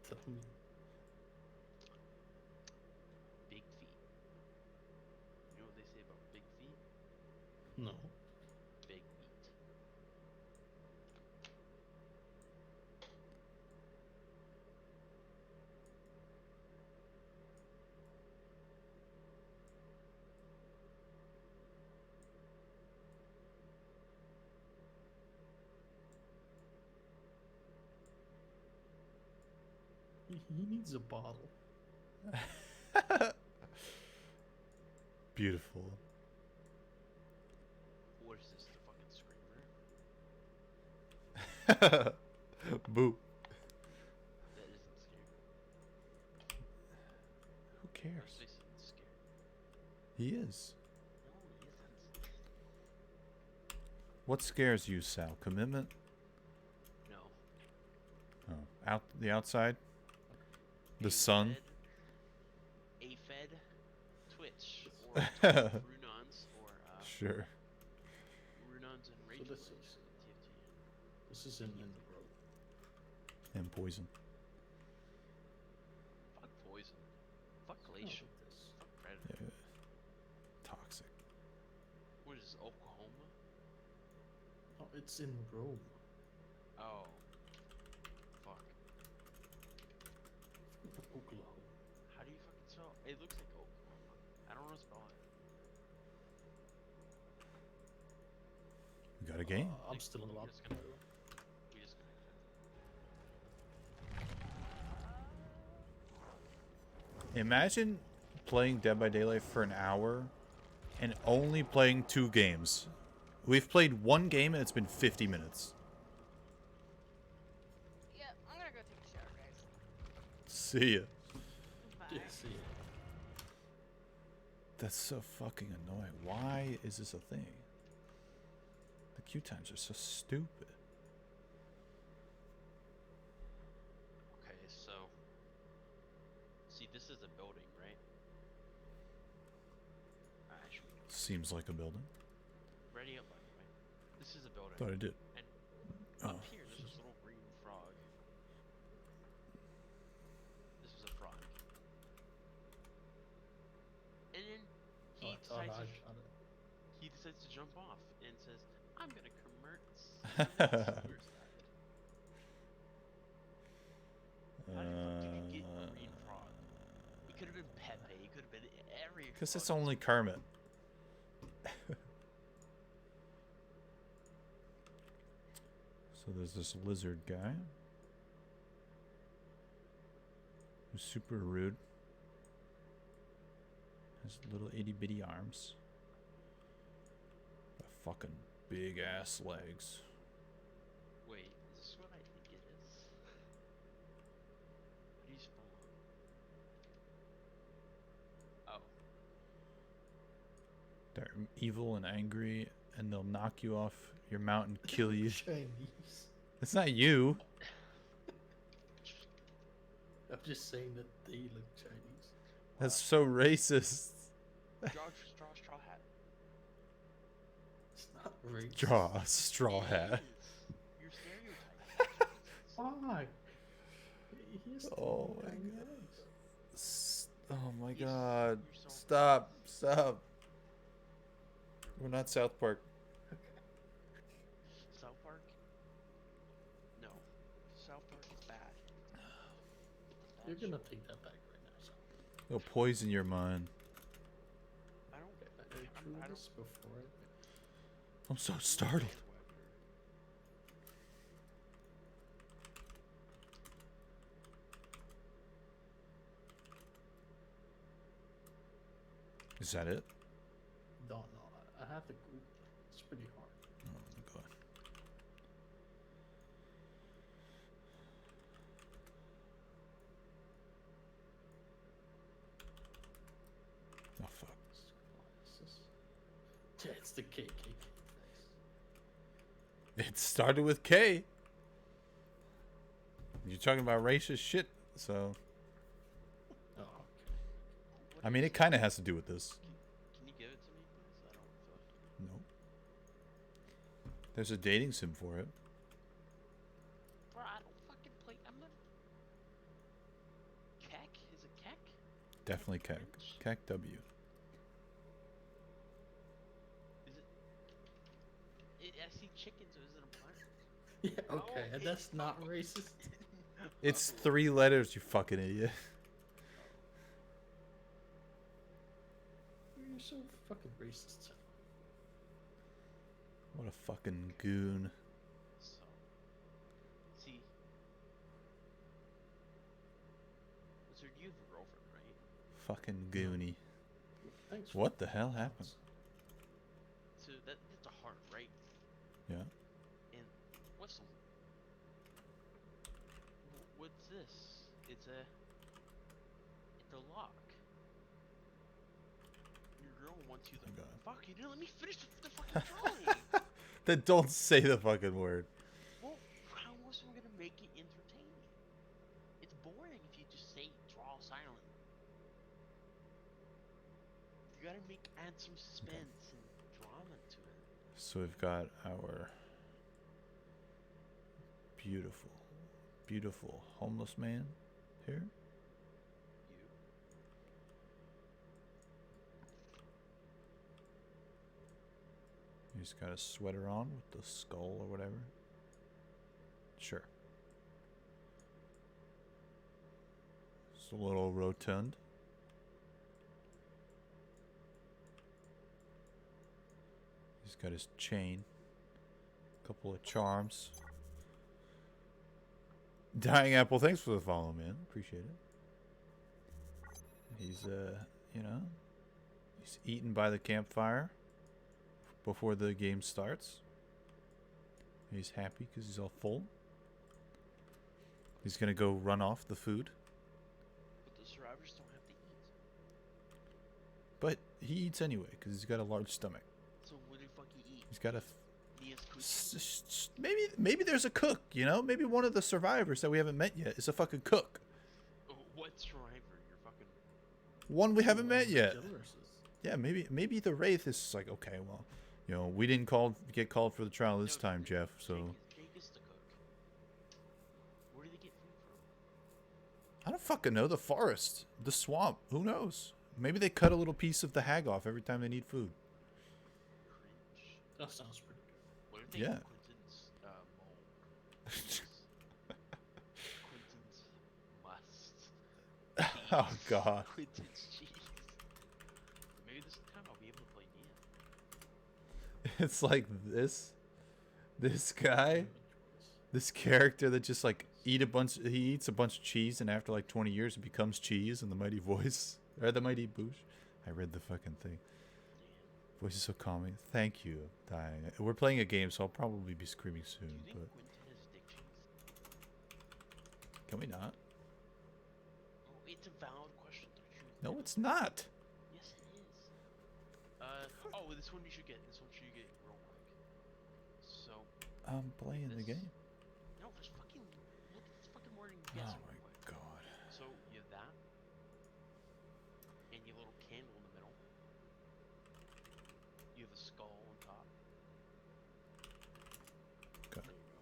Tell me. Big feet. You know what they say about big feet? No. Big meat. He needs a bottle. Beautiful. What is this? The fucking screamer? Boop. That isn't scary. Who cares? This isn't scary. He is. No, he isn't. What scares you, Sal? Commitment? No. Oh, the outside? The sun? AFED, Twitch, or Runons, or Sure. Runons and So Rage this Quit, is TFT. this is in the road. And poison. Fuck Poison. Fuck Oh, Glacial. this. Fuck Predator. Yeah. Toxic. What is this, Oklahoma? Oh, it's in Rome. Oh. Fuck. Oklahoma. How do you fucking spell it? It looks like Oklahoma. I don't know how to spell it. You got a game? I'm still in the We lobby. just connected. We just connected. Imagine playing Dead by Daylight for an hour and only playing 2 games. We've played 1 game and it's been 50 minutes. Yeah, I'm gonna go take a shower, guys. See ya. Bye. Yeah, see. That's so fucking annoying. Why is this a thing? The queue times are so stupid. Okay, so. See, this is a building, right? Actually, Seems like a building. ready up, by the way. This is a building. Thought I did. And Oh. up here, there's this little green frog. This is a frog. And then he Oh, no, decides I to got it. he decides to jump off and says, "I'm gonna commit suicide." How the fuck did you get a green frog? It could have been Pepe. It could have been every. Because it's frog. only Kermit. So there's this lizard guy. Who's super rude. Has little itty bitty arms. Got fucking big ass legs. Wait, is this what I think it is? How do you spell it? Oh. They're evil and angry, and they'll knock you off your mount and kill you. Chinese. It's not you. I'm just saying that they look Chinese. That's so racist. Straw hat. It's not racist. Draw a straw hat. You're stereotyping. Why? He's Oh my tiny God. eyes. Oh my Yes, god. you're so- Stop. Stop. We're not South Park. South Park? No. South Park is bad. You're Bad gonna show. take that back right now. So. They'll poison your mind. I don't. I drew I this before. I'm so startled. Is that it? Don't know. I have to Google. It's pretty hard. Oh god. Oh fuck. Yeah, it's the KKK. It started with K. You're talking about racist shit, so Oh, okay. What I mean, is it kind of has to do with this. Can you give it to me, please? I don't feel like No. There's a dating sim for it. Bro, I don't fucking play. I'm not. Keck? Is it Keck? Definitely Keck. French? Keck W. Is it? I see chicken, so is it a plant? Yeah, okay. Oh, That's not racist. It's 3 letters, you fucking idiot. You're so fucking racist. What a fucking goon. So, see. So you have a girlfriend, right? Fucking goony. Thanks. What the hell happened? So that's a heart, right? Yeah. And what's what's this? It's a lock. Your girl wants you to. Oh God. Fuck! You didn't let me finish the fucking drawing. Then don't say the fucking word. Well, how else am I gonna make it entertaining? It's boring if you just say draw silently. You gotta add some suspense and drama to it. So we've got our beautiful, beautiful homeless man here. You. He's got a sweater on with the skull or whatever. Sure. It's a little rotund. He's got his chain. Couple of charms. Dying Apple, thanks for the follow, man. Appreciate it. He's, you know, he's eaten by the campfire before the game starts. He's happy because he's all full. He's gonna go run off the food. But the survivors don't have to eat. But he eats anyway because he's got a large stomach. So what the fuck you eat? He's got a... Nia's cooking? Maybe there's a cook, you know? Maybe one of the survivors that we haven't met yet is a fucking cook. Oh, what survivor? You're fucking. One we haven't met yet. Generous. Yeah, maybe the Wraith is just like, okay, well, you know, we didn't get called for the trial this time, Jeff, so... Jake is the cook. Where do they get food from? I don't fucking know. The forest. The swamp. Who knows? Maybe they cut a little piece of the hag off every time they need food. Cringe. That sounds pretty good. What if they Yeah. eat Quentin's mole? Quentin's must. Oh, God. Quentin's cheese. Maybe this time I'll be able to play Nia. It's like this guy, this character that just like he eats a bunch of cheese, and after like 20 years it becomes cheese in the Mighty Voice. Or the Mighty Boosh. I read the fucking thing. Voice is so calming. Thank you, Dying. We're playing a game, so I'll probably be screaming Do soon, you think but Quentin has dick cheese? can we not? Oh, it's a valid question, don't you? No, it's not. Yes, it is. Oh, this one you should get. This one you should get real quick. So, I'm playing the This- game. no, there's fucking. Look at this fucking wording. Oh Yes, my real quick. god. So you have that, and your little candle in the middle. You have a skull on top. Okay. There you go.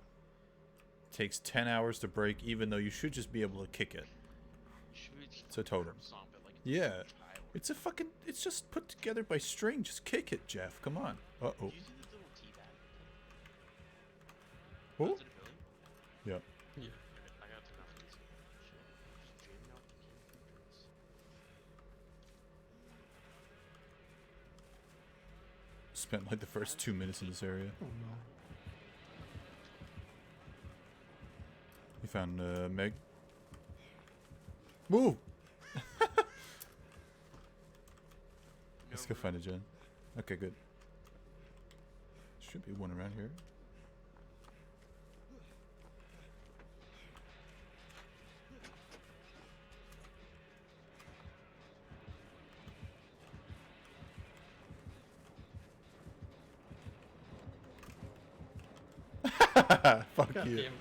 Takes 10 hours to break, even though you should just be able to kick it. It's a totem. Yeah. It's a fucking... It's just put together by string. Just kick it, Jeff. Come on. Uh-oh. Did you see this little tea bag? Who? Was it a Billy? Yeah. Yeah. I gotta turn off this. Shit. Just jamming out the canned food drinks. Spent like the first 2 minutes in this area. Oh no. You found Meg. Move! No, Let's go find a gen. Okay, good. Should be one around here. Fuck God you. damn.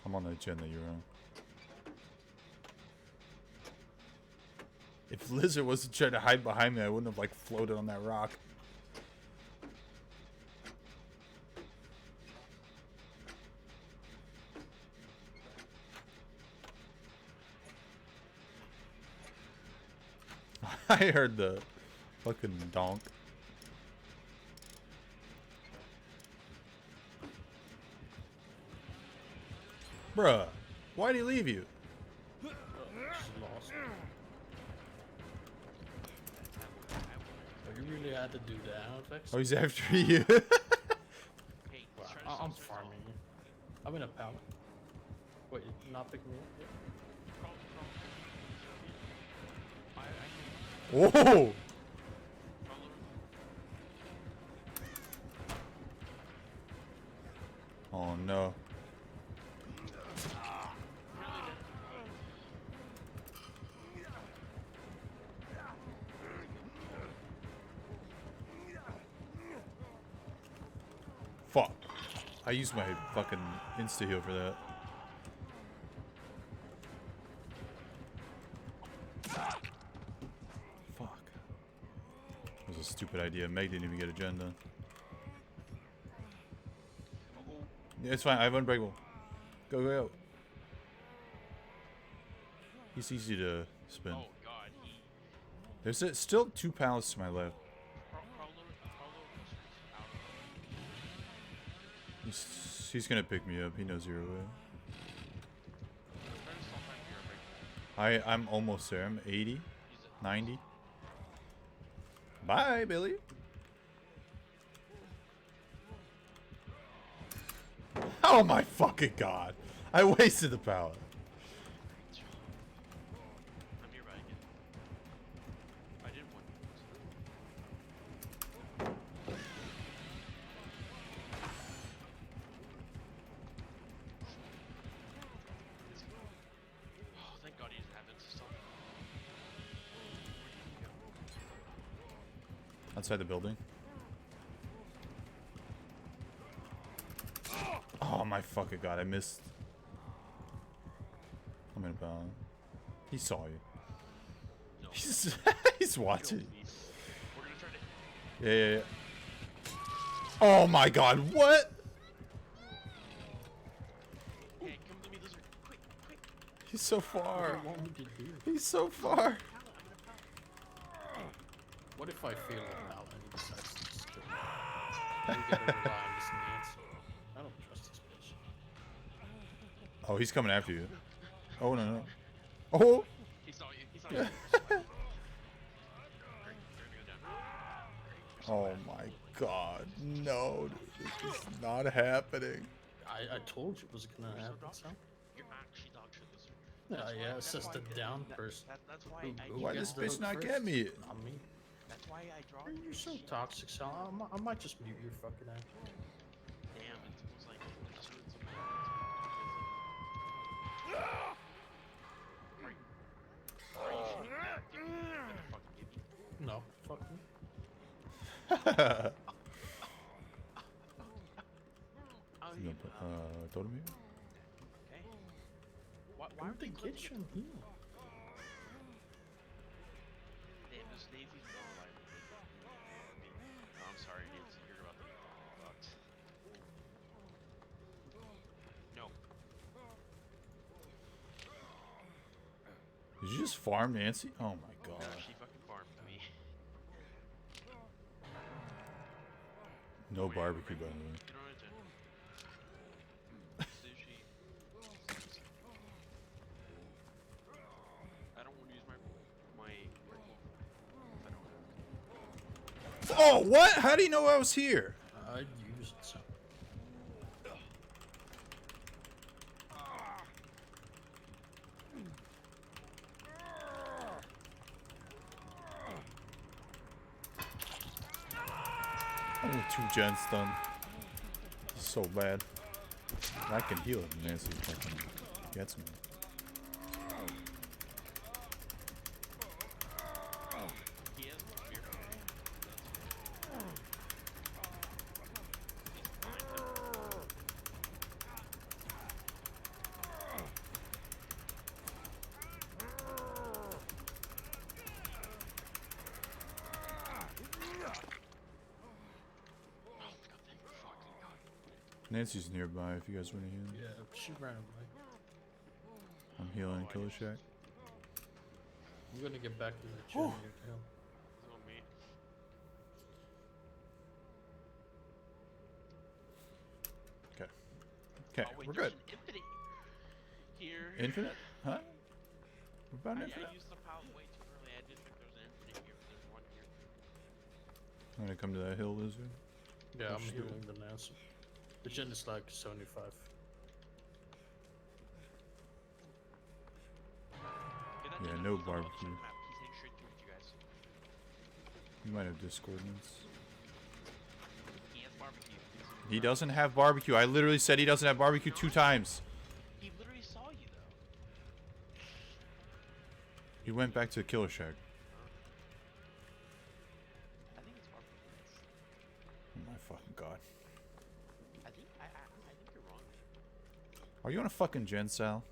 I'm on the gen that you're on. If Lizard wasn't trying to hide behind me, I wouldn't have like floated on that rock. I heard the fucking donk. Bruh, why'd he leave you? Just lost. Oh, you really had to do that, Outfix? Oh, he's after you. Hey, Wow, let's try to I'm solve farming you. I'm in a pallet. Wait, not picking me up yet? Crawl. Whoa! Crawl over. Oh no. Fuck. I used my fucking insta heal for that. Fuck. That was a stupid idea. Meg didn't even get a gen done. Yeah, it's fine. I have unbreakable. Go, go, go. He's easy to spin. Oh god, There's still 2 pallets to my left. crawl over out. He's gonna pick me up. He knows you're away. Try to solve that here, I'm almost there. I'm 80, Use it. 90. Bye, Billy. Oh my fucking god. I wasted the pallet. I'm nearby again. I did one. Oh, thank god he doesn't have it to stop. Where did he go? Outside the building. Oh my fucking god, I missed. I'm in a pallet. He saw you. No. He's watching. Kill me. We're gonna try to. Yeah, yeah, yeah. Oh my god, what? Hey, come to me, lizard. Quick, quick. He's so What far. do you want me to do? He's so far. What if I fail a pallet and he decides to just kill me? You gotta rely on this Nancy. I don't trust this bitch. Oh, he's coming after you. Oh, no, no. Oh! He saw you. He saw you. Great, you're gonna go down. Oh my god. No, dude, this is not happening. I told you it was gonna You're so happen, dog so. shit. You're actually dog shit, lizard. Yeah, yeah, it's just a down person. That's why Who Why gets does the bitch hook not first? get me? Not me. That's why I draw. You're so toxic, Sal. I might just mute your fucking ass. Damn, it was like it just hurt so bad. Are you shooting at? Give me. You better fucking give me. No, fuck me. Oh, You gonna put, totem here? okay. Why Why are would they they get you in here? Damn, this Navy's so alive. Oh, I'm sorry, Nancy. You're about to get fucked. No. Did you just farm Nancy? Oh my god. She fucking farmed me. No barbecue, by the way. You know what I did? Sushi. I don't want to use my rifle Oh, what? How do you know I was here? I used some. Only 2 gens done. So bad. I can heal it. Nancy fucking gets me. He has no fear. Nancy's nearby if you guys want to heal. Yeah, she ran away. I'm healing Killer Shack. I'm gonna get back to the channel. It's on me. Okay. Okay, Oh, wait, we're there's good. an infinite here. Infinite? Huh? We're about I infinite? used the pallet way too early. I didn't think there was an infinite here, but there's one here. I'm gonna come to that hill, Lizard. Yeah, I'm Let's do it. healing the Nancy. The gen is like 75. Okay, that Yeah, dude no is on the other side of barbecue. the map. He's heading straight towards you guys. You might have discoordinates. He has barbecue. He doesn't have barbecue. I literally said he doesn't have barbecue 2 times. He literally saw you though. He went back to the Killer Shack. I think it's barbecue. Oh my fucking god. I think you're wrong. Are you on a fucking gen, Sal?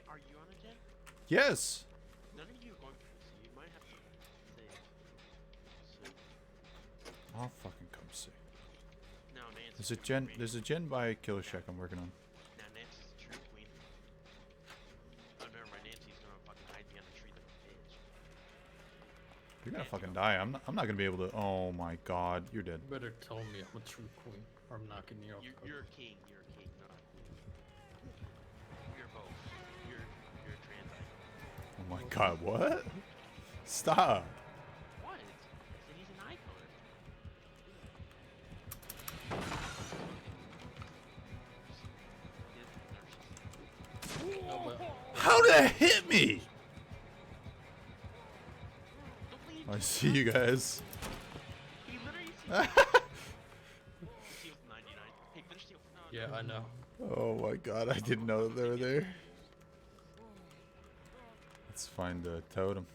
Are you on a gen? Yes! None of you are going to, so you might have to save. So, I'll fucking come see. no, Nancy's There's a the gen. queen. There's a gen by Killer Shack I'm working on. Now Nancy's the true queen. Oh, never mind. Nancy's gonna fucking hide behind the tree like a bitch. You're gonna fucking die. I'm not gonna be able to. Oh my god, you're dead. You better tell me I'm a true queen, or I'm knocking you off. You're a king. You're a king, not a queen. You're both. You're a trans icon. Oh my god, what? Stop. What? I said he's an icon. No, but How did that hit me? Don't leave. I see you guys. He literally sees Steel's 99. Hey, finish Steel. No, yeah, I know. Oh my god, I didn't know that they were there. Let's find the totem.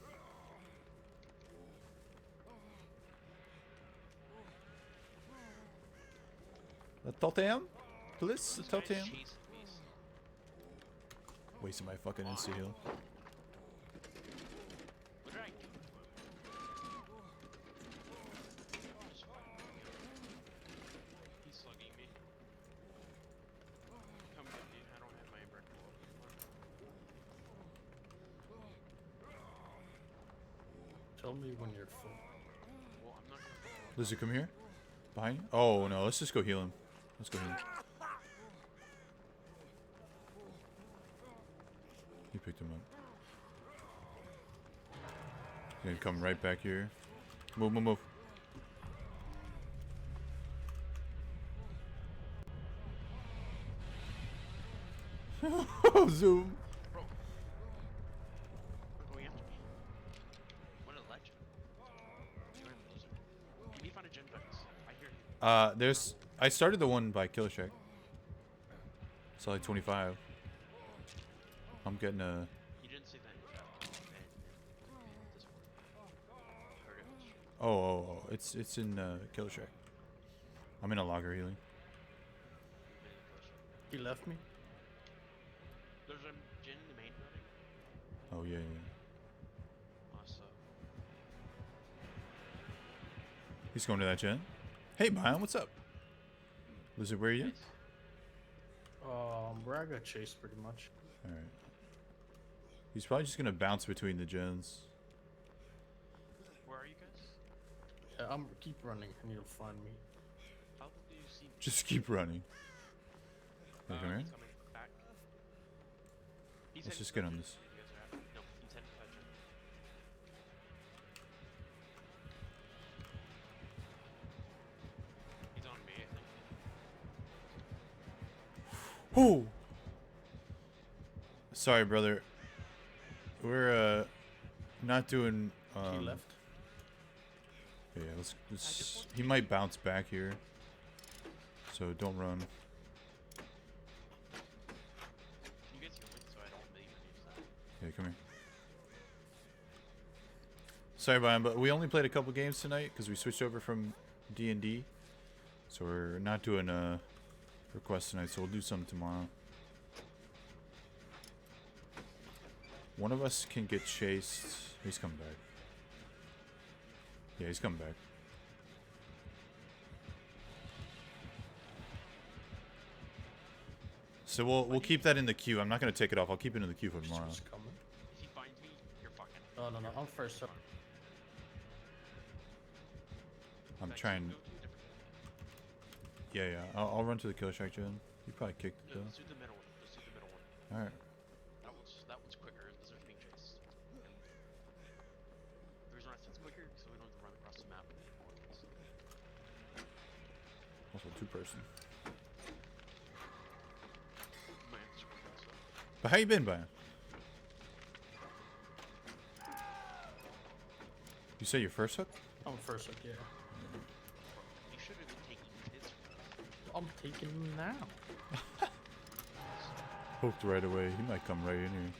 The totem? Please, the This guy's totem. chasing me, so Wasting my fucking insta heal. what did I do? He's slugging me. Come get me. I don't have my unbreakable anymore. Tell me when you're full. Well, I'm not gonna. Lizzie, come here. Behind you? Oh no, let's just go heal him. Let's go heal him. He picked him up. He's gonna come right back here. Move, move, move. Zoom. Bro. They're going after me. What a legend. You're a loser. Can you find a gen box? I hear you. There's. I started the one by Killer Shack. It's like 25. I'm getting a. You didn't say that in chat. And Discord. Heard it. Oh, it's in Killer Shack. I'm in a logger healing. He left me. There's a gen in the main building. Oh yeah, yeah. Also, He's going to that gen. Hey, Bion, what's up? Lizard, where are you? nice. Where I got chased pretty much. All right. He's probably just gonna bounce between the gens. Where are you guys? Yeah, keep running and you'll find me. How do you see? Just keep running. Hey, come here. He's coming back. He's Let's heading just to get that on gen this. you guys are at. No, he's heading to that gen. Oh. Sorry, brother. We're not doing. He left. Yeah, let's. He might bounce back here, so don't run. You guys heal me so I don't leave and use that. Yeah, come here. Sorry, Brian, but we only played a couple games tonight because we switched over from D&D, so we're not doing a request tonight. So we'll do some tomorrow. One of us can get chased. He's coming back. Yeah, he's coming back. So we'll keep that in the queue. I'm not gonna take it off. I'll keep it in the queue for tomorrow. He's coming. If he finds me, you're fucking. No, no, no. I'm first up. I'm Like, trying. go to a different one. Yeah, yeah. I'll run to the kill shack, Jen. You probably kicked it No, though. let's do the middle one. Let's do the middle one. All right. That one's quicker. This is being chased. The reason why I said it's quicker so we don't have to run across the map. Also two-person. Might have to work out stuff. But how you been, Brian? You say your first hook? I'm first up, yeah. You should have been taking his first. I'm taking him now. Hooked right away. He might come right in here.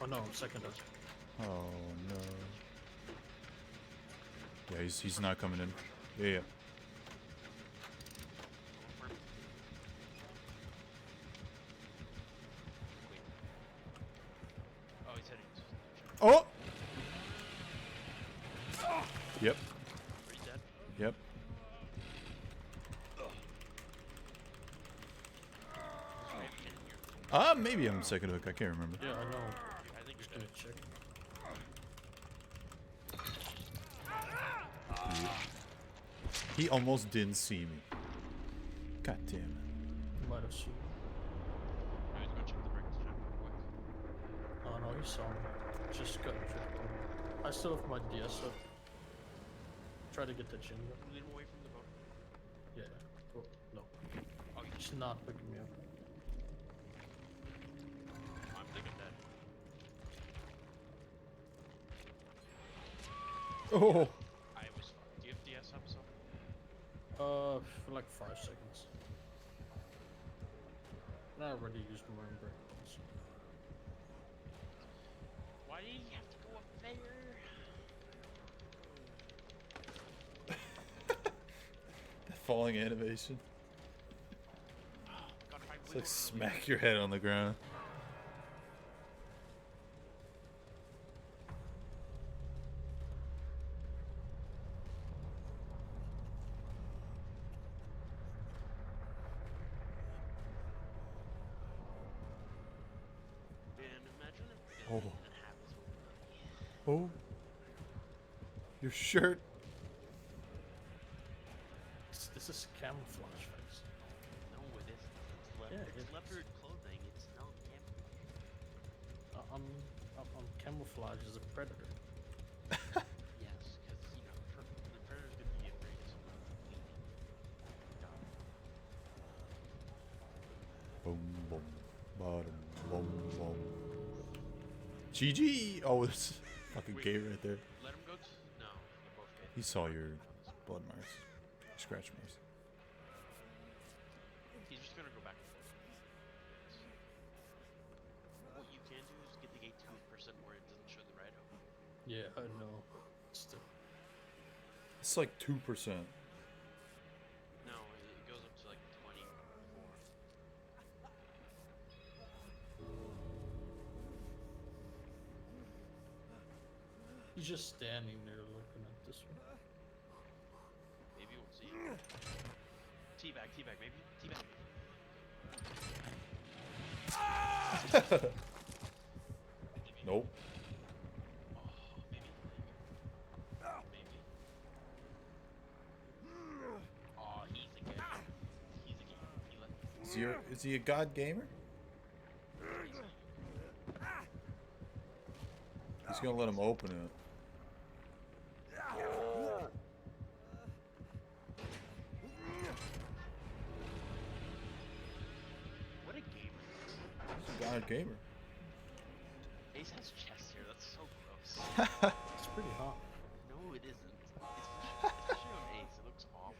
Oh no, I'm second up. Oh no. Yeah, he's not coming in. Yeah, yeah. Wait. Oh, he's heading to Oh. Yep. Are you dead? Yep. Maybe I'm second hook. I can't remember. Yeah, I know. I think Just you're gonna dead. check. He almost didn't see me. God damn it. Might have seen. I was gonna check the breakfast chat real quick. Oh no, he saw me. Just got tripped on. I still have my DS up. Try to get the gym. Lead him away from the boat. Yeah. Oh, no. Oh, He's not picking me up. I'm thinking dead. Oh. I was. Do you have DS up, so? For like 5 seconds. I already used my break. So. Why did he have to go up there? That falling animation. God, if I It's really like smack your head on the ground. And imagine if Oh. it happens with me. Oh. Your shirt. This is camouflage face. No, it isn't. It's, Yeah, it's it's- leopard clothing. It's not camouflage. I'm camouflaged as a predator. Yes, because, you know, the predator's gonna be afraid of someone leaving. Boom, boom, bottom, boom, boom. GG. Oh, this is fucking Wait. gay right there. Let him go to. No, they're both gay. He saw your blood marks, scratch marks. He's just gonna go back and forth. What you can do is get the gate to a percent where it doesn't show the red. Yeah, I know. Still. It's like 2%. No, it goes up to like 24. He's just standing there looking at this one. Maybe we'll see. Teabag, teabag, maybe? Teabag. Nope. Oh, maybe. Maybe. Oh, he's a good. He's a game. He let Is he a god gamer? He's gonna let him open it. Die-hard gamer. Ace has chest hair. That's so gross. It's pretty hot. No, it isn't. Especially on Ace, it looks awful.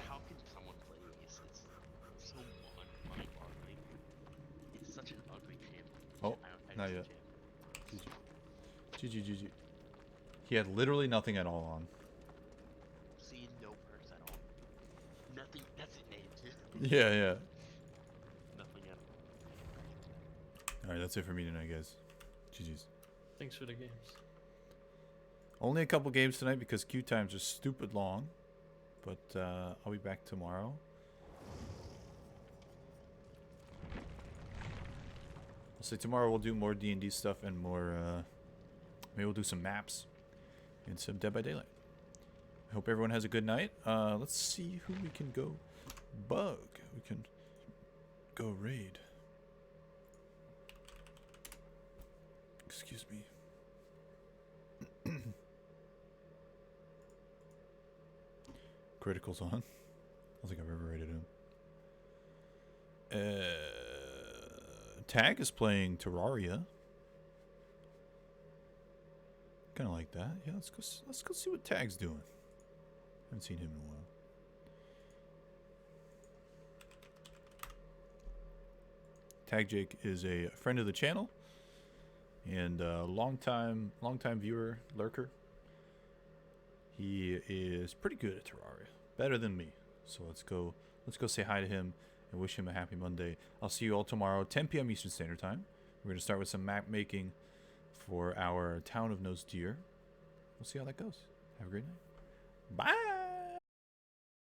How can someone play Ace? It's so mind-boggling. It's such an ugly champ. Oh, not Ice yet. champ. GG. He had literally nothing at all on. See, no perks at all. Nothing. That's his name too. Yeah. Nothing at all. Alright, that's it for me tonight, guys. GG's. Thanks for the games. Only a couple games tonight because queue times are stupid long. But I'll be back tomorrow. I'll say tomorrow we'll do more D&D stuff and more... maybe we'll do some maps. And some Dead by Daylight. I hope everyone has a good night. Let's see who we can go bug. We can go raid. Excuse me. Critical's on. I don't think I've ever raided him. Tag is playing Terraria. Kind of like that. Yeah, let's go see what Tag's doing. Haven't seen him in a while. Tag Jake is a friend of the channel and a long-time viewer, lurker. He is pretty good at Terraria, better than me. So let's go say hi to him and wish him a happy Monday. I'll see you all tomorrow, 10 p.m. Eastern Standard Time. We're gonna start with some map making for our Town of Nose Deer. We'll see how that goes. Have a great night. Bye.